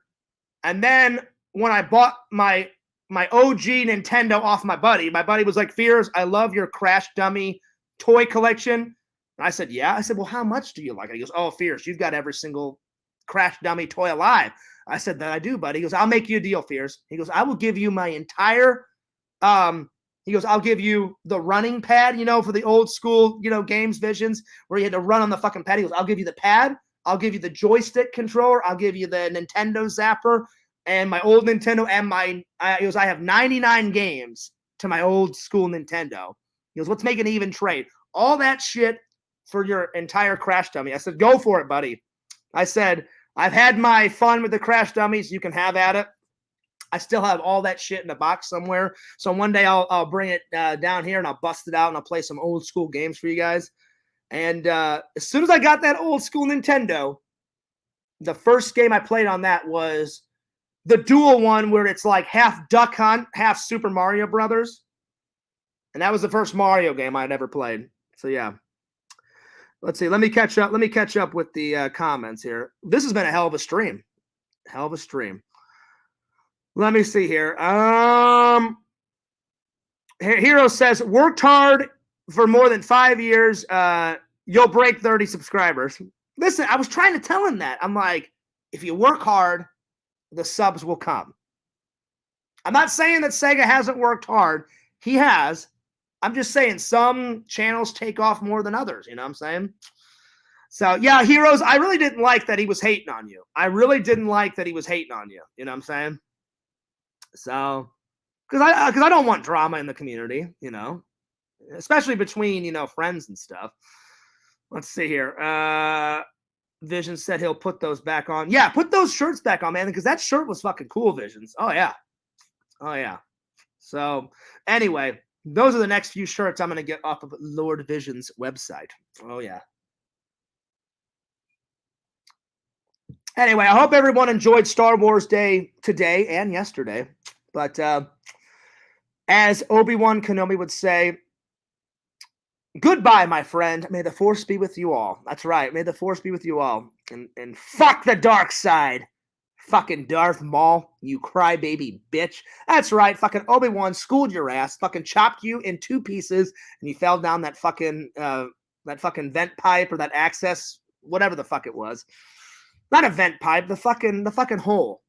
And then when I bought my OG Nintendo off my buddy was like, "Fears, I love your Crash Dummy toy collection." And I said, "Yeah." I said, "Well, how much do you like it?" He goes, "Oh, Fears, you've got every single Crash Dummy toy alive." I said, "That I do, buddy." He goes, "I'll make you a deal, Fears." He goes, "I will give you my entire, he goes, I'll give you the running pad, for the old school, games Visions, where you had to run on the fucking pad." He goes, "I'll give you the pad. I'll give you the joystick controller. I'll give you the Nintendo Zapper and my old Nintendo and he goes, I have 99 games to my old school Nintendo." He goes, "Let's make an even trade. All that shit for your entire Crash Dummy." I said, "Go for it, buddy." I said, "I've had my fun with the Crash Dummies. You can have at it." I still have all that shit in a box somewhere. So one day I'll bring it down here and I'll bust it out and I'll play some old school games for you guys. And as soon as I got that old school Nintendo, the first game I played on that was the dual one where it's like half Duck Hunt, half Super Mario Brothers. And that was the first Mario game I'd ever played. So yeah. Let's see. Let me catch up with the comments here. This has been a hell of a stream. Hell of a stream. Let me see here. Hero says, worked hard for more than 5 years. You'll break 30 subscribers. Listen, I was trying to tell him that. I'm like, if you work hard, the subs will come. I'm not saying that Sega hasn't worked hard. He has. I'm just saying some channels take off more than others. You know what I'm saying? So, yeah, Heroes, I really didn't like that he was hating on you. I really didn't like that he was hating on you. You know what I'm saying? So, because I don't want drama in the community, you know, especially between, you know, friends and stuff. Let's see here. Vision said he'll put those back on. Yeah, put those shirts back on, man, because that shirt was fucking cool, Visions. Oh, yeah. Oh, yeah. So, anyway, those are the next few shirts I'm going to get off of Lord Vision's website. Oh, yeah. Anyway, I hope everyone enjoyed Star Wars Day today and yesterday. But as Obi-Wan Kenobi would say, goodbye, my friend. May the Force be with you all. That's right. May the Force be with you all. And fuck the dark side. Fucking Darth Maul, you crybaby bitch. That's right. Fucking Obi-Wan schooled your ass. Fucking chopped you in 2 pieces, and you fell down that fucking vent pipe or that access, whatever the fuck it was. Not a vent pipe, the fucking hole.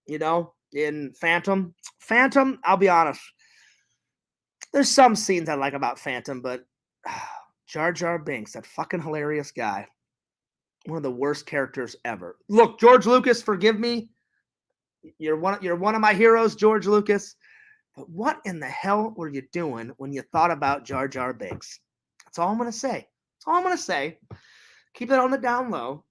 You know, in Phantom. Phantom, I'll be honest. There's some scenes I like about Phantom, but Jar Jar Binks, that fucking hilarious guy. One of the worst characters ever. Look, George Lucas, forgive me. You're one of my heroes, George Lucas. But what in the hell were you doing when you thought about Jar Jar Binks? That's all I'm going to say. That's all I'm going to say. Keep it on the down low.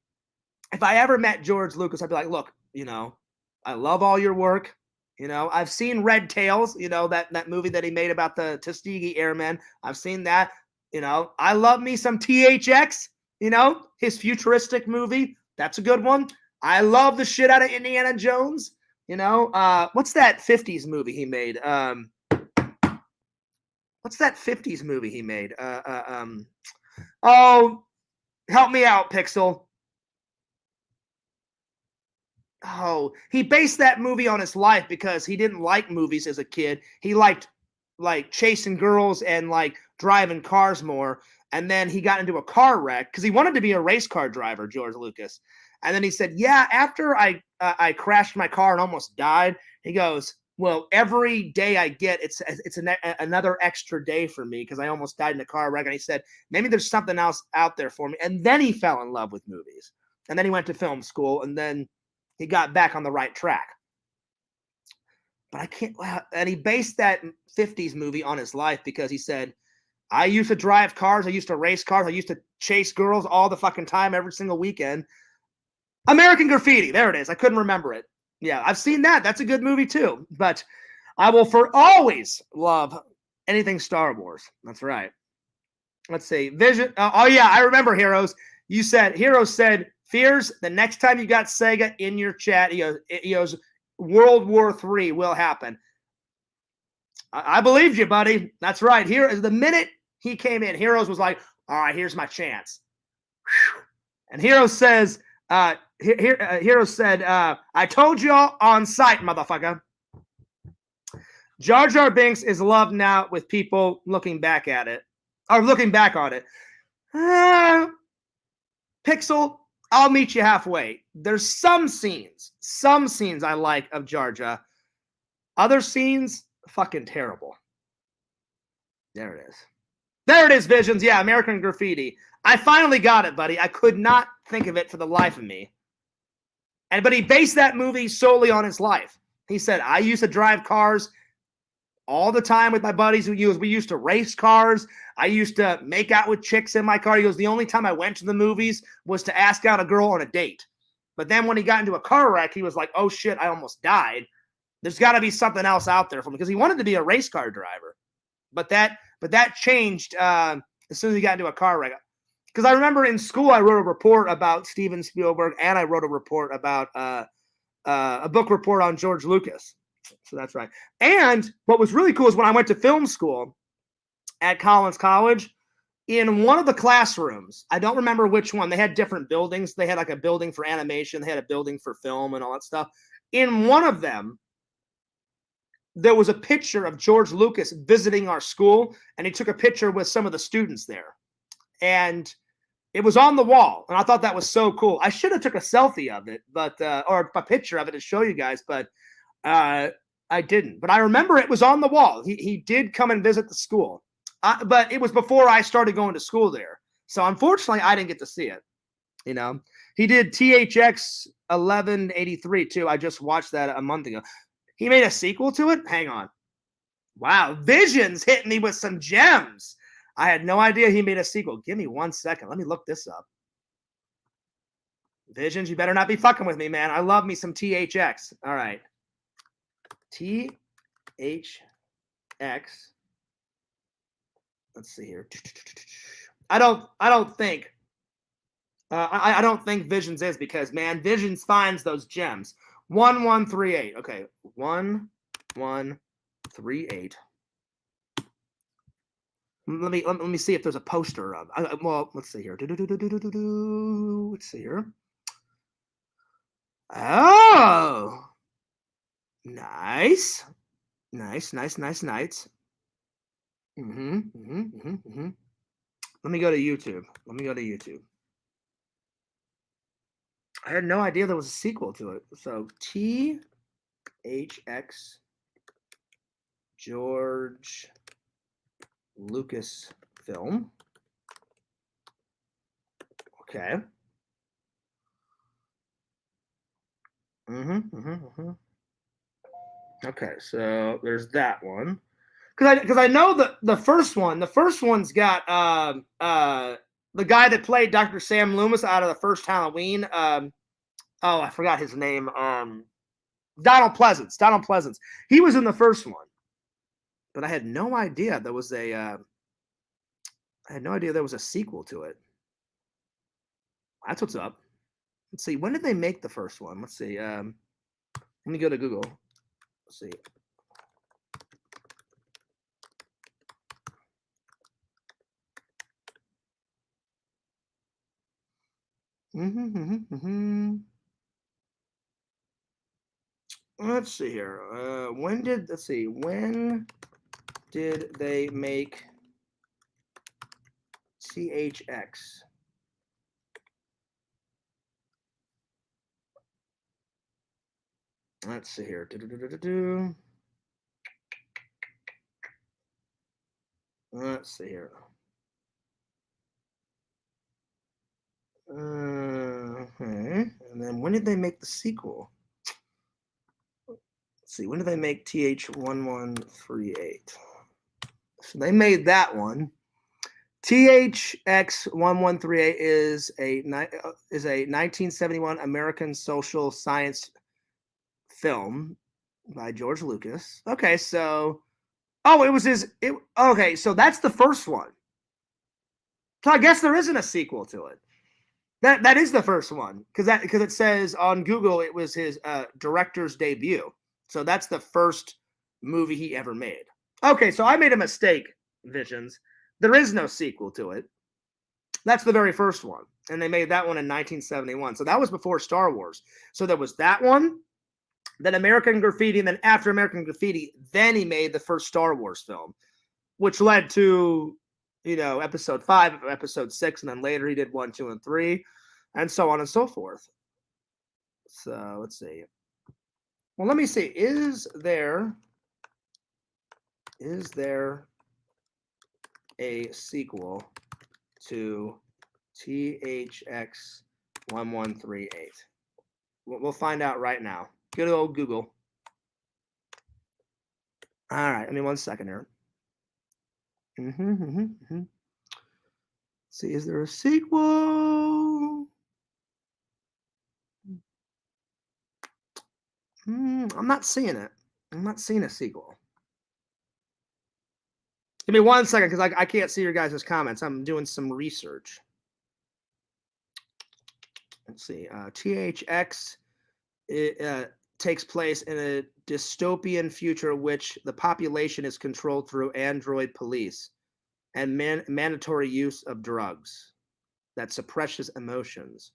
If I ever met George Lucas, I'd be like, look, you know, I love all your work. You know, I've seen Red Tails, you know, that movie that he made about the Tuskegee Airmen. I've seen that. You know, I love me some THX, you know, his futuristic movie. That's a good one. I love the shit out of Indiana Jones. You know, what's that 50s movie he made? What's that 50s movie he made? Oh, help me out, Pixel. Oh, he based that movie on his life because he didn't like movies as a kid. He liked like chasing girls and like driving cars more. And then he got into a car wreck because he wanted to be a race car driver, George Lucas. And then he said, yeah, after I crashed my car and almost died, he goes, well, every day I get, it's another extra day for me because I almost died in a car wreck. And he said, maybe there's something else out there for me. And then he fell in love with movies. And then he went to film school, and then he got back on the right track. But I can't, and he based that 50s movie on his life because he said, I used to drive cars, I used to race cars, I used to chase girls all the fucking time, every single weekend. American Graffiti, there it is. I couldn't remember it. Yeah, I've seen that. That's a good movie too. But I will for always love anything Star Wars. That's right. Let's see. Vision. Oh yeah, I remember Heroes. You said, Heroes said, Fears, the next time you got Sega in your chat, he goes World War III will happen. I believed you, buddy. That's right. Here, the minute he came in, Heroes was like, all right, here's my chance. Whew. And Heroes says, Heroes said, I told y'all on site, motherfucker. Jar Jar Binks is loved now with people looking back at it. Or looking back on it. Pixel, I'll meet you halfway. There's some scenes I like of Jar Jar. Other scenes, fucking terrible. There it is. There it is, Visions. Yeah, American Graffiti. I finally got it, buddy. I could not think of it for the life of me. But he based that movie solely on his life. He said, I used to drive cars all the time with my buddies. We used to race cars. I used to make out with chicks in my car. He goes, the only time I went to the movies was to ask out a girl on a date. But then when he got into a car wreck, he was like, oh shit, I almost died. There's got to be something else out there for me, because he wanted to be a race car driver. But that changed as soon as he got into a car wreck. Because I remember in school I wrote a report about Steven Spielberg, and I wrote a report about a book report on George Lucas. So that's right. And what was really cool is when I went to film school at Collins College, in one of the classrooms, I don't remember which one, they had different buildings. They had like a building for animation, they had a building for film and all that stuff. In one of them, there was a picture of George Lucas visiting our school, and he took a picture with some of the students there. And it was on the wall, and I thought that was so cool. I should have took a selfie of it, but or a picture of it to show you guys, but I didn't. But I remember it was on the wall. He did come and visit the school, but it was before I started going to school there. So unfortunately, I didn't get to see it. You know, he did THX 1183 too. I just watched that a month ago. He made a sequel to it. Hang on. Wow, Vision's hitting me with some gems. I had no idea he made a sequel. Give me 1 second. Let me look this up. Visions, you better not be fucking with me, man. I love me some THX. All right. THX. Let's see here. I don't think Visions is, because man, Visions finds those gems. 1138. Okay. 1138. Let me see if there's a poster of. Well, let's see here. Let's see here. Oh, nice. Let me go to YouTube. I had no idea there was a sequel to it. So THX George Lucas film. Okay. Okay, so there's that one. Because I know the first one's got the guy that played Dr. Sam Loomis out of the first Halloween. Oh, I forgot his name. Donald Pleasance. He was in the first one. But I had no idea there was a sequel to it. That's what's up. Let's see. When did they make the first one? Let's see. Let me go to Google. Let's see. Let's see here. When did they make THX? Let's see here. Let's see here. Okay. And then when did they make the sequel? Let's see. When did they make TH1138? So they made that one. THX1138 is a 1971 American social science film by George Lucas. Okay, so okay, so that's the first one. So I guess there isn't a sequel to it. That is the first one, because it says on Google it was his director's debut. So that's the first movie he ever made. Okay, so I made a mistake, Visions. There is no sequel to it. That's the very first one, and they made that one in 1971. So that was before Star Wars. So there was that one, then American Graffiti, and then after American Graffiti, then he made the first Star Wars film, which led to, episode 5, episode 6, and then later he did 1, 2, and 3, and so on and so forth. So let's see. Well, let me see. Is there a sequel to THX 1138? We'll find out right now. Good old Google. All right, give me 1 second here. See, is there a sequel? I'm not seeing it. I'm not seeing a sequel. Give me 1 second, because I can't see your guys' comments. I'm doing some research. Let's see. THX takes place in a dystopian future in which the population is controlled through android police and mandatory use of drugs that suppresses emotions.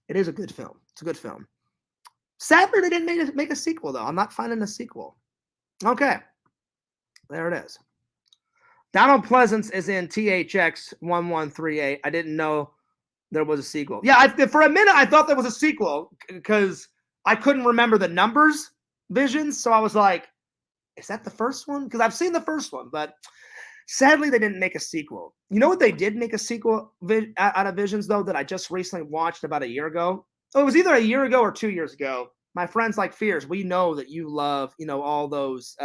It is a good film. It's a good film. Sadly, they didn't make a sequel, though. I'm not finding a sequel. Okay. There it is. Donald Pleasance is in THX 1138. I didn't know there was a sequel. Yeah, for a minute I thought there was a sequel because I couldn't remember the numbers, Visions. So I was like, is that the first one? Because I've seen the first one, but sadly they didn't make a sequel. You know what they did make a sequel out of Visions, though, that I just recently watched about a year ago? Oh, it was either a year ago or 2 years ago. My friends like Fears, we know that you love, all those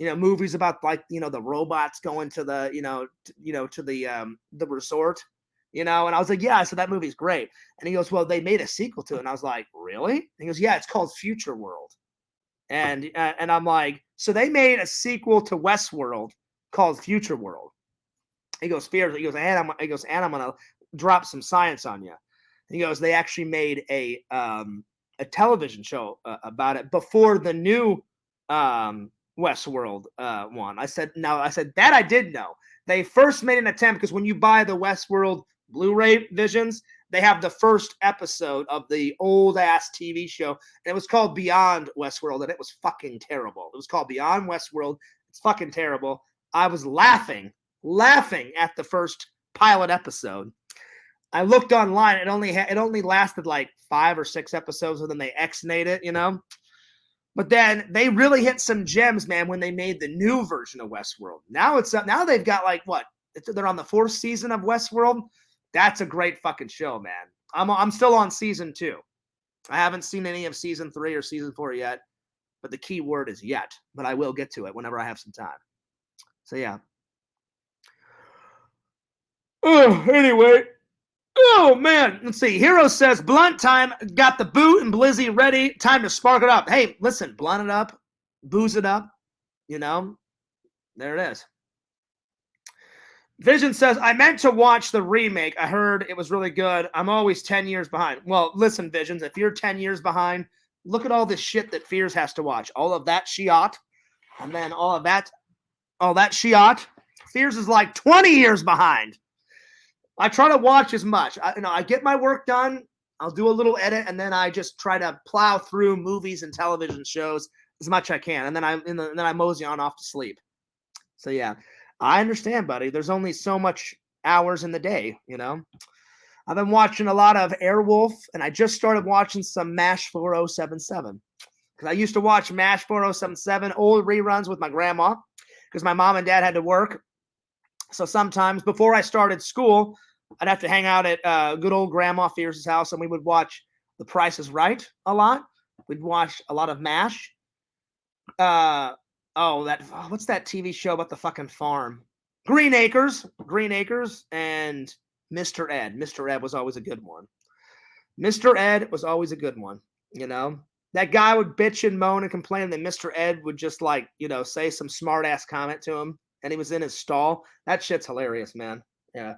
movies about like, the robots going to the, to the resort, and I was like, yeah, so that movie's great. And he goes, well, they made a sequel to it. And I was like, really? And he goes, yeah, it's called Future World. And I'm like, so they made a sequel to Westworld called Future World. He goes, Fears. He goes, and I'm gonna drop some science on you. He goes, they actually made a television show about it before the new Westworld one. I said that I did know. They first made an attempt because when you buy the Westworld Blu-ray Visions, they have the first episode of the old ass TV show, and it was called Beyond Westworld, and it was fucking terrible. It was called Beyond Westworld. It's fucking terrible. I was laughing at the first pilot episode. I looked online. It only lasted like 5 or 6 episodes, and then they X-nayed it, But then they really hit some gems, man, when they made the new version of Westworld. Now now they've got like what? They're on the 4th season of Westworld. That's a great fucking show, man. I'm still on season 2. I haven't seen any of season 3 or season 4 yet, but the key word is yet. But I will get to it whenever I have some time. So yeah. Oh, anyway. Oh man, let's see. Hero says blunt time. Got the boot and Blizzy ready. Time to spark it up. Hey, listen, blunt it up, booze it up. There it is. Vision says, I meant to watch the remake. I heard it was really good. I'm always 10 years behind. Well, listen, Visions, if you're 10 years behind, look at all this shit that Fears has to watch. All of that shiat, and then all that shiat. Fears is like 20 years behind. I try to watch as much. I get my work done. I'll do a little edit, and then I just try to plow through movies and television shows as much as I can, and then I mosey on off to sleep. So yeah. I understand, buddy. There's only so much hours in the day, I've been watching a lot of Airwolf, and I just started watching some MASH 4077. Because I used to watch MASH 4077, old reruns with my grandma, because my mom and dad had to work. So sometimes before I started school, I'd have to hang out at good old Grandma Fierce's house, and we would watch The Price is Right a lot. We'd watch a lot of MASH. What's that TV show about the fucking farm? Green Acres, and Mr. Ed. Mr. Ed was always a good one. That guy would bitch and moan and complain, that Mr. Ed would just say some smart ass comment to him, and he was in his stall. That shit's hilarious, man. Yeah.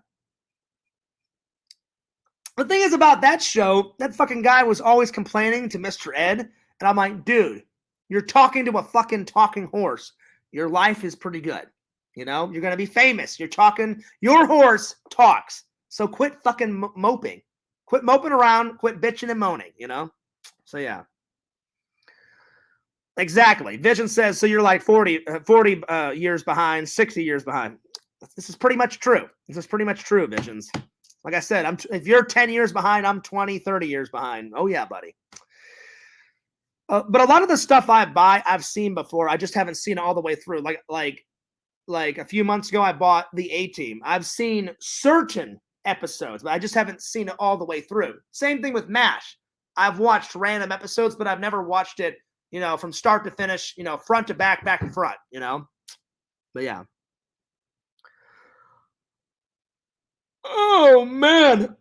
The thing is about that show, that fucking guy was always complaining to Mr. Ed, and I'm like, dude, you're talking to a fucking talking horse. Your life is pretty good. You're going to be famous. Your horse talks. So quit fucking moping. Quit moping around. Quit bitching and moaning, So yeah. Exactly. Vision says, so you're like 40 years behind, 60 years behind. This is pretty much true. Visions. Like I said, if you're 10 years behind, I'm 20, 30 years behind. Oh yeah, buddy. But a lot of the stuff I buy, I've seen before. I just haven't seen it all the way through. Like a few months ago, I bought the A-Team. I've seen certain episodes, but I just haven't seen it all the way through. Same thing with MASH. I've watched random episodes, but I've never watched it, from start to finish, front to back, back and front, But yeah. Oh, man.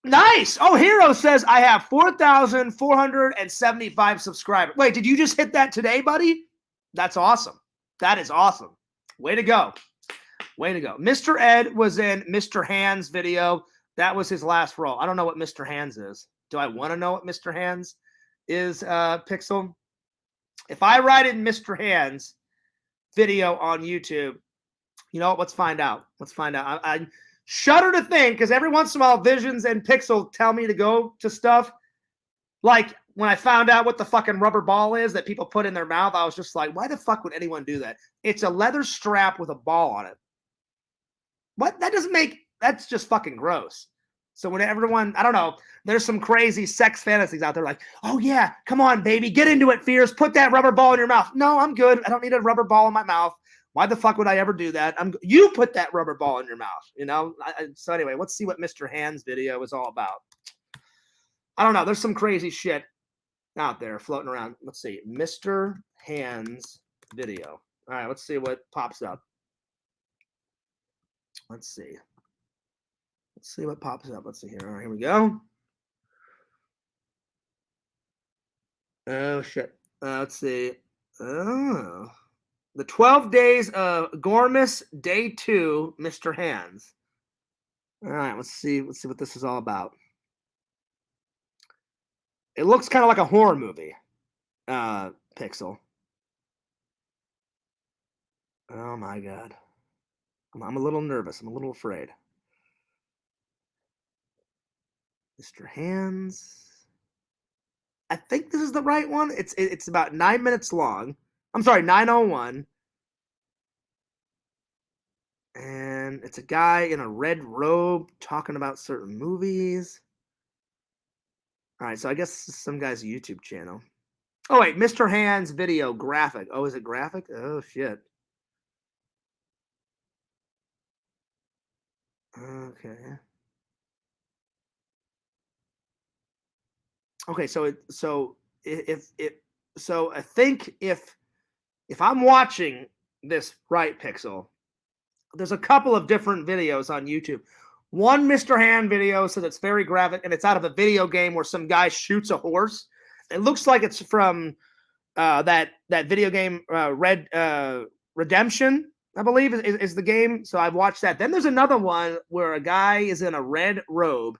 Nice. Oh, Hero says, I have 4,475 subscribers. Wait, did you just hit that today, buddy? That's awesome. That is awesome. Way to go. Mr. Ed was in Mr. Hands' video. That was his last role. I don't know what Mr. Hands is. Do I want to know what Mr. Hands is, Pixel? If I write in Mr. Hands video on YouTube, let's find out. I shudder to think, because every once in a while Visions and Pixel tell me to go to stuff. Like when I found out what the fucking rubber ball is that people put in their mouth, I was just like, why the fuck would anyone do that? It's a leather strap with a ball on it. What? That doesn't make, that's just fucking gross. So when everyone, I don't know, there's some crazy sex fantasies out there like, oh yeah, come on, baby, get into it, Fierce. Put that rubber ball in your mouth. No, I'm good. I don't need a rubber ball in my mouth. Why the fuck would I ever do that? You put that rubber ball in your mouth, you know? So anyway, let's see what Mr. Hand's video is all about. I don't know. There's some crazy shit out there floating around. Let's see. Mr. Hand's video. All right, let's see what pops up. Let's see. Let's see what pops up. Let's see here. All right, here we go. Oh, shit. Let's see. Oh. The 12 Days of Gormus, Day 2, Mr. Hands. All right, let's see what this is all about. It looks kind of like a horror movie, Pixel. Oh, my God. I'm a little nervous. I'm a little afraid. Mr. Hands. I think this is the right one. It's about 9 minutes long. I'm sorry, 9:01. And it's a guy in a red robe talking about certain movies. All right, so I guess this is some guy's YouTube channel. Oh, wait, Mr. Hands video graphic. Oh, is it graphic? Oh, shit. Okay. Okay, so I think if I'm watching this right, Pixel, there's a couple of different videos on YouTube. One Mr. Hand video says it's very graphic, and it's out of a video game where some guy shoots a horse. It looks like it's from that video game Red Redemption, I believe, is the game. So I've watched that. Then there's another one where a guy is in a red robe,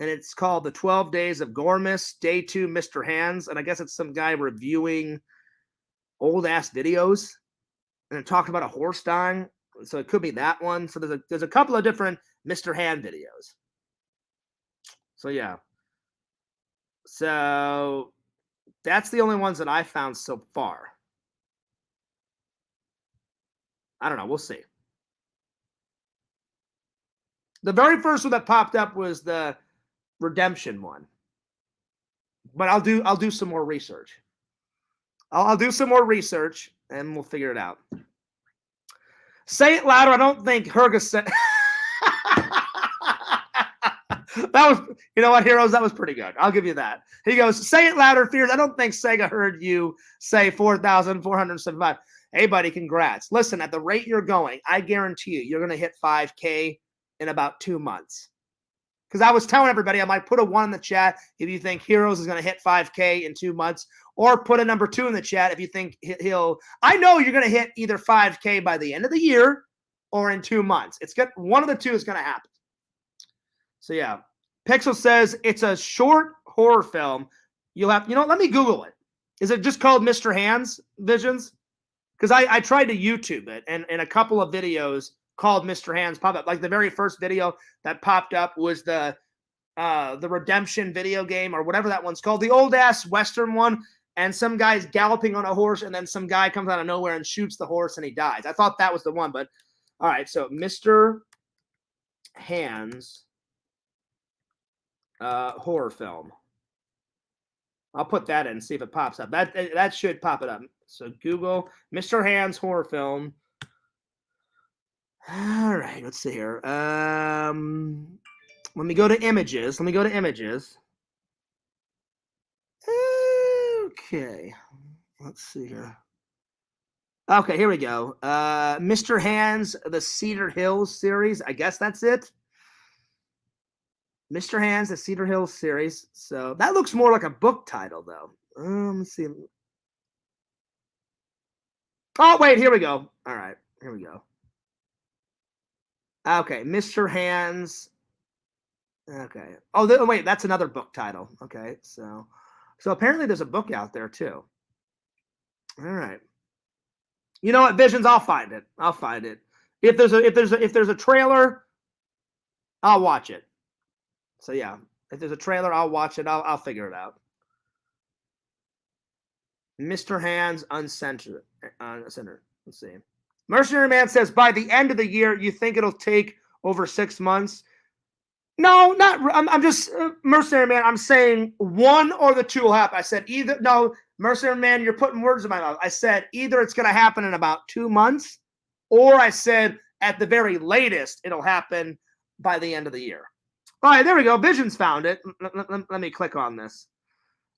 and it's called The 12 Days of Gormus, Day 2, Mr. Hands. And I guess it's some guy reviewing old-ass videos and talking about a horse dying. So it could be that one. So there's a couple of different Mr. Hand videos. So, yeah. So that's the only ones that I found so far. I don't know. We'll see. The very first one that popped up was the Redemption one. But I'll do some more research. I'll do some more research and we'll figure it out. Say it louder. I don't think Hergus said. That was, you know what, Heroes? That was pretty good. I'll give you that. He goes, say it louder, Fears. I don't think Sega heard you say 4,475. Hey, buddy, congrats. Listen, at the rate you're going, I guarantee you're going to hit 5K in about 2 months. Because I was telling everybody, I might put a 1 in the chat if you think Heroes is going to hit 5K in 2 months, or put a number 2 in the chat if you think he'll. I know you're going to hit either 5K by the end of the year or in 2 months. It's got one of the two is going to happen. So yeah, Pixel says it's a short horror film. You'll have, let me Google it. Is it just called Mr. Hands Visions? Because I tried to YouTube it, and a couple of videos called Mr. Hands pop up. Like the very first video that popped up was the Redemption video game or whatever that one's called, the old ass Western one. And some guy's galloping on a horse, and then some guy comes out of nowhere and shoots the horse, and he dies. I thought that was the one, but all right. So Mr. Hands horror film. I'll put that in, see if it pops up. That should pop it up. So Google Mr. Hands horror film. All right, let's see here. Let me go to images. Okay, let's see here. Okay, here we go. Mr. Hands, the Cedar Hills series. I guess that's it. Mr. Hands, the Cedar Hills series. So that looks more like a book title, though. Let's see. Oh, wait, here we go. All right, here we go. Okay, Mr. Hands. Okay. Oh, wait, that's another book title. Okay, so apparently there's a book out there too. All right. You know what, Visions? I'll find it. If there's a trailer, I'll watch it. So yeah, If there's a trailer, I'll watch it. I'll figure it out. Mr. Hands uncensored. Uncensored. Let's see. Mercenary Man says by the end of the year, you think it'll take over 6 months? No, not. I'm just Mercenary Man. I'm saying one or the two will happen. I said either. No, Mercenary Man, you're putting words in my mouth. I said either it's going to happen in about 2 months, or I said at the very latest it'll happen by the end of the year. All right, there we go. Visions found it. Let me click on this.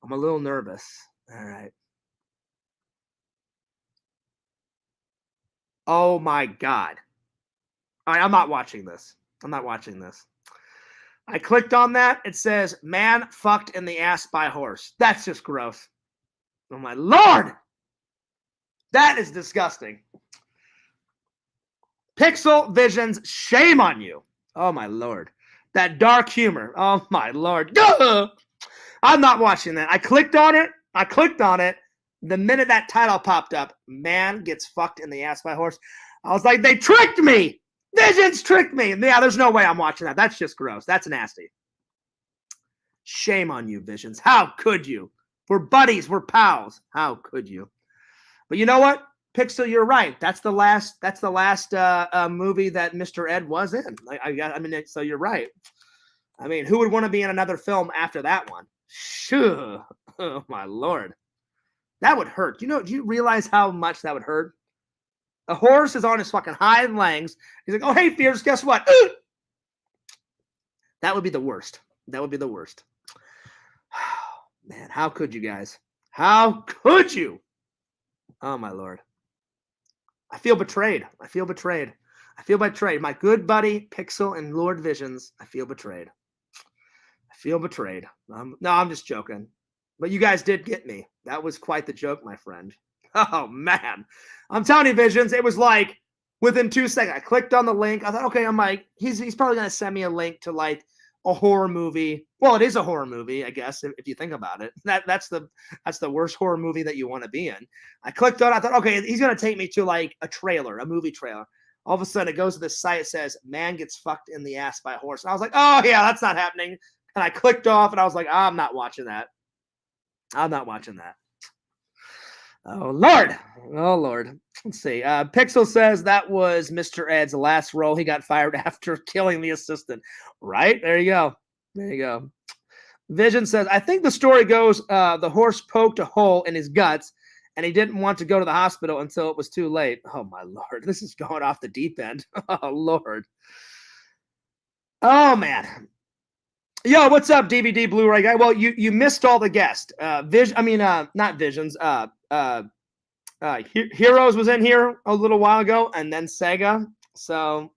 I'm a little nervous. All right. Oh my God. All right, I'm not watching this. I'm not watching this. I clicked on that. It says, man fucked in the ass by horse. That's just gross. Oh my Lord. That is disgusting. Pixel Visions, shame on you. Oh my Lord. That dark humor. Oh my Lord. Duh! I'm not watching that. I clicked on it. The minute that title popped up, man gets fucked in the ass by a horse. I was like, they tricked me. Visions tricked me. Yeah, there's no way I'm watching that. That's just gross. That's nasty. Shame on you, Visions. How could you? We're buddies. We're pals. How could you? But you know what? Pixel, you're right. That's the last movie that Mr. Ed was in. I mean, so you're right. I mean, who would want to be in another film after that one? Sure. Oh my Lord. That would hurt. Do you realize how much that would hurt? A horse is on his fucking hind legs. He's like, oh, hey, Fierce, guess what? That would be the worst. That would be the worst. Man, how could you guys? How could you? Oh, my Lord. I feel betrayed. I feel betrayed. I feel betrayed. My good buddy, Pixel and Lord Visions, I feel betrayed. I feel betrayed. No, I'm just joking. But you guys did get me. That was quite the joke, my friend. Oh, man. I'm telling you, Visions, it was like within 2 seconds. I clicked on the link. I thought, okay, I'm like, he's probably going to send me a link to like a horror movie. Well, it is a horror movie, I guess, if you think about it. That's the worst horror movie that you want to be in. I clicked on it. I thought, okay, he's going to take me to like a trailer, a movie trailer. All of a sudden, it goes to this site. It says, man gets fucked in the ass by a horse. And I was like, oh, yeah, that's not happening. And I clicked off, and I was like, I'm not watching that. I'm not watching that. Oh, Lord. Oh, Lord. Let's see. Pixel says that was Mr. Ed's last role. He got fired after killing the assistant. Right? There you go. There you go. Vision says, I think the story goes the horse poked a hole in his guts, and he didn't want to go to the hospital until it was too late. Oh, my Lord. This is going off the deep end. Oh, Lord. Oh, man. Yo, what's up, DVD Blu-ray guy? Well, you missed all the guests. Not Visions. Heroes was in here a little while ago, and then Sega. So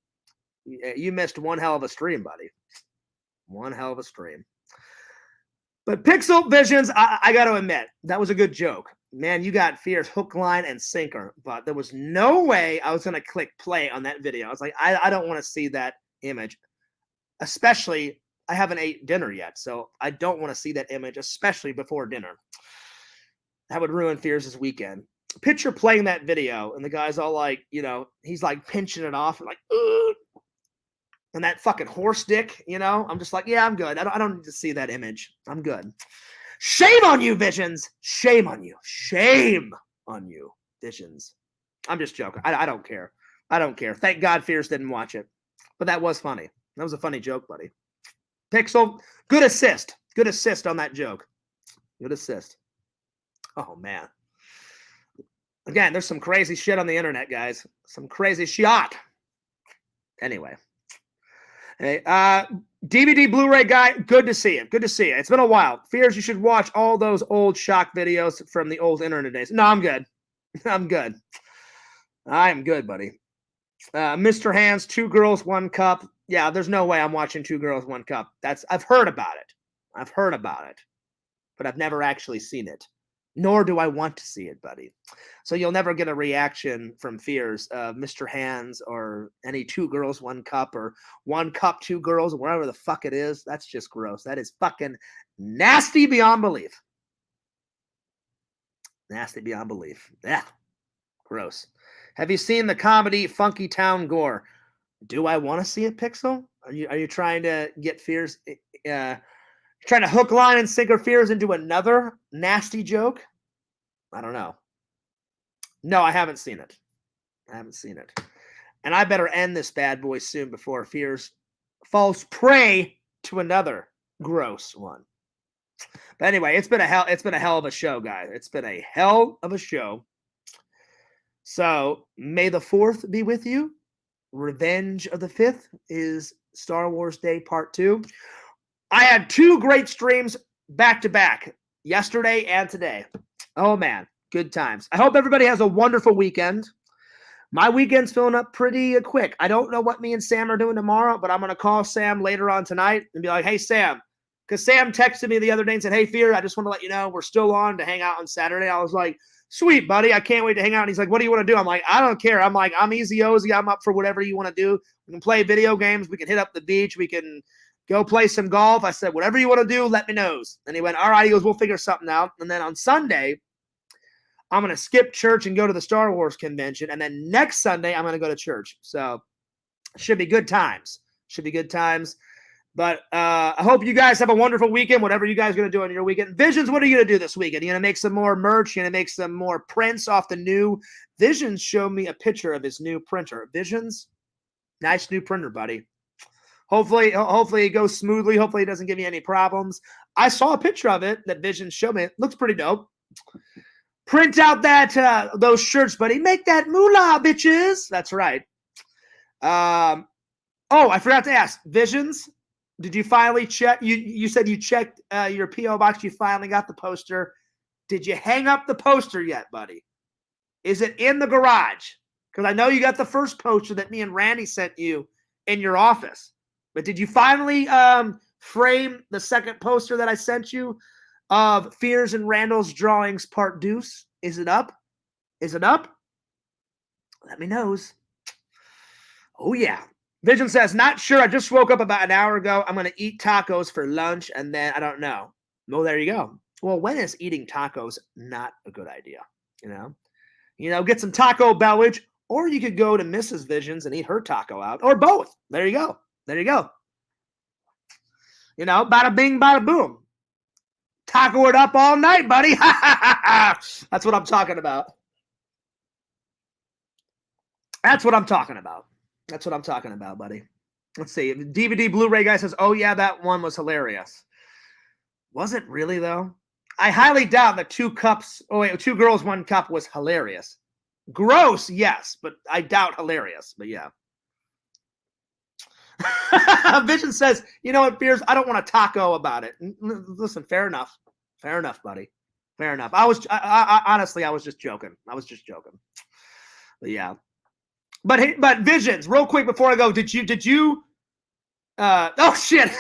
you missed one hell of a stream, buddy. One hell of a stream. But Pixel Visions, I got to admit, that was a good joke. Man, you got Fierce hook, line, and sinker. But there was no way I was going to click play on that video. I was like, I don't want to see that image, especially. I haven't ate dinner yet, so I don't want to see that image, especially before dinner. That would ruin Fierce's weekend. Picture playing that video, and the guy's all like, he's like pinching it off, and like, ugh. And that fucking horse dick, I'm just like, yeah, I'm good. I don't need to see that image. I'm good. Shame on you, Visions. Shame on you. Shame on you, Visions. I'm just joking. I don't care. I don't care. Thank God Fierce didn't watch it. But that was funny. That was a funny joke, buddy. Pixel, good assist. Good assist on that joke. Good assist. Oh, man. Again, there's some crazy shit on the internet, guys. Some crazy shit. Anyway. Hey, DVD Blu-ray guy, good to see you. Good to see you. It's been a while. Fears you should watch all those old shock videos from the old internet days. No, I'm good. I'm good. I am good, buddy. Mr. Hands, 2 girls, 1 cup. Yeah, there's no way I'm watching 2 girls, 1 cup. I've heard about it. I've heard about it. But I've never actually seen it. Nor do I want to see it, buddy. So you'll never get a reaction from Fears, Mr. Hands, or any 2 girls, 1 cup, or 1 cup, 2 girls, whatever the fuck it is. That's just gross. That is fucking nasty beyond belief. Nasty beyond belief. Yeah. Gross. Have you seen the comedy Funky Town Gore? Do I want to see it, Pixel? Are you trying to get Fears Trying to hook, line, and sinker fears into another nasty joke? I don't know. No, I haven't seen it. And I better end this bad boy soon before fears falls prey to another gross one. But anyway, it's been a hell of a show, guys. It's been a hell of a show. So may the 4th be with you. Revenge of the 5th is Star Wars Day Part 2. I had 2 great streams back to back, yesterday and today. Oh man, good times. I hope everybody has a wonderful weekend. My weekend's filling up pretty quick. I don't know what me and Sam are doing tomorrow, but I'm going to call Sam later on tonight and be like, hey, Sam, because Sam texted me the other day and said, hey, Fear, I just want to let you know we're still on to hang out on Saturday. I was like, sweet, buddy. I can't wait to hang out. And he's like, what do you want to do? I'm like, I don't care. I'm like, I'm easy Ozy. I'm up for whatever you want to do. We can play video games. We can hit up the beach. We can go play some golf. I said, whatever you want to do, let me know. And he went, all right. He goes, we'll figure something out. And then on Sunday, I'm going to skip church and go to the Star Wars convention. And then next Sunday, I'm going to go to church. So should be good times. But I hope you guys have a wonderful weekend, whatever you guys are going to do on your weekend. Visions, what are you going to do this weekend? You're going to make some more merch? You're going to make some more prints off the new Visions? Showed me a picture of his new printer. Visions, nice new printer, buddy. Hopefully it goes smoothly. Hopefully it doesn't give you any problems. I saw a picture of it that Visions showed me. It looks pretty dope. Print out that those shirts, buddy. Make that moolah, bitches. That's right. Oh, I forgot to ask. Visions, did you finally check? You said you checked your P.O. box. You finally got the poster. Did you hang up the poster yet, buddy? Is it in the garage? Because I know you got the first poster that me and Randy sent you in your office. But did you finally frame the second poster that I sent you of Fears and Randall's Drawings Part Deuce? Is it up? Let me know. Oh, yeah. Vision says, not sure. I just woke up about an hour ago. I'm going to eat tacos for lunch, and then I don't know. Well, there you go. Well, when is eating tacos not a good idea? You know, get some Taco Bellage, or you could go to Mrs. Visions and eat her taco out, or both. There you go. You know, bada bing, bada boom. Taco it up all night, buddy. That's what I'm talking about. That's what I'm talking about, buddy. Let's see. DVD Blu-ray guy says, oh, yeah, that one was hilarious. Was it really, though? I highly doubt that 2 girls, 1 cup was hilarious. Gross, yes, but I doubt hilarious. But yeah. Vision says, you know what, Beers? I don't want a taco about it. Listen, fair enough, buddy. Fair enough. I honestly, I was just joking. But yeah. But Visions, real quick before I go, did you oh shit.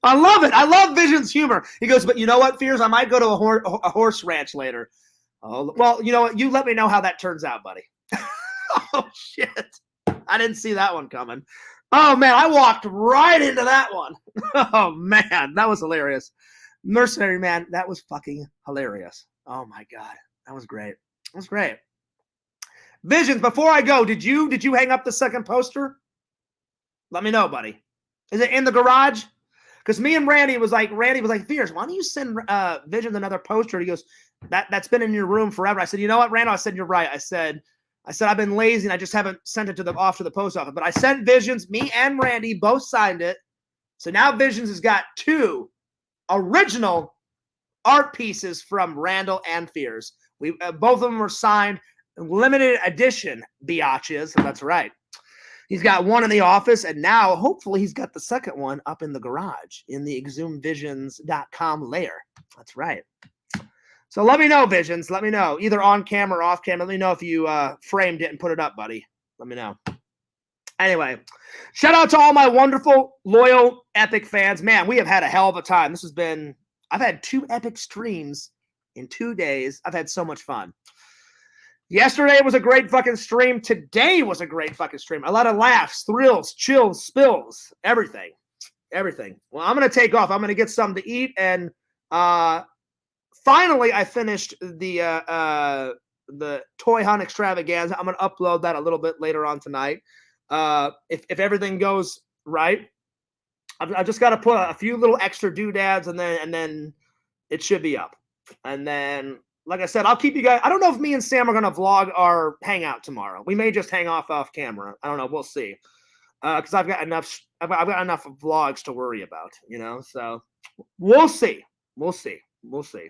I love it. I love Vision's humor. He goes, but you know what, Fears? I might go to a horse ranch later. Oh, well, you know what? You let me know how that turns out, buddy. Oh shit. I didn't see that one coming. Oh man, I walked right into that one. Oh man, that was hilarious. Mercenary Man, that was fucking hilarious. Oh my god, that was great. Visions, before I go, did you hang up the second poster? Let me know, buddy. Is it in the garage? Because me and Randy was like, Fears, why don't you send Visions another poster? He goes, that's been in your room forever. I said, you know what, Randall? I said, you're right. I said I've been lazy and I just haven't sent it off to the post office. But I sent Visions. Me and Randy both signed it. So now Visions has got 2 original art pieces from Randall and Fears. We both of them were signed, limited edition biatches. That's right. He's got one in the office, and now hopefully he's got the second one up in the garage in the exhumvisions.com lair. That's right. So let me know, Visions. Let me know, either on camera or off camera. Let me know if you framed it and put it up, buddy. Let me know. Anyway, shout out to all my wonderful, loyal, epic fans. Man, we have had a hell of a time. I've had 2 epic streams in 2 days. I've had so much fun. Yesterday was a great fucking stream. Today was a great fucking stream. A lot of laughs, thrills, chills, spills, everything. Well, I'm going to take off. I'm going to get something to eat, and finally, I finished the Toy Hunt Extravaganza. I'm going to upload that a little bit later on tonight. If everything goes right, I just got to put a few little extra doodads, and then it should be up. And then, like I said, I'll keep you guys. I don't know if me and Sam are gonna vlog our hangout tomorrow. We may just hang off camera. I don't know. We'll see. Because I've got enough. I've got enough vlogs to worry about. So we'll see. We'll see. We'll see.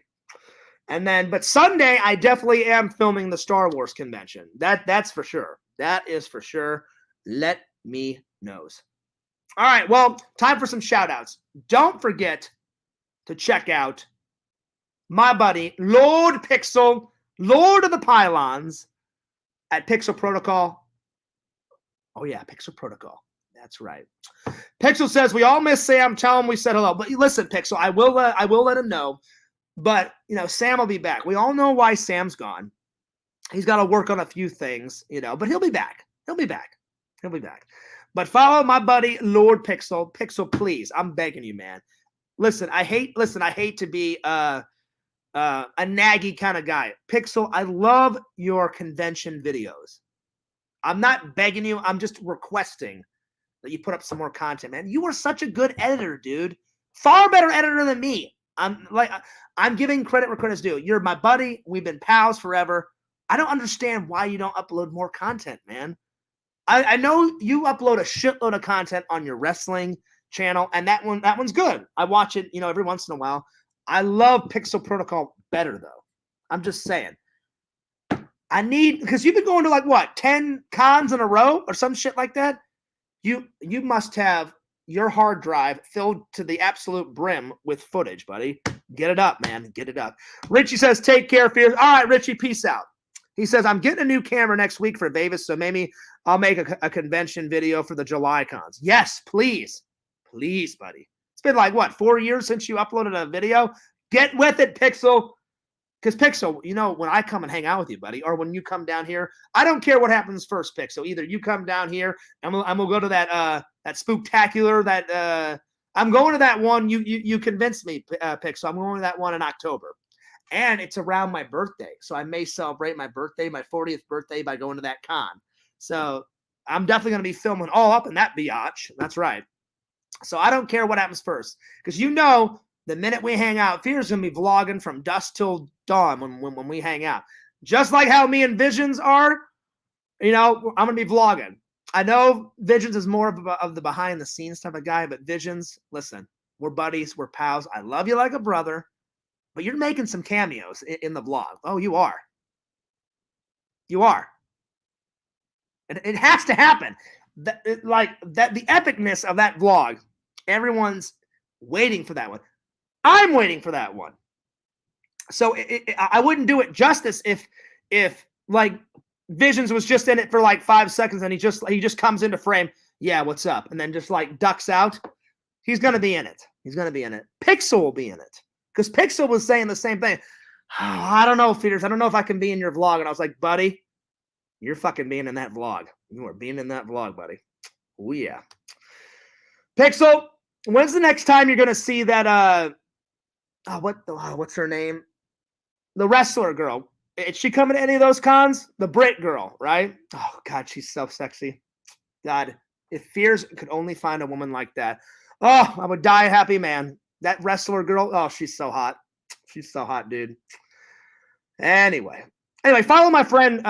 And then, but Sunday, I definitely am filming the Star Wars convention. That's for sure. That is for sure. Let me knows. All right. Well, time for some shout outs. Don't forget to check out my buddy, Lord Pixel, Lord of the Pylons at Pixel Protocol. Oh, yeah, Pixel Protocol. That's right. Pixel says, we all miss Sam. Tell him we said hello. But listen, Pixel, I will let him know. But, Sam will be back. We all know why Sam's gone. He's got to work on a few things, but he'll be back. He'll be back. He'll be back. But follow my buddy, Lord Pixel. Pixel, please. I'm begging you, man. Listen, I hate to be a naggy kind of guy. Pixel, I love your convention videos. I'm not begging you. I'm just requesting that you put up some more content, man. You are such a good editor, dude. Far better editor than me. I'm giving credit where credit's due. You're my buddy. We've been pals forever. I don't understand why you don't upload more content, man. I know you upload a shitload of content on your wrestling channel, and that one's good. I watch it, every once in a while. I love Pixel Protocol better, though. I'm just saying. Because you've been going to 10 cons in a row or some shit like that. You must have your hard drive filled to the absolute brim with footage, buddy. Get it up, man. Get it up. Richie says, take care, Fears. All right, Richie, peace out. He says, I'm getting a new camera next week for Vegas, so maybe I'll make a convention video for the July cons. Yes, please. Please, buddy. It's been 4 years since you uploaded a video? Get with it, Pixel. Because Pixel, when I come and hang out with you, buddy, or when you come down here, I don't care what happens first, Pixel. Either you come down here, and we'll go to that spooktacular, I'm going to that one. You convinced me, Pixel. I'm going to that one in October. And it's around my birthday. So I may celebrate my birthday, my 40th birthday, by going to that con. So I'm definitely going to be filming all up in that biatch. That's right. So I don't care what happens first. Because the minute we hang out, Fear's going to be vlogging from dusk till dawn when we hang out. Just like how me and Visions are, I'm going to be vlogging. I know Visions is more of the behind-the-scenes type of guy, but Visions, listen, we're buddies, we're pals. I love you like a brother. But you're making some cameos in the vlog. Oh, you are. You are. And it has to happen. The epicness of that vlog, everyone's waiting for that one. I'm waiting for that one. So I wouldn't do it justice if Visions was just in it for 5 seconds and he just comes into frame. Yeah, what's up? And then just ducks out. He's going to be in it. He's going to be in it. Pixel will be in it. Because Pixel was saying the same thing. Oh, I don't know, Feeders. I don't know if I can be in your vlog. And I was like, buddy, you're fucking being in that vlog. You are being in that vlog, buddy. Oh, yeah. Pixel, when's the next time you're going to see that, what's her name? The wrestler girl. Is she coming to any of those cons? The Brit girl, right? Oh, God, she's so sexy. God, if Fears could only find a woman like that. Oh, I would die a happy man. That wrestler girl, oh, she's so hot. She's so hot, dude. Anyway, follow my friend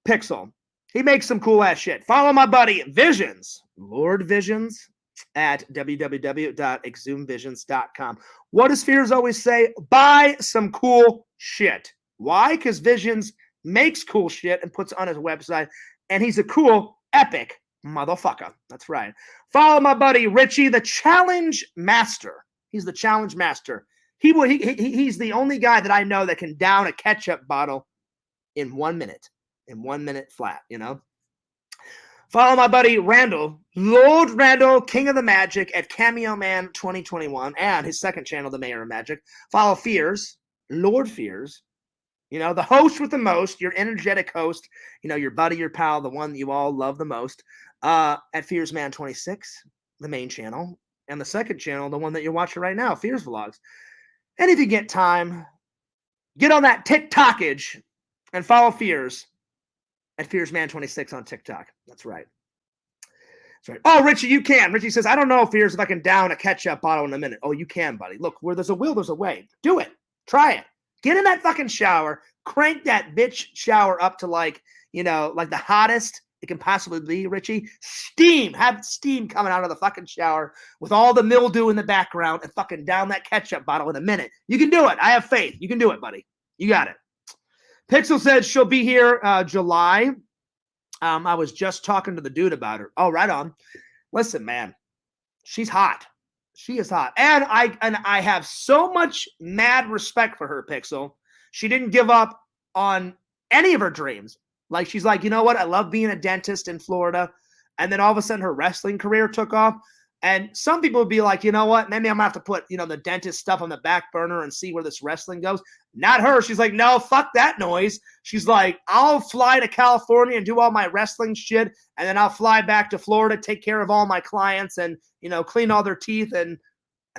Pixel. He makes some cool ass shit. Follow my buddy Visions, Lord Visions, at www.exhumvisions.com. What does Fears always say? Buy some cool shit. Why? Because Visions makes cool shit and puts it on his website, and he's a cool, epic motherfucker. That's right. Follow my buddy Richie, the Challenge Master. He's the challenge master. He's the only guy that I know that can down a ketchup bottle in 1 minute. In 1 minute flat, Follow my buddy Randall, Lord Randall, King of the Magic at Cameo Man 2021 and his second channel, The Mayor of Magic. Follow Fears, Lord Fears, the host with the most, your energetic host, your buddy, your pal, the one that you all love the most, at Fears Man 26, the main channel. And the second channel, the one that you're watching right now, Fears Vlogs. And if you get time, get on that TikTokage and follow Fears at FearsMan26 on TikTok. That's right. Sorry. Oh, Richie, you can. Richie says, I don't know, Fears, if I can down a ketchup bottle in a minute. Oh, you can, buddy. Look, where there's a will, there's a way. Do it. Try it. Get in that fucking shower. Crank that bitch shower up to like the hottest it can possibly be, Richie. Steam. Have steam coming out of the fucking shower with all the mildew in the background and fucking down that ketchup bottle in a minute. You can do it. I have faith. You can do it, buddy. You got it. Pixel said she'll be here July. I was just talking to the dude about her. Oh, right on. Listen, man, she's hot. She is hot. And I have so much mad respect for her, Pixel. She didn't give up on any of her dreams. Like, she's like, you know what? I love being a dentist in Florida. And then all of a sudden her wrestling career took off. And some people would be like, you know what? Maybe I'm going to have to put, the dentist stuff on the back burner and see where this wrestling goes. Not her. She's like, no, fuck that noise. She's like, I'll fly to California and do all my wrestling shit. And then I'll fly back to Florida, take care of all my clients and, clean all their teeth. And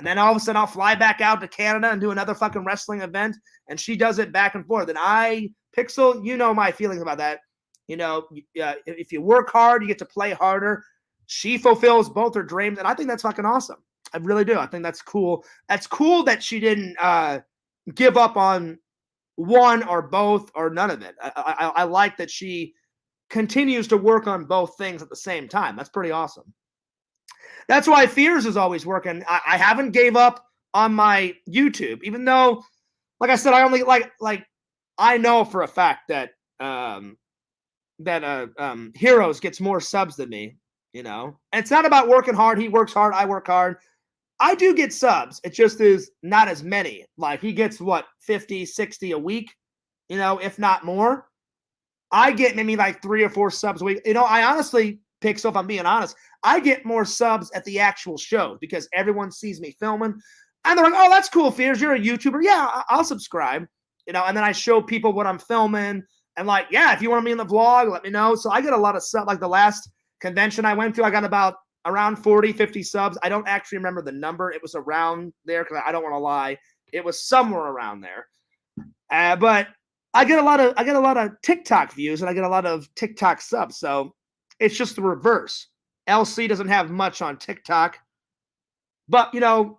then all of a sudden I'll fly back out to Canada and do another fucking wrestling event. And she does it back and forth. And Pixel, you know my feelings about that. If you work hard, you get to play harder. She fulfills both her dreams, and I think that's fucking awesome. I really do. I think that's cool. That's cool that she didn't give up on one or both or none of it. I like that she continues to work on both things at the same time. That's pretty awesome. That's why Fears is always working. I haven't gave up on my YouTube, even though, like I said, I only like I know for a fact that Heroes gets more subs than me. And it's not about working hard. He works hard. I work hard. I do get subs. It just is not as many. Like, he gets 50, 60 a week, if not more. I get maybe like 3 or 4 subs a week. I honestly, Pixel, if I'm being honest, I get more subs at the actual shows because everyone sees me filming. And they're like, oh, that's cool, Fears. You're a YouTuber. Yeah, I'll subscribe. And then I show people what I'm filming. And like, yeah, if you want me in the vlog, let me know. So I get a lot of subs. Like the last convention I went to, I got about around 40, 50 subs. I don't actually remember the number. It was around there because I don't want to lie. It was somewhere around there. But I get a lot of TikTok views and I get a lot of TikTok subs. So it's just the reverse. LC doesn't have much on TikTok. But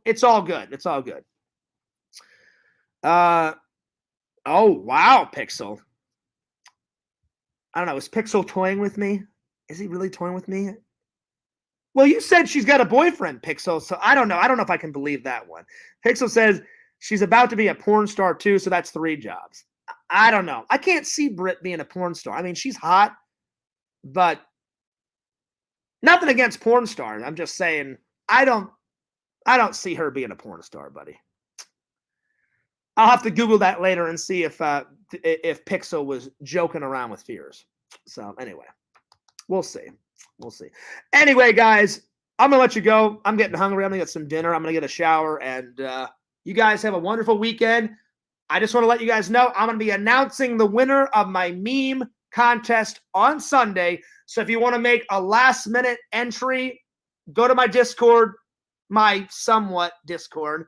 it's all good. It's all good. Oh wow, Pixel. I don't know. Is Pixel toying with me? Is he really toying with me? Well, you said she's got a boyfriend, Pixel, so I don't know. I don't know if I can believe that one. Pixel says she's about to be a porn star too, so that's 3 jobs. I don't know. I can't see Britt being a porn star. I mean, she's hot, but nothing against porn stars. I'm just saying I don't see her being a porn star, buddy. I'll have to Google that later and see if Pixel was joking around with Fears. So anyway. We'll see. We'll see. Anyway, guys, I'm going to let you go. I'm getting hungry. I'm going to get some dinner. I'm going to get a shower. And you guys have a wonderful weekend. I just want to let you guys know I'm going to be announcing the winner of my meme contest on Sunday. So if you want to make a last-minute entry, go to my Discord, my somewhat Discord.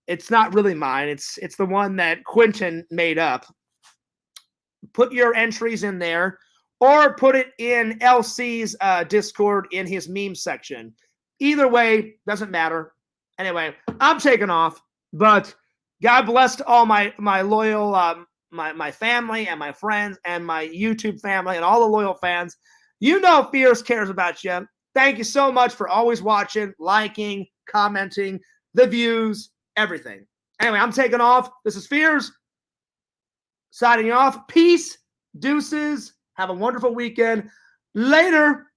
It's not really mine. It's the one that Quentin made up. Put your entries in there. Or put it in LC's Discord in his meme section. Either way, doesn't matter. Anyway, I'm taking off. But God bless to all my loyal, my family and my friends and my YouTube family and all the loyal fans. Fears cares about you. Thank you so much for always watching, liking, commenting, the views, everything. Anyway, I'm taking off. This is Fears. Signing off. Peace. Deuces. Have a wonderful weekend. Later.